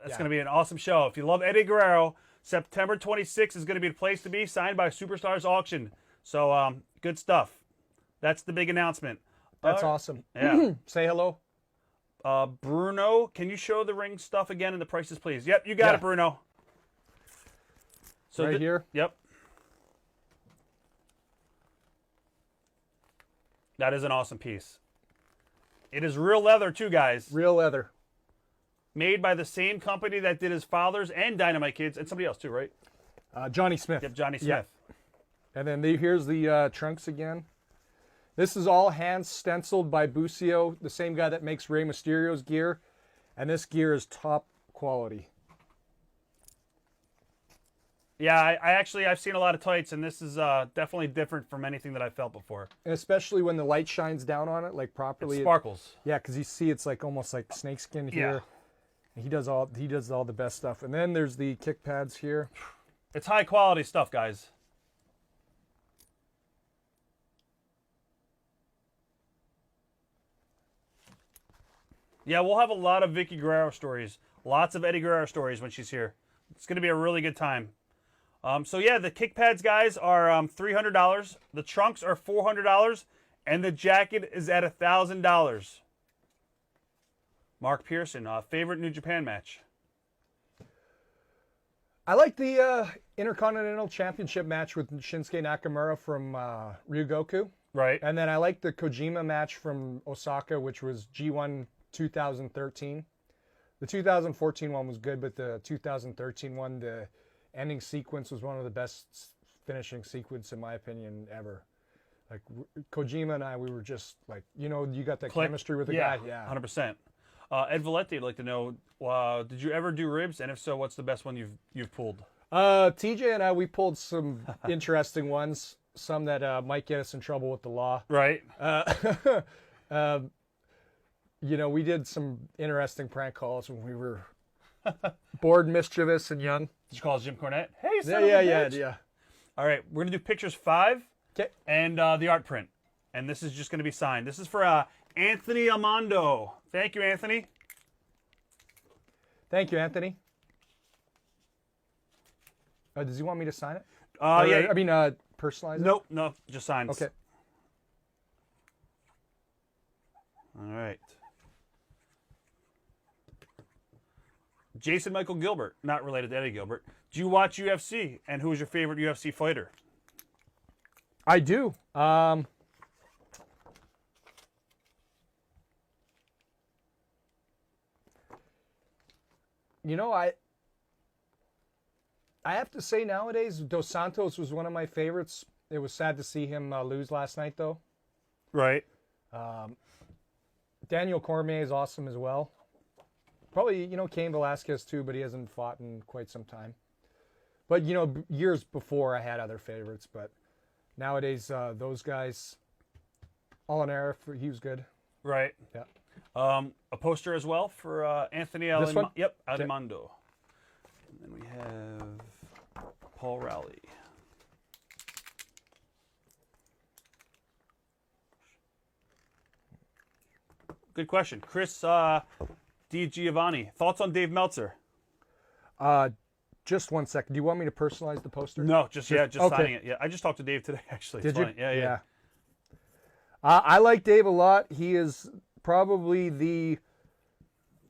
That's going to be an awesome show. If you love Eddie Guerrero, September 26th is going to be the place to be, signed by Superstars Auction. So, good stuff. That's the big announcement. That's All right. awesome. Yeah. Say hello. Bruno, can you show the ring stuff again and the prices, please? Yep, you got Yeah. it, Bruno. So Right here? Yep. That is an awesome piece. It is real leather too, guys. Real leather. Made by the same company that did his father's and Dynamite Kids and somebody else too, right? Johnny Smith. Yep, Johnny Smith. Yeah. And then here's the trunks again. This is all hand stenciled by Bucio, the same guy that makes Rey Mysterio's gear. And this gear is top quality. Yeah, I've seen a lot of tights, and this is definitely different from anything that I've felt before. And especially when the light shines down on it, like properly. It sparkles. Yeah, because you see it's like almost like snakeskin here. Yeah. He does all the best stuff. And then there's the kick pads here. It's high quality stuff, guys. Yeah, we'll have a lot of Vicky Guerrero stories. Lots of Eddie Guerrero stories when she's here. It's going to be a really good time. So yeah, the kick pads, guys, are $300. The trunks are $400, and the jacket is at $1,000. Mark Pearson, favorite New Japan match? I like the Intercontinental Championship match with Shinsuke Nakamura from Ryogoku. Right. And then I like the Kojima match from Osaka, which was G1 2013. The 2014 one was good, but the 2013 one, the ending sequence was one of the best finishing sequence, in my opinion, ever. Like Kojima and I, we were just like, you got that Click. chemistry with the guy. Yeah. 100%. Ed Valletti would like to know, did you ever do ribs? And if so, what's the best one you've pulled? TJ and I, we pulled some interesting ones, some that might get us in trouble with the law. Right. We did some interesting prank calls when we were bored, mischievous, and young. Did you call Jim Cornette? Hey, son of a bitch. Yeah. All right, we're going to do pictures 5 Okay. and the art print. And this is just going to be signed. This is for Anthony Amando. Thank you, Anthony. Thank you, Anthony. Does he want me to sign it? Yeah. I mean, personalize it? Nope, no, just signs. Okay. All right. Jason Michael Gilbert, not related to Eddie Gilbert. Do you watch UFC? And who is your favorite UFC fighter? I do. I have to say nowadays, Dos Santos was one of my favorites. It was sad to see him lose last night, though. Right. Daniel Cormier is awesome as well. Probably, Cain Velasquez too, but he hasn't fought in quite some time. But, years before I had other favorites, but nowadays those guys, Alinera, he was good. Right. Yeah. A poster as well for Anthony This one? Yep, Alimando. And then we have Paul Rowley. Good question. Chris D. Giovanni. Thoughts on Dave Meltzer? Just 1 second. Do you want me to personalize the poster? No, just okay. signing it. Yeah, I just talked to Dave today, actually. It's Did you? funny. Yeah. I like Dave a lot. He is probably the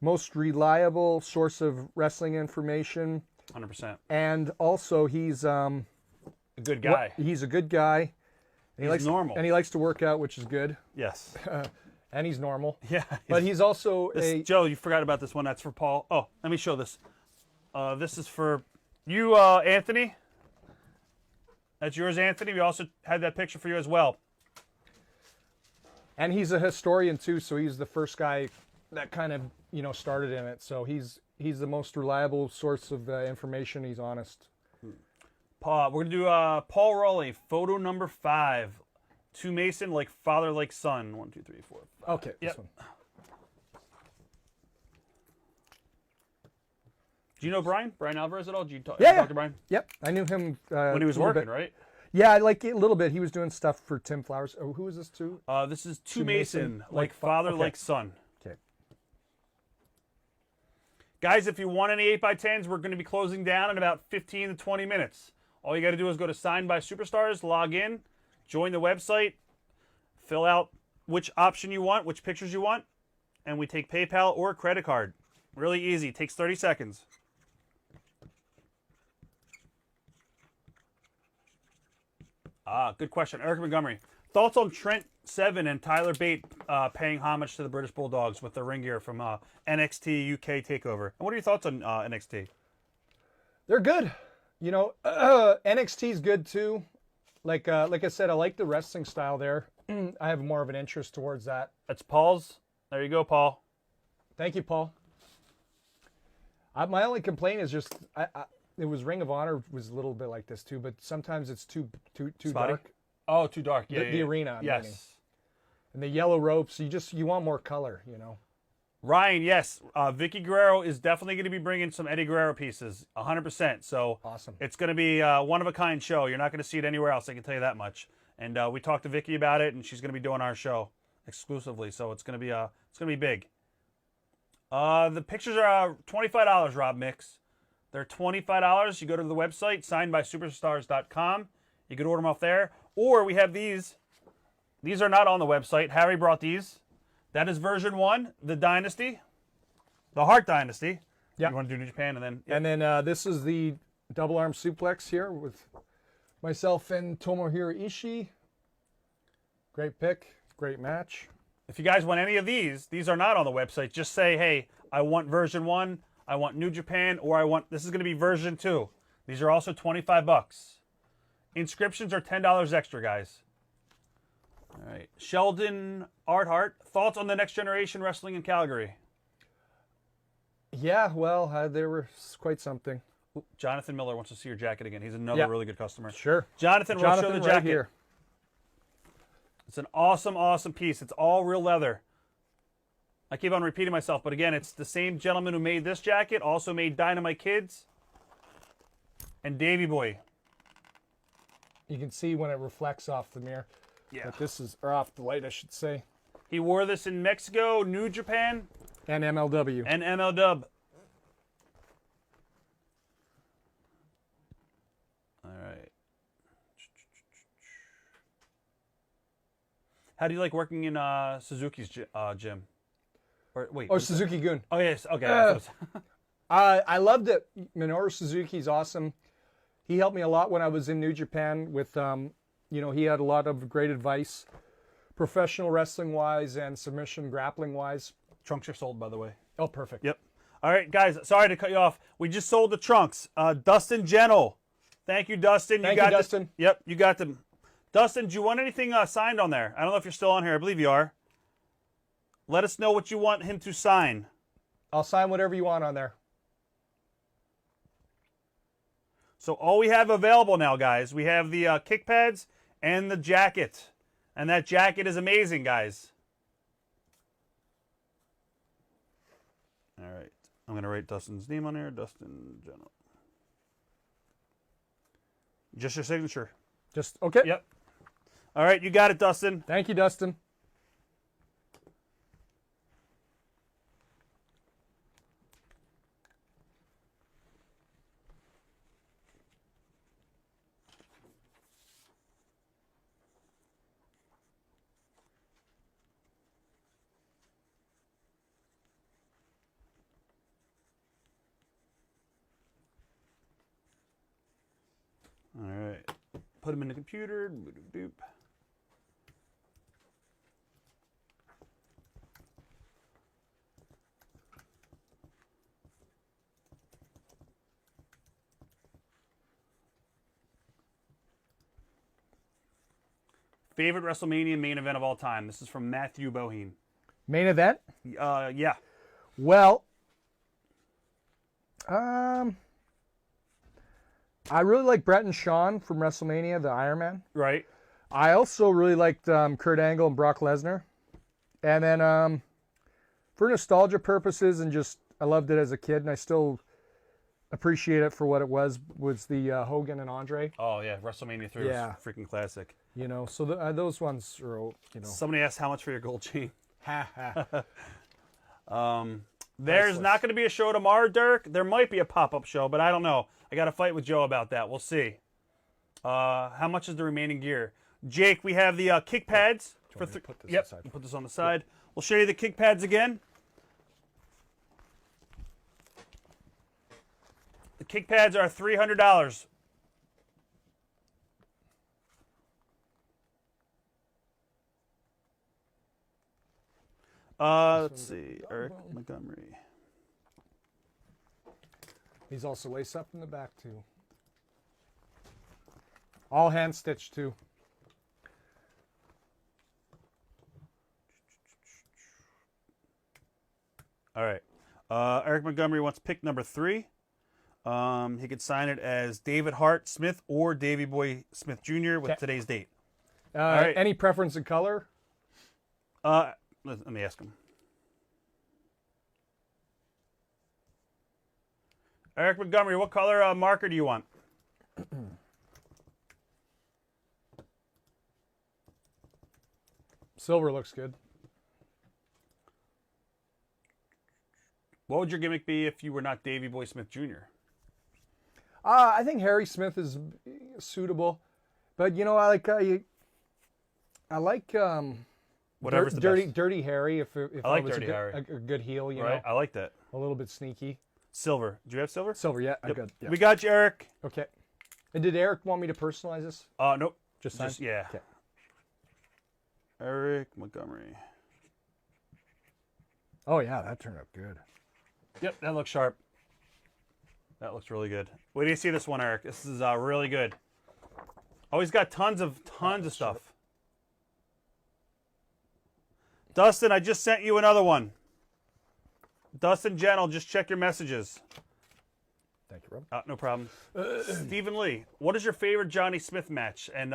most reliable source of wrestling information. 100%. And also, he's A good guy. He's a good guy. And He's normal. And he likes to work out, which is good. Yes. And he's normal. Yeah. But he's also Joe, you forgot about this one. That's for Paul. Oh, let me show this. This is for you, Anthony. That's yours, Anthony. We also had that picture for you as well. And he's a historian too, so he's the first guy that kind of started in it. So he's the most reliable source of information. He's honest. We're gonna do Paul Rowley, photo number 5. To Mason, like father, like son. 1, 2, 3, 4, 5. Okay. Yep. This one. Do you know Brian? Brian Alvarez at all? Did you talk, Yeah. talk to Brian? Yep. I knew him When he was a little working, bit. right? Yeah, like a little bit. He was doing stuff for Tim Flowers. Oh, who is this too? This is To To Mason, Mason, like like father, okay. like son. Okay. Guys, if you want any 8x10s, we're going to be closing down in about 15 to 20 minutes. All you got to do is go to Signed by Superstars, log in, join the website, fill out which option you want, which pictures you want, and we take PayPal or credit card. Really easy. Takes 30 seconds. Good question. Eric Montgomery. Thoughts on Trent Seven and Tyler Bate paying homage to the British Bulldogs with their ring gear from NXT UK TakeOver? And what are your thoughts on NXT? They're good. You know, NXT's good too. Like I said, I like the wrestling style there. I have more of an interest towards that. That's Paul's. There you go, Paul. Thank you, Paul. My only complaint is just it was Ring of Honor was a little bit like this too, but sometimes it's too Spotty? dark. Oh, too dark. Yeah, The arena, I'm yes. meaning. And the yellow ropes, you want more color, you know. Ryan, yes. Vicky Guerrero is definitely going to be bringing some Eddie Guerrero pieces, 100%. So Awesome. it's going to be a one-of-a-kind show. You're not going to see it anywhere else, I can tell you that much. And we talked to Vicky about it, and she's going to be doing our show exclusively. So it's going to be big. The pictures are $25, Rob Mix. They're $25. You go to the website, signedbysuperstars.com. You can order them off there. Or we have these. These are not on the website. Harry brought these. That is version 1, the Dynasty. The Heart Dynasty. Yeah. You want to do New Japan and then... And then this is the double arm suplex here with myself and Tomohiro Ishii. Great pick. Great match. If you guys want any of these are not on the website. Just say, hey, I want version 1, I want New Japan, or I want... This is going to be version 2. These are also $25. Inscriptions are $10 extra, guys. All right. Sheldon Arthart, thoughts on the Next Generation Wrestling in Calgary? Yeah, well, they were quite something. Jonathan Miller wants to see your jacket again. He's another really good customer. Sure. Jonathan, we'll show the jacket. Right here. It's an awesome, awesome piece. It's all real leather. I keep on repeating myself, but again, it's the same gentleman who made this jacket, also made Dynamite Kids and Davey Boy. You can see when it reflects off the mirror. Yeah. But this is, or off the light, I should say. He wore this in Mexico, New Japan, And MLW. and MLW. All right. How do you like working in Suzuki's gym? Or wait. Oh, Suzuki Gun. Oh yes. Okay. I loved it. Minoru Suzuki's awesome. He helped me a lot when I was in New Japan with, he had a lot of great advice, professional wrestling-wise and submission grappling-wise. Trunks are sold, by the way. Oh, perfect. Yep. All right, guys. Sorry to cut you off. We just sold the trunks. Dustin Gentle. Thank you, Dustin. Thank you, Dustin. Yep, you got them. Dustin, do you want anything signed on there? I don't know if you're still on here. I believe you are. Let us know what you want him to sign. I'll sign whatever you want on there. So all we have available now, guys, we have the kick pads and the jacket. And that jacket is amazing, guys. All right. I'm going to write Dustin's name on here. Dustin Gentle. Just your signature. Just, okay. Yep. All right, you got it, Dustin. Thank you, Dustin. All right. Put them in the computer. Doop. Favorite WrestleMania main event of all time. This is from Matthew Boheen. Main event? Yeah. Well, I really like Brett and Shawn from WrestleMania, the Iron Man. Right. I also really liked Kurt Angle and Brock Lesnar. And then for nostalgia purposes and just I loved it as a kid and I still appreciate it for what it was the Hogan and Andre. Oh, yeah. WrestleMania 3 was a freaking classic. You know, so those ones are, Somebody asked how much for your gold chain. Ha ha. There's not going to be a show tomorrow, Dirk. There might be a pop-up show, but I don't know. I got to fight with Joe about that. We'll see. How much is the remaining gear? Jake, we have the kick pads. Put this yep, aside? put this on the side. We'll show you the kick pads again. Kick pads are $300. Let's see. Eric Montgomery. He's also lace up in the back too. All hand stitched too. All right. Eric Montgomery wants pick number 3. He could sign it as David Hart Smith or Davey Boy Smith Jr. with today's date. Right. Any preference in color? Let me ask him. Eric Montgomery, what color marker do you want? Silver looks good. What would your gimmick be if you were not Davey Boy Smith Jr.? I think Harry Smith is suitable, but you know I like Whatever's the dirty best. Dirty Harry. If I like was Dirty Harry. a good heel, you Right, know, I like that. a little bit sneaky. Silver. Do you have silver? Silver, yeah, I'm Yep. good. Yeah. We got you, Eric. Okay. And did Eric want me to personalize this? Nope. Just sign? Yeah. Okay. Eric Montgomery. Oh yeah, that turned out good. Yep, that looks sharp. That looks really good. Wait do you see this one, Eric? This is really good. Oh, he's got tons of stuff. Dustin, I just sent you another one. Dustin Gentle, just check your messages. Thank you, Rob. No problem. Stephen Lee, what is your favorite Johnny Smith match? And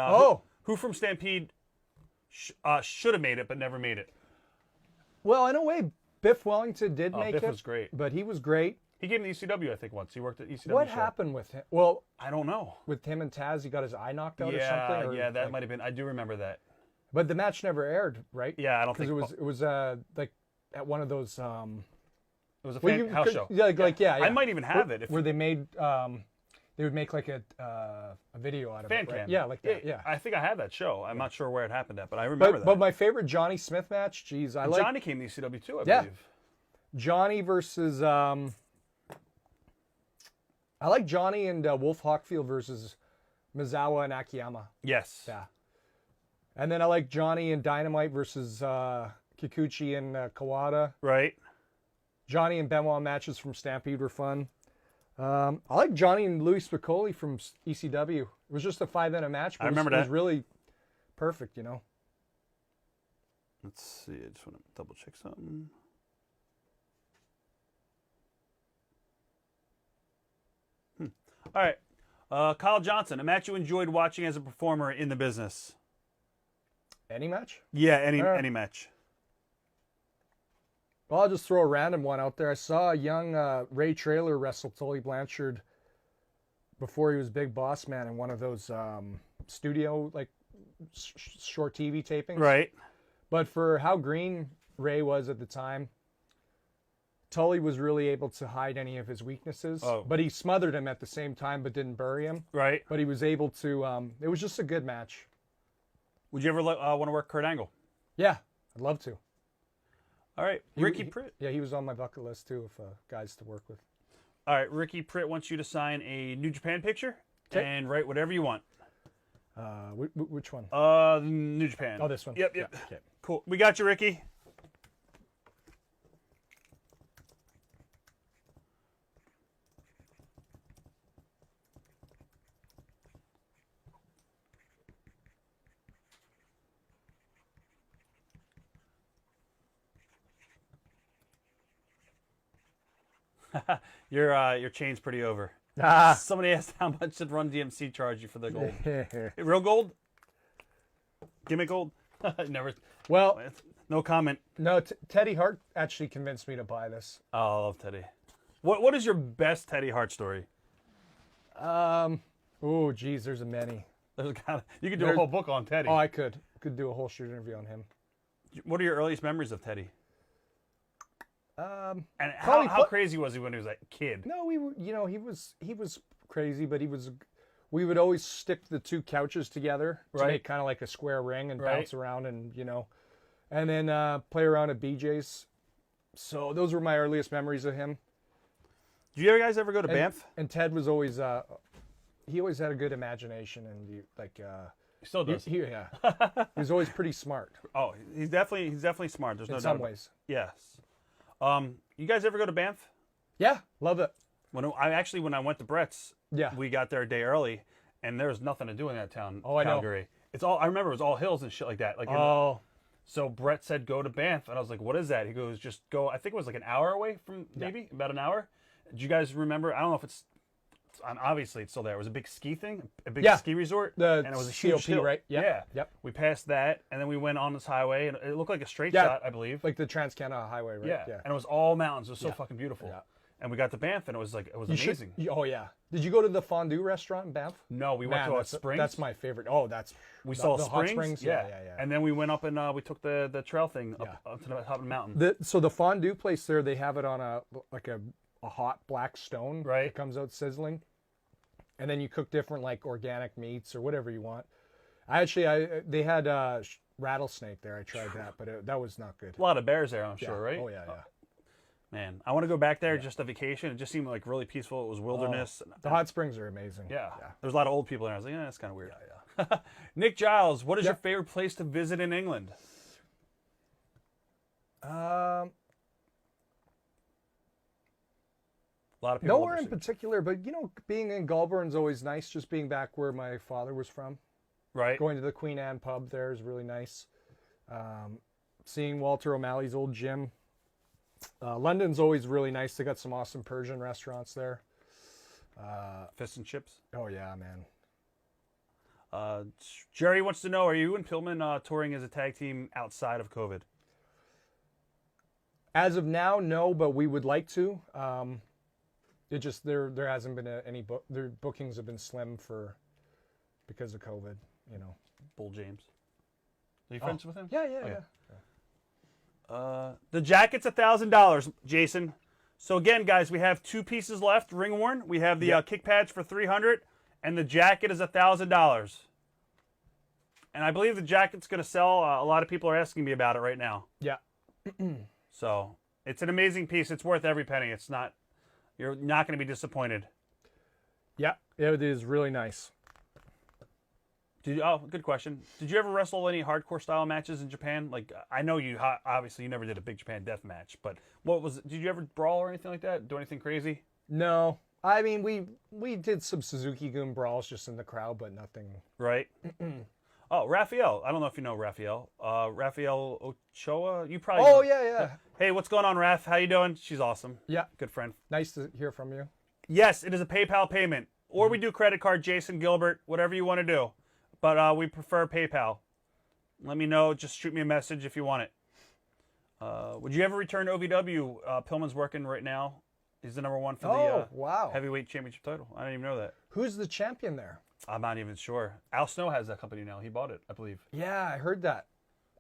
who from Stampede should have made it but never made it? Well, in a way, Biff Wellington did make it. Biff was great. But he was great. He came to ECW, I think, once. He worked at ECW. What show. happened with him? Well, I don't know. with him and Taz, he got his eye knocked out or something? Or Yeah, that might have been. I do remember that. But the match never aired, right? Yeah, I don't think it was like at one of those. It was a house show. Yeah, yeah. I might even have it. Where they made, they would make like a video out of Fan it. Right? cam. Yeah, like that. Yeah. I think I have that show. I'm not sure where it happened at, but I remember that. But my favorite Johnny Smith match, geez, I like Johnny came to ECW too, I Yeah. believe. Johnny versus. I like Johnny and Wolf Hockfield versus Mizawa and Akiyama. Yes. Yeah. And then I like Johnny and Dynamite versus Kikuchi and Kawada. Right. Johnny and Benoit matches from Stampede were fun. I like Johnny and Louis Spicoli from ECW. It was just a 5-minute match, but I remember it was that. really perfect, you know. Let's see. I just want to double check something. All right. Kyle Johnson, a match you enjoyed watching as a performer in the business. Any match? Yeah, any match. Well, I'll just throw a random one out there. I saw a young Ray Traylor wrestle Tully Blanchard before he was Big Boss Man in one of those studio, like, short TV tapings. Right. But for how green Ray was at the time, Tully was really able to hide any of his weaknesses. Oh. But he smothered him at the same time, but didn't bury him. Right. But he was able to, it was just a good match. Would you ever want to work Kurt Angle? Yeah, I'd love to. All right. Ricky Pritt. Yeah, he was on my bucket list too of guys to work with. All right. Ricky Pritt wants you to sign a New Japan picture 'Kay. and write whatever you want. Which one? New Japan. Oh, this one. Yep. Yeah, okay. Cool. We got you, Ricky. Your chain's pretty over. Somebody asked how much did Run DMC charge you for the gold? Real gold? Gimmick gold? Never. Well, No comment. no, Teddy Hart actually convinced me to buy this. Oh, I love Teddy. What is your best Teddy Hart story? Oh, geez, there's a many. You could do a whole book on Teddy. Oh, I could do a whole shoot interview on him. What are your earliest memories of Teddy? And probably how crazy was he when he was a kid? No, we were, he was crazy, but we would always stick the two couches together to Right. make kind of like a square ring and Right. bounce around and and then play around at BJ's. So those were my earliest memories of him. Do you guys ever go to Banff? And Ted was always he always had a good imagination and He still does. he was always pretty smart Oh, he's definitely smart. There's no in doubt. some ways. Yes. You guys ever go to Banff? Yeah, love it. When I went to Brett's, Yeah. we got there a day early, and there was nothing to do in that town. Oh, I know. Calgary. It's all. I remember it was all hills and shit like that. Like, Oh, so Brett said go to Banff, and I was like, what is that? He goes, just go. I think it was like an hour away from maybe about an hour. Do you guys remember? I don't know if it's obviously it's still there. It was a big ski thing, a big ski resort, the and it was a COP, huge hill. right? Yeah. Yeah. Yep. We passed that, and then we went on this highway, and it looked like a straight Yeah. shot, I believe. Like the Trans-Canada Highway, right? Yeah. And it was all mountains. It was so fucking beautiful. Yeah. And we got to Banff, and it was You should- amazing. oh yeah. Did you go to the fondue restaurant in Banff? No, we went Man, to that's, Springs. That's my favorite. Oh, We saw the Springs. hot springs. Yeah. Yeah. And then we went up and we took the trail thing up to the top of the mountain. So the fondue place there, they have it on a hot black stone. Right. It comes out sizzling, and then you cook different like organic meats or whatever you want. They had rattlesnake there. I tried that, but that was not good. A lot of bears there, I'm sure, right? Oh yeah. Man, I want to go back there just a vacation. It just seemed like really peaceful. It was wilderness. The hot springs are amazing. Yeah. There's a lot of old people there. I was like, that's kind of weird. Yeah. Nick Giles, what is your favorite place to visit in England? A lot of people. Nowhere in particular, but being in Goulburn's always nice. Just being back where my father was from. Right. Going to the Queen Anne pub there is really nice. Seeing Walter O'Malley's old gym. London's always really nice. They got some awesome Persian restaurants there. Fish and chips. Oh yeah, man. Jerry wants to know: are you and Pillman touring as a tag team outside of COVID? As of now, no, but we would like to. It just there hasn't been any book. Their bookings have been slim because of COVID. Bull James. Are you friends with him? Yeah. The jacket's $1,000, Jason. So again, guys, we have 2 pieces left. Ring worn. We have the kick pads for $300, and the jacket is $1,000. And I believe the jacket's going to sell. A lot of people are asking me about it right now. Yeah. So it's an amazing piece. It's worth every penny. It's not. You're not going to be disappointed. Yeah, it is really nice. Good question. Did you ever wrestle any hardcore style matches in Japan? Like, I know you obviously you never did a Big Japan death match, but did you ever brawl or anything like that? Do anything crazy? No, I mean we did some Suzuki-gun brawls just in the crowd, but nothing. Right. Oh, Raphael. I don't know if you know Raphael. Raphael Ochoa. You probably. Oh yeah. Hey, what's going on, Raph? How you doing? She's awesome. Yeah. Good friend. Nice to hear from you. Yes, it is a PayPal payment, or we do credit card. Jason Gilbert, whatever you want to do. But we prefer PayPal. Let me know. Just shoot me a message if you want it. Would you ever return to OVW? Pillman's working right now. He's the number 1 for the heavyweight championship title. I didn't even know that. Who's the champion there? I'm not even sure. Al Snow has that company now. He bought it, I believe. Yeah, I heard that.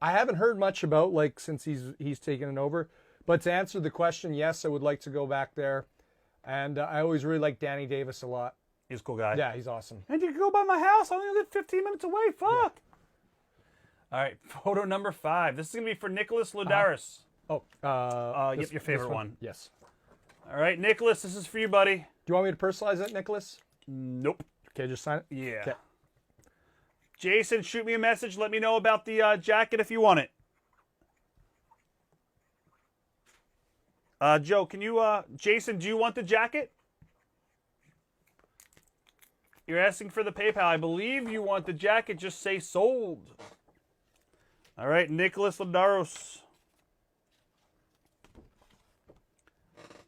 I haven't heard much about since he's taken it over. But to answer the question, yes, I would like to go back there. And I always really like Danny Davis a lot. He's a cool guy. Yeah, he's awesome. And you can go by my house. I only live 15 minutes away. Fuck. Yeah. All right, photo number 5. This is going to be for Nicholas Lodaris. Yep, your favorite one. Yes. All right, Nicholas, this is for you, buddy. Do you want me to personalize it, Nicholas? Nope. Okay, just sign it? Yeah. Okay. Jason, shoot me a message. Let me know about the jacket if you want it. Joe, can you, Jason, do you want the jacket? You're asking for the PayPal. I believe you want the jacket. Just say sold. All right, Nicholas Lodaros.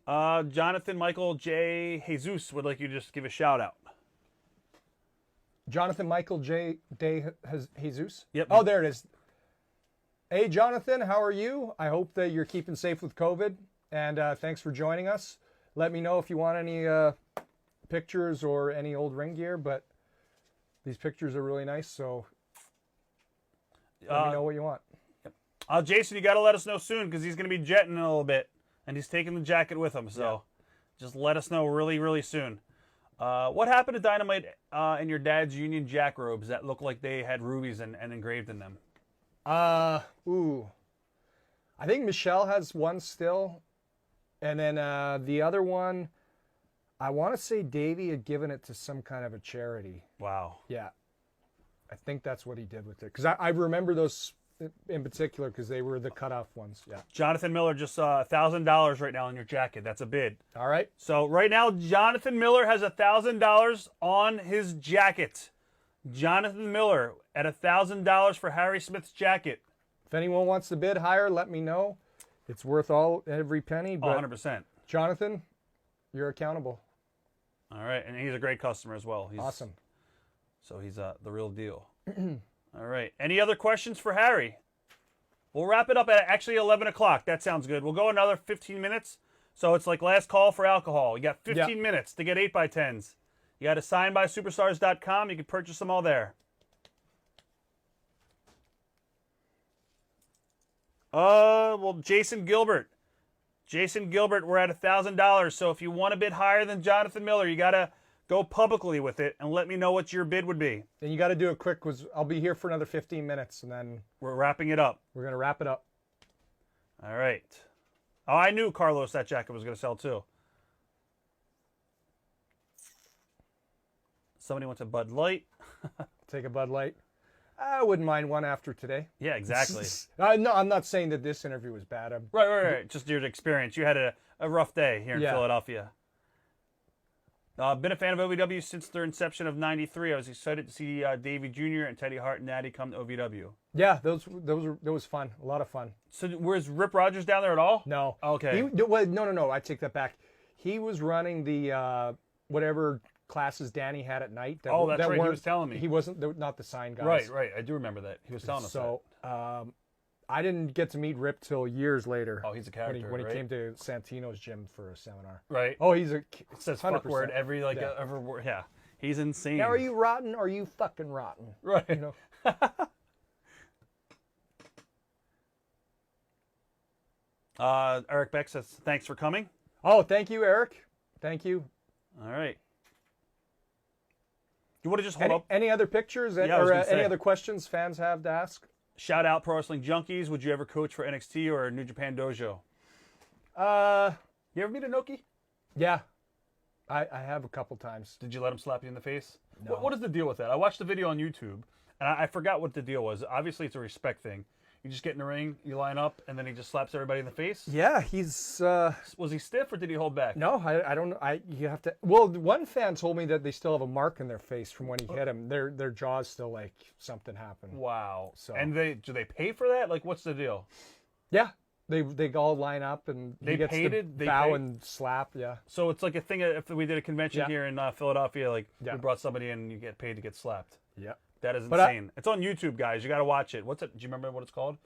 Jonathan Michael J. Jesus would like you to just give a shout out. Jonathan Michael J. Jesus? Yep. Oh, there it is. Hey, Jonathan, how are you? I hope that you're keeping safe with COVID. And thanks for joining us. Let me know if you want any pictures or any old ring gear, but these pictures are really nice, so let me know what you want. Jason, you got to let us know soon because he's going to be jetting in a little bit, and he's taking the jacket with him, so just let us know really, really soon. What happened to Dynamite in your dad's Union Jack robes that looked like they had rubies and engraved in them? I think Michelle has one still, and then the other one, I want to say Davey had given it to some kind of a charity. Wow. Yeah. I think that's what he did with it. Because I remember those in particular because they were the cutoff ones. Yeah. Jonathan Miller just saw $1,000 right now on your jacket. That's a bid. All right. So right now, Jonathan Miller has $1,000 on his jacket. Jonathan Miller at $1,000 for Harry Smith's jacket. If anyone wants to bid higher, let me know. It's worth every penny. Oh, But 100%. Jonathan, you're accountable. All right, and he's a great customer as well. He's, Awesome. So he's the real deal. All right. Any other questions for Harry? We'll wrap it up at actually 11 o'clock. That sounds good. We'll go another 15 minutes. So it's like last call for alcohol. You got 15 minutes to get 8x10s. You got to signbysuperstars.com. You can purchase them all there. Well, Jason Gilbert. Jason Gilbert, we're at $1,000. So if you want a bid higher than Jonathan Miller, you got to go publicly with it and let me know what your bid would be. And you got to do it quick because I'll be here for another 15 minutes and then We're wrapping it up. we're going to wrap it up. All right. Oh, I knew Carlos that jacket was going to sell too. Somebody wants a Bud Light. Take a Bud Light. I wouldn't mind one after today. Yeah, exactly. No, I'm not saying that this interview was bad. Right. Just your experience. You had a rough day here in Philadelphia. Been a fan of OVW since their inception of '93. I was excited to see Davey Jr. and Teddy Hart and Natty come to OVW. Yeah, that was fun. A lot of fun. So was Rip Rogers down there at all? No. Okay. No. I take that back. He was running the whatever classes Danny had at night. That's right. He was telling me. He wasn't not the sign guys. Right. I do remember that. He was telling us that. So I didn't get to meet Rip till years later. Oh, he's a character, when he right? came to Santino's gym for a seminar. Right. Oh, he's It says 100%. fuck word every every word. Yeah. He's insane. Now, are you rotten or are you fucking rotten? Right. You know? Eric Beck says, thanks for coming. Oh, thank you, Eric. Thank you. All right. You want to just hold up? Any other pictures Yeah, I was or gonna say. any other questions fans have to ask? Shout out Pro Wrestling Junkies. Would you ever coach for NXT or New Japan Dojo? You ever meet Inoki? Yeah. I have a couple times. Did you let him slap you in the face? No. What is the deal with that? I watched the video on YouTube, and I forgot what the deal was. Obviously, it's a respect thing. You just get in the ring, you line up, and then he just slaps everybody in the face? Yeah, he's Was he stiff, or did he hold back? no, I don't know. You have to. Well, one fan told me that they still have a mark in their face from when he hit him. Their jaw's still like something happened. Wow. So- And do they pay for that? Like, what's the deal? Yeah, they all line up and They he gets paid to it? They bow paid? and slap. Yeah, So it's like a thing. If we did a convention Yeah. here in Philadelphia, like Yeah. we brought somebody in, and you get paid to get slapped. yeah. That is But insane. It's on YouTube, guys. You got to watch it. What's it? Do you remember what it's called?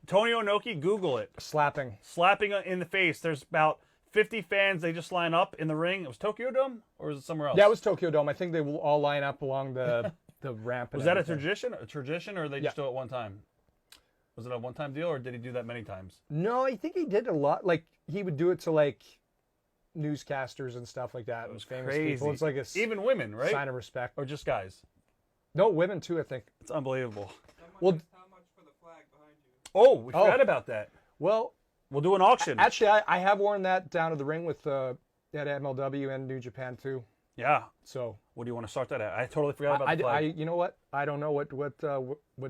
Tony Onoki. Google it. Slapping. Slapping in the face. There's about 50 fans. They just line up in the ring. It was Tokyo Dome, or was it somewhere else? Yeah, it was Tokyo Dome. I think they will all line up along the ramp. And Was that a everything. tradition? A tradition, or they just do it one time? Was it a one-time deal, or did he do that many times? No, I think he did a lot. Like he would do it to like newscasters and stuff like that. It was famous crazy. people. It's like a Even women, right? sign of respect. Or just guys? No, women too. I think. It's unbelievable. Well, How much for the flag behind you? Oh, we forgot about that. well, We'll do an auction. actually, I have worn that down to the ring with at MLW and New Japan too. Yeah. So What do you want to start that at? I totally forgot about the flag. you know what? I don't know what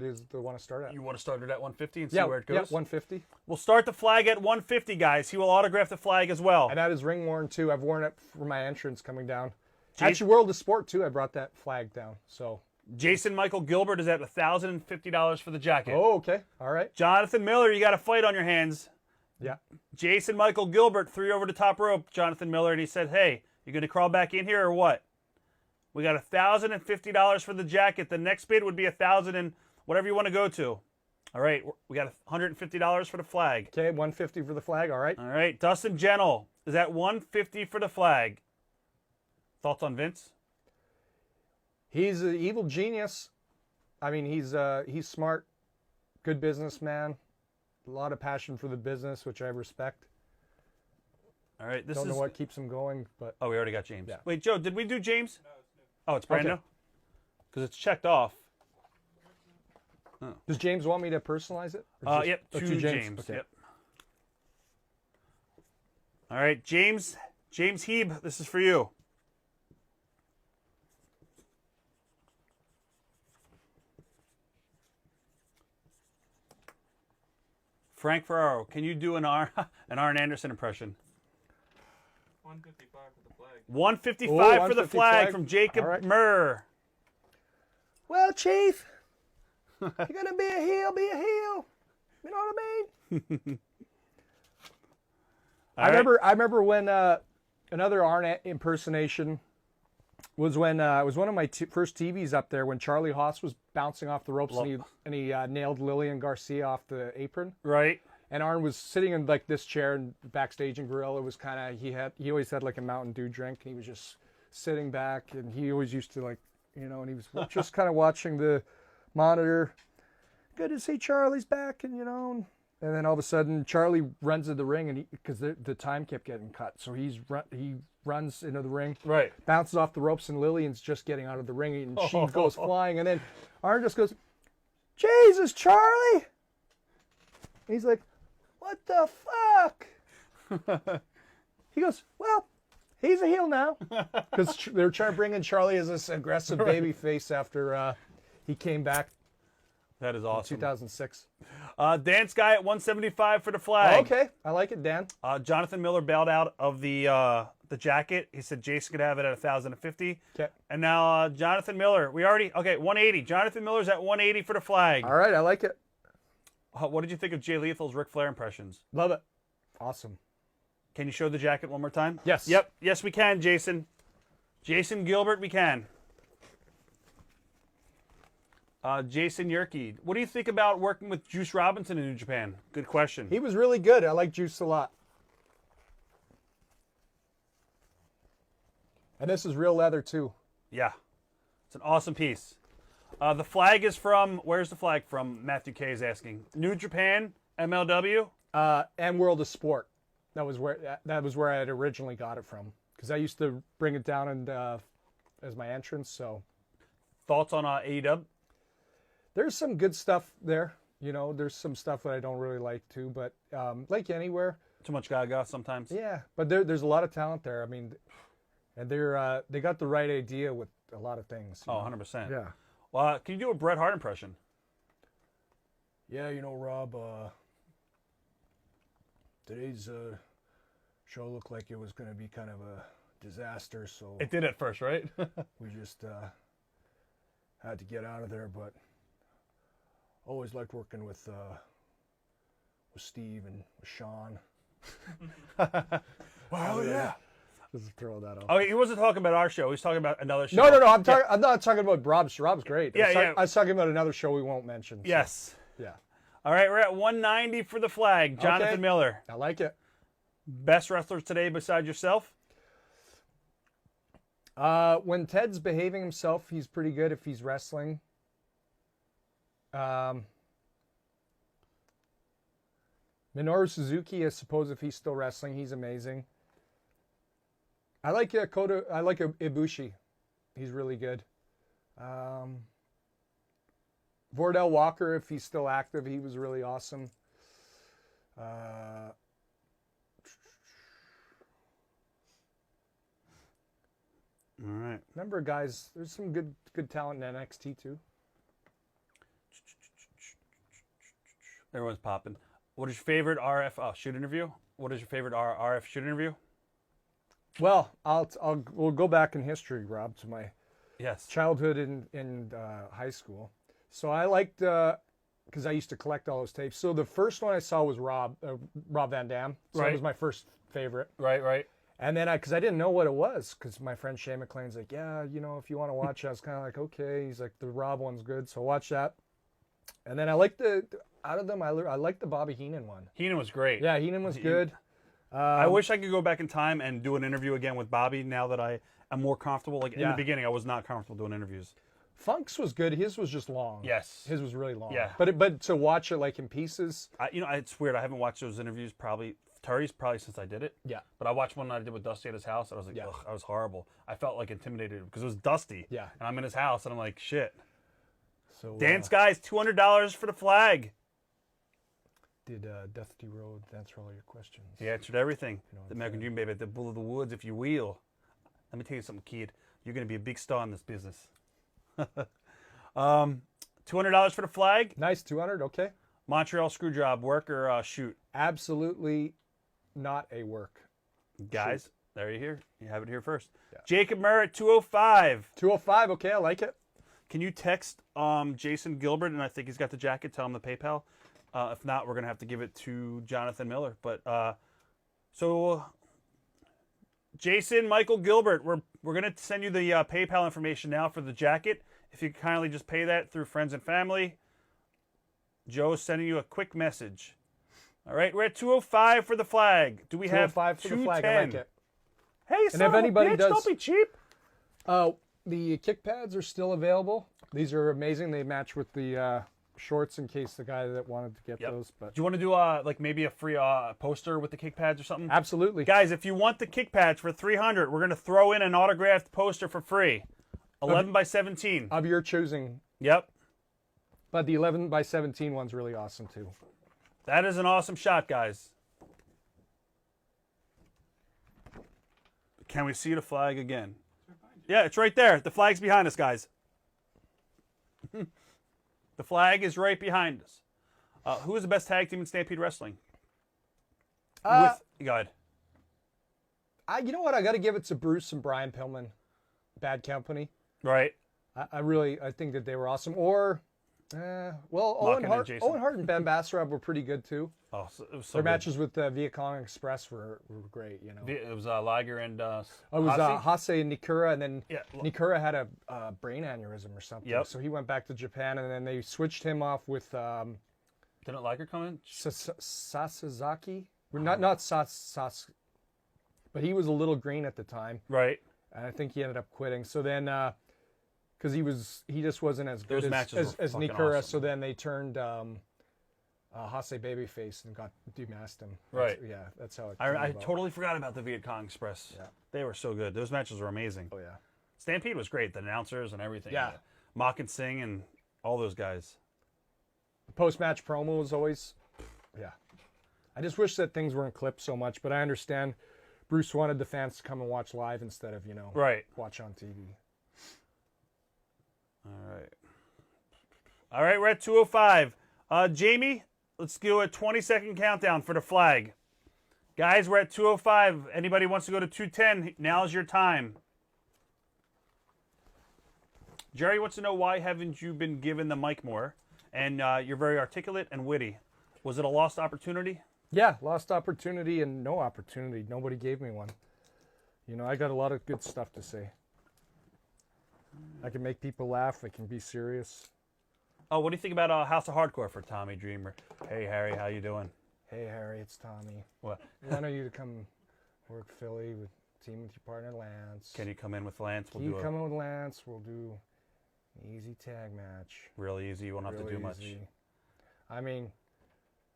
is the want to start at. You want to start it at 150 and see Yeah, where it yeah, goes? 150. We'll start the flag at 150, guys. He will autograph the flag as well. And that is ring worn too. I've worn it for my entrance coming down. Jason- Actually, World of Sport too. I brought that flag down. So. Jason Michael Gilbert is at $1,050 for the jacket. Oh, okay. All right. Jonathan Miller, you got a fight on your hands. Yeah. Jason Michael Gilbert threw you over the top rope, Jonathan Miller, and he said, hey, you going to crawl back in here or what? We got $1,050 for the jacket. The next bid would be $1,000 and whatever you want to go to. All right, we got $150 for the flag. Okay, 150 for the flag. All right. All right, Dustin Gentle is at $150 for the flag. Thoughts on Vince? He's an evil genius. I mean, he's smart, good businessman, a lot of passion for the business, which I respect. All right, this Don't is. know what keeps him going, but Oh, we already got James. Yeah. Wait, Joe, did we do James? No, it's new. Oh, it's brand Okay. new? Because it's checked off. does James want me to personalize it? Or just- Yep, oh, to James. Okay. Yep. All right, James Heeb, this is for you. Frank Ferraro, can you do an Arn Anderson impression? 155 for the flag. 155 Ooh, for the 155. flag from Jacob All right. Murr. Well, Chief, you're gonna be a heel, be a heel. You know what I mean? I remember when another Arn impersonation was when it was one of my first TVs up there when Charlie Haas was bouncing off the ropes and he nailed Lillian Garcia off the apron. Right. And Arn was sitting in like this chair and backstage in Gorilla. It was kind of he always had like a Mountain Dew drink and he was just sitting back and he always used to like and he was just kind of watching the monitor. Good to see Charlie's back and then all of a sudden Charlie runs to the ring and because the time kept getting cut, so he runs into the ring, Right. bounces off the ropes and Lillian's just getting out of the ring and she goes flying and then Arn just goes, "Jesus, Charlie!" And he's like, "What the fuck?" He goes, "Well, he's a heel now," because they're trying to bring in Charlie as this aggressive baby face after he came back That is in awesome. 2006. Dan Sky at 175 for the flag. Okay, I like it, Dan. Jonathan Miller bailed out of the jacket. He said Jason could have it at 1,050. Okay. And now Jonathan Miller, 180. Jonathan Miller's at 180 for the flag. All right, I like it. What did you think of Jay Lethal's Ric Flair impressions? Love it. Awesome. Can you show the jacket one more time? Yes. Yep. Yes, we can, Jason. Jason Gilbert, we can. Jason Yerke, what do you think about working with Juice Robinson in New Japan? Good question. He was really good. I like Juice a lot. And this is real leather, too. Yeah. It's an awesome piece. The flag is from, where's the flag from? Matthew K is asking. New Japan, MLW? And World of Sport. That was where I had originally got it from. Because I used to bring it down and as my entrance, so. Thoughts on AEW? There's some good stuff there. There's some stuff that I don't really like, too. But like anywhere. Too much gaga sometimes? Yeah, but there's a lot of talent there. I mean, and they got the right idea with a lot of things. Oh, 100%. Yeah. Well, can you do a Bret Hart impression? Yeah, Rob, today's show looked like it was going to be kind of a disaster, so It did at first, right? we just had to get out of there, but always liked working with Steve and with Sean. Wow, yeah. Just throw that out. Oh, he wasn't talking about our show. He's talking about another show. No. I'm not talking about Rob's. Rob's great. Yeah. I was talking about another show we won't mention. So. Yes. Yeah. All right, we're at 190 for the flag. Jonathan Okay. Miller. I like it. Best wrestlers today besides yourself? When Ted's behaving himself, he's pretty good if he's wrestling. Minoru Suzuki, I suppose, if he's still wrestling, he's amazing. I like Ibushi. He's really good. Vordell Walker, if he's still active, he was really awesome. All right. Number of guys, there's some good talent in NXT too. Everyone's popping. What is your favorite RF shoot interview? What is your favorite RF shoot interview? Well, we'll go back in history, Rob, to my Yes. childhood in high school. So I liked because I used to collect all those tapes. So the first one I saw was Rob Van Dam. So Right. that was my first favorite. Right. And then because I didn't know what it was, because my friend Shane McLean's like, yeah, if you want to watch it, I was kind of like, okay. He's like, the Rob one's good, so watch that. And then I liked out of them, I liked the Bobby Heenan one. Heenan was great. Yeah, Heenan was good. I wish I could go back in time and do an interview again with Bobby now that I am more comfortable. Like in the beginning, I was not comfortable doing interviews. Funk's was good. His was just long. Yes. His was really long. Yeah. But to watch it like in pieces. It's weird. I haven't watched those interviews Terry's probably since I did it. Yeah. But I watched one that I did with Dusty at his house. And I was like, ugh, I was horrible. I felt like intimidated because it was Dusty. Yeah. And I'm in his house and I'm like, shit. So Dance guys, $200 for the flag. Did Dusty Road answer all your questions? He answered everything. what The I'm American Dream, baby, at the Bull of the Woods, if you will. Let me tell you something, kid. You're going to be a big star in this business. $200 for the flag. Nice, 200. Okay. Montreal screw job, work or shoot? Absolutely not a work. Guys, there you hear. You have it here first. Yeah. Jacob Murr at 205. 205, okay, I like it. Can you text Jason Gilbert, and I think he's got the jacket, tell him the PayPal. If not, we're going to have to give it to Jonathan Miller. But so Jason Michael Gilbert, we're going to send you the PayPal information now for the jacket. If you could kindly just pay that through friends and family. Joe's sending you a quick message. All right, we're at 205 for the flag. Do we have 205 for the flag? I like it. Hey, son of a bitch, don't be cheap. The kick pads are still available. These are amazing. They match with the shorts in case the guy that wanted to get those. But do you want to do like maybe a free poster with the kick pads or something? Absolutely. Guys, if you want the kick pads for $300, we're going to throw in an autographed poster for free. 11 by 17. Of your choosing. Yep. But the 11 by 17 one's really awesome too. That is an awesome shot, guys. Can we see the flag again? Yeah, it's right there. The flag's behind us, guys. The flag is right behind us. Who is the best tag team in Stampede Wrestling? Go ahead. You know what? I got to give it to Bruce and Brian Pillman. Bad Company. Right. I think that they were awesome. Or, Owen Hart and Ben Bassarab were pretty good too. Oh, so, it was so Their good. matches with Viet Cong Express were great. You know. It was Liger and it was Hase and Nikura, and then Nikura had a brain aneurysm or something. Yep. So he went back to Japan, and then they switched him off with Didn't Liger come in? Sasazaki. Not Sas, but he was a little green at the time. Right. And I think he ended up quitting. So then, because he just wasn't as good as Nikura, awesome. So then they turned Hase babyface and demasked him. Right. That's how it. I totally forgot about the Viet Cong Express. Yeah. They were so good. Those matches were amazing. Oh yeah. Stampede was great. The announcers and everything. Yeah. Mock and Sing and all those guys. The post-match promo was always, yeah. I just wish that things weren't clipped so much, but I understand. Bruce wanted the fans to come and watch live instead of, watch on TV. All right, we're at 205. Jamie, let's do a 20-second countdown for the flag. Guys, we're at 205. Anybody wants to go to 210, now's your time. Jerry wants to know, why haven't you been given the mic more? And you're very articulate and witty. Was it a lost opportunity? Yeah, lost opportunity and no opportunity. Nobody gave me one. I got a lot of good stuff to say. I can make people laugh. I can be serious. Oh, what do you think about House of Hardcore for Tommy Dreamer? Hey, Harry, how you doing? Hey, Harry, it's Tommy. What? I want you to come work Philly team with your partner, Lance. Can you come in with Lance? Come in with Lance. We'll do an easy tag match. Really easy. You won't have to do much. I mean,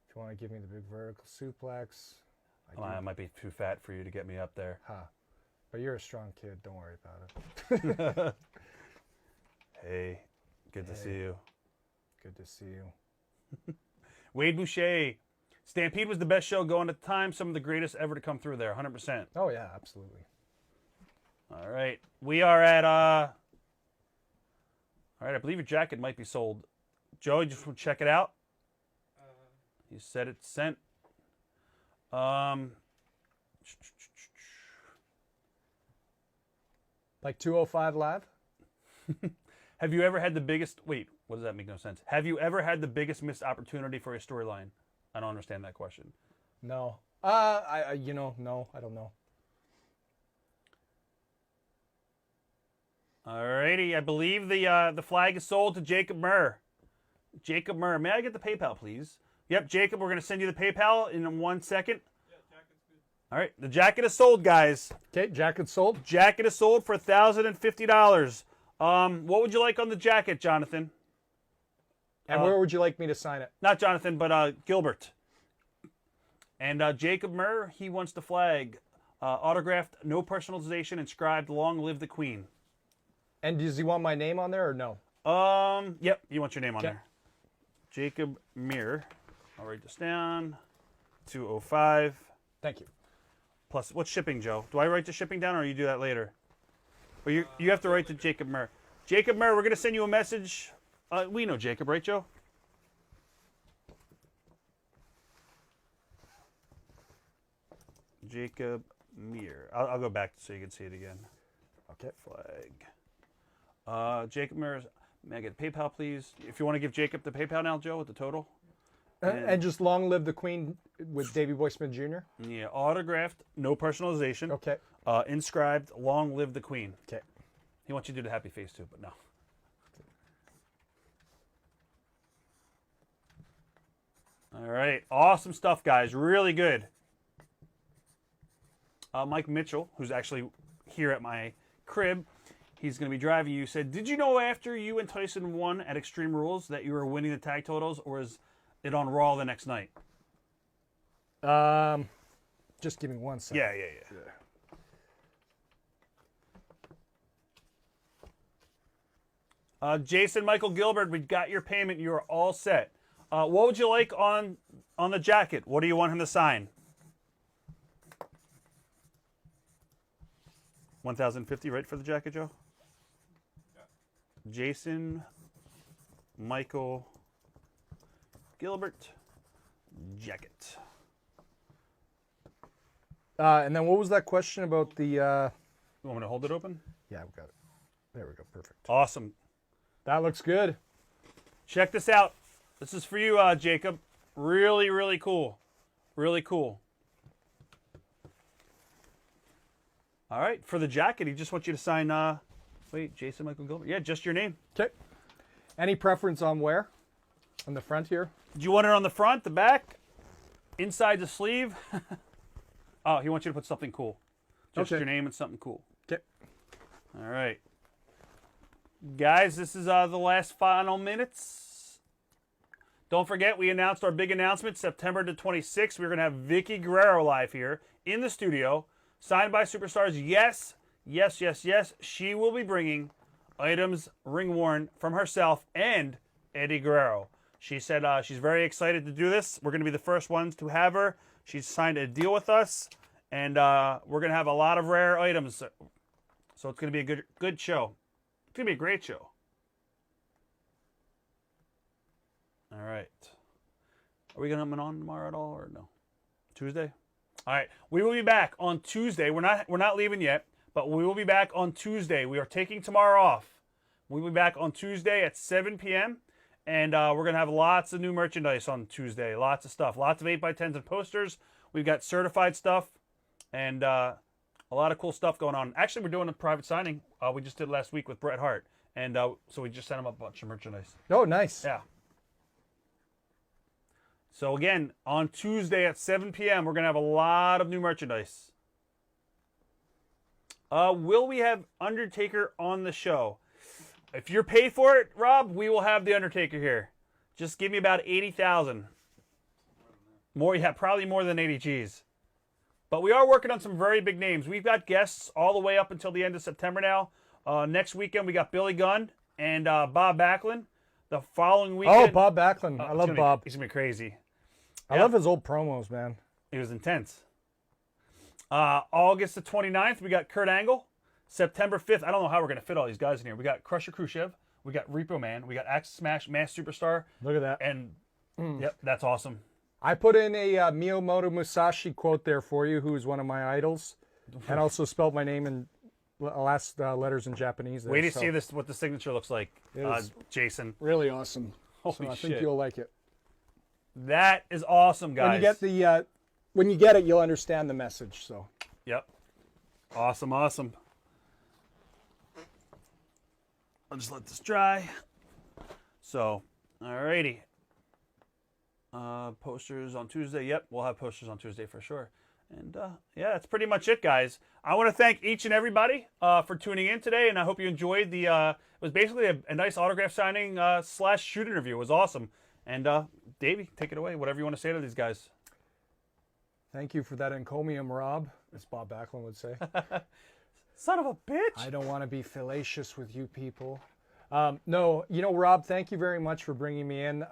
if you want to give me the big vertical suplex. I might be too fat for you to get me up there. Huh. But you're a strong kid. Don't worry about it. Hey, good to see you. Good to see you. Wade Boucher. Stampede was the best show going at the time. Some of the greatest ever to come through there. 100%. Oh, yeah, absolutely. All right. We are at, all right, I believe your jacket might be sold. Joe, you just want to check it out? You said it's sent. Like 205 live? Have you ever had the biggest... Wait, what does that make no sense? Have you ever had the biggest missed opportunity for a storyline? I don't understand that question. No. No, I don't know. Alrighty, I believe the flag is sold to Jacob Murr. Jacob Murr. May I get the PayPal, please? Yep, Jacob, we're going to send you the PayPal in 1 second. Yeah, jacket's good. All right, the jacket is sold, guys. Okay, jacket sold. Jacket is sold for $1,050. What would you like on the jacket, Jonathan? And where would you like me to sign it? Not Jonathan, but Gilbert. And Jacob Murr, he wants the flag. Autographed, no personalization, inscribed, long live the Queen. And does he want my name on there or no? Yep, you want your name on there. Jacob Murr. I'll write this down. 205. Thank you. Plus, what's shipping, Joe? Do I write the shipping down or you do that later? Well, you have to write to Jacob Murr. Jacob Murr, we're going to send you a message. We know Jacob, right, Joe? Jacob Meir. I'll go back so you can see it again. Okay. Flag. Jacob Meir. May I get PayPal, please? If you want to give Jacob the PayPal now, Joe, with the total. And just long live the Queen with Davey Boy Smith Jr. Yeah, autographed, no personalization. Okay. Inscribed, long live the Queen. Okay. He wants you to do the happy face too, but no. All right, awesome stuff, guys. Really good. Mike Mitchell, who's actually here at my crib, he's going to be driving you, said, did you know after you and Tyson won at Extreme Rules that you were winning the tag totals, or is it on Raw the next night? Just give me 1 second. Yeah. Jason Michael Gilbert, we got your payment. You are all set. What would you like on the jacket? What do you want him to sign? 1,050, right, for the jacket, Joe? Yeah. Jason Michael Gilbert jacket. And then what was that question about the... You want me to hold it open? Yeah, we got it. There we go. Perfect. Awesome. That looks good. Check this out. This is for you, Jacob. Really, really cool. Really cool. All right. For the jacket, he just wants you to sign, wait, Jason Michael Gilbert. Yeah, just your name. Okay. Any preference on where? On the front here? Do you want it on the front, the back, inside the sleeve? Oh, he wants you to put something cool. Just Okay. your name and something cool. Okay. All right. Guys, this is the last final minutes. Don't forget, we announced our big announcement, September the 26th. We're going to have Vicky Guerrero live here in the studio. Signed by Superstars. Yes, yes, yes, yes. She will be bringing items ring-worn from herself and Eddie Guerrero. She said she's very excited to do this. We're going to be the first ones to have her. She's signed a deal with us, and we're going to have a lot of rare items. So it's going to be a good show. It's going to be a great show. All right. Are we going to have on tomorrow at all or no? Tuesday? All right. We will be back on Tuesday. We're not leaving yet, but we will be back on Tuesday. We are taking tomorrow off. We'll be back on Tuesday at 7 p.m. And we're going to have lots of new merchandise on Tuesday. Lots of stuff. Lots of 8x10s and posters. We've got certified stuff. And a lot of cool stuff going on. Actually, we're doing a private signing. We just did last week with Bret Hart. And so we just sent him a bunch of merchandise. Oh, nice. Yeah. So again, on Tuesday at 7 p.m., we're going to have a lot of new merchandise. Will we have Undertaker on the show? If you're paid for it, Rob, we will have the Undertaker here. Just give me about 80,000. More, yeah, probably more than 80 G's. But we are working on some very big names. We've got guests all the way up until the end of September now. Next weekend, we got Billy Gunn and Bob Backlund. The following weekend... Oh, Bob Backlund. I love Bob. He's going to be crazy. I love his old promos, man. He was intense. August the 29th, we got Kurt Angle. September 5th, I don't know how we're going to fit all these guys in here. We got Crusher Khrushchev. We got Repo Man. We got Axel Smash, Masked Superstar. Look at that. And, yep, that's awesome. I put in a Miyamoto Musashi quote there for you, who is one of my idols. And also spelled my name in last letters in Japanese. There, Wait to see this, what the signature looks like, Jason. Really awesome. Holy so I shit. think you'll like it. That is awesome, guys. When you get the when you get it, you'll understand the message. So. Yep. Awesome, awesome. I'll just let this dry. So, alrighty. Posters on Tuesday. Yep, we'll have posters on Tuesday for sure. And yeah, that's pretty much it, guys. I want to thank each and everybody for tuning in today, and I hope you enjoyed the. It was basically a nice autograph signing / shoot interview. It was awesome. And Davey, take it away. Whatever you want to say to these guys. Thank you for that encomium, Rob, as Bob Backlund would say. Son of a bitch. I don't want to be fallacious with you people. No, you know, Rob, thank you very much for bringing me in.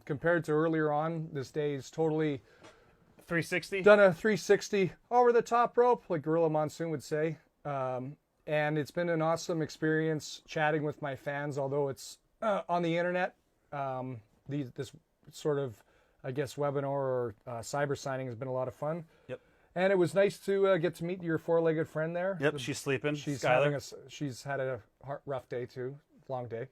Compared to earlier on, this day is totally 360. done a 360 over the top rope, like Gorilla Monsoon would say. And it's been an awesome experience chatting with my fans, although it's on the internet. This sort of, I guess, webinar or cyber signing has been a lot of fun. Yep. And it was nice to get to meet your four-legged friend there. Yep, she's sleeping. She's Skylar. she's had a rough day too, long day.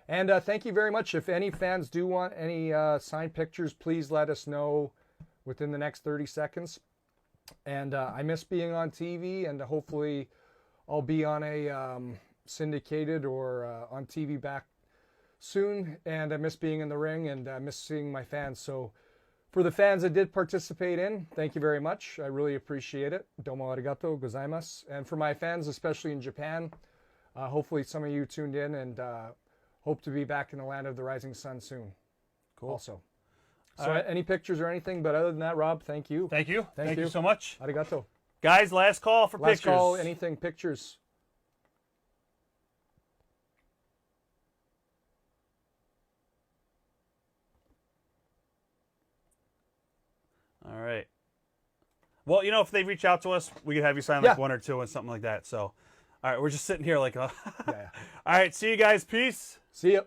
And thank you very much. If any fans do want any signed pictures, please let us know within the next 30 seconds. And I miss being on TV, and hopefully I'll be on a syndicated or on TV back soon. And I miss being in the ring, and I miss seeing my fans. So for the fans that did participate in, thank you very much. I really appreciate it. Domo arigato gozaimasu. And for my fans, especially in Japan, hopefully some of you tuned in, and hope to be back in the land of the rising sun soon. Cool. Also. So any pictures or anything, but other than that, Rob, thank you. Thank you. Thank you you so much. Arigato. Guys, last call for Last pictures. call, anything, pictures. All right. Well, you know, if they reach out to us, we could have you sign like Yeah. one or two and something like that. So, all right, we're just sitting here like, Yeah. all right, see you guys. Peace. See ya.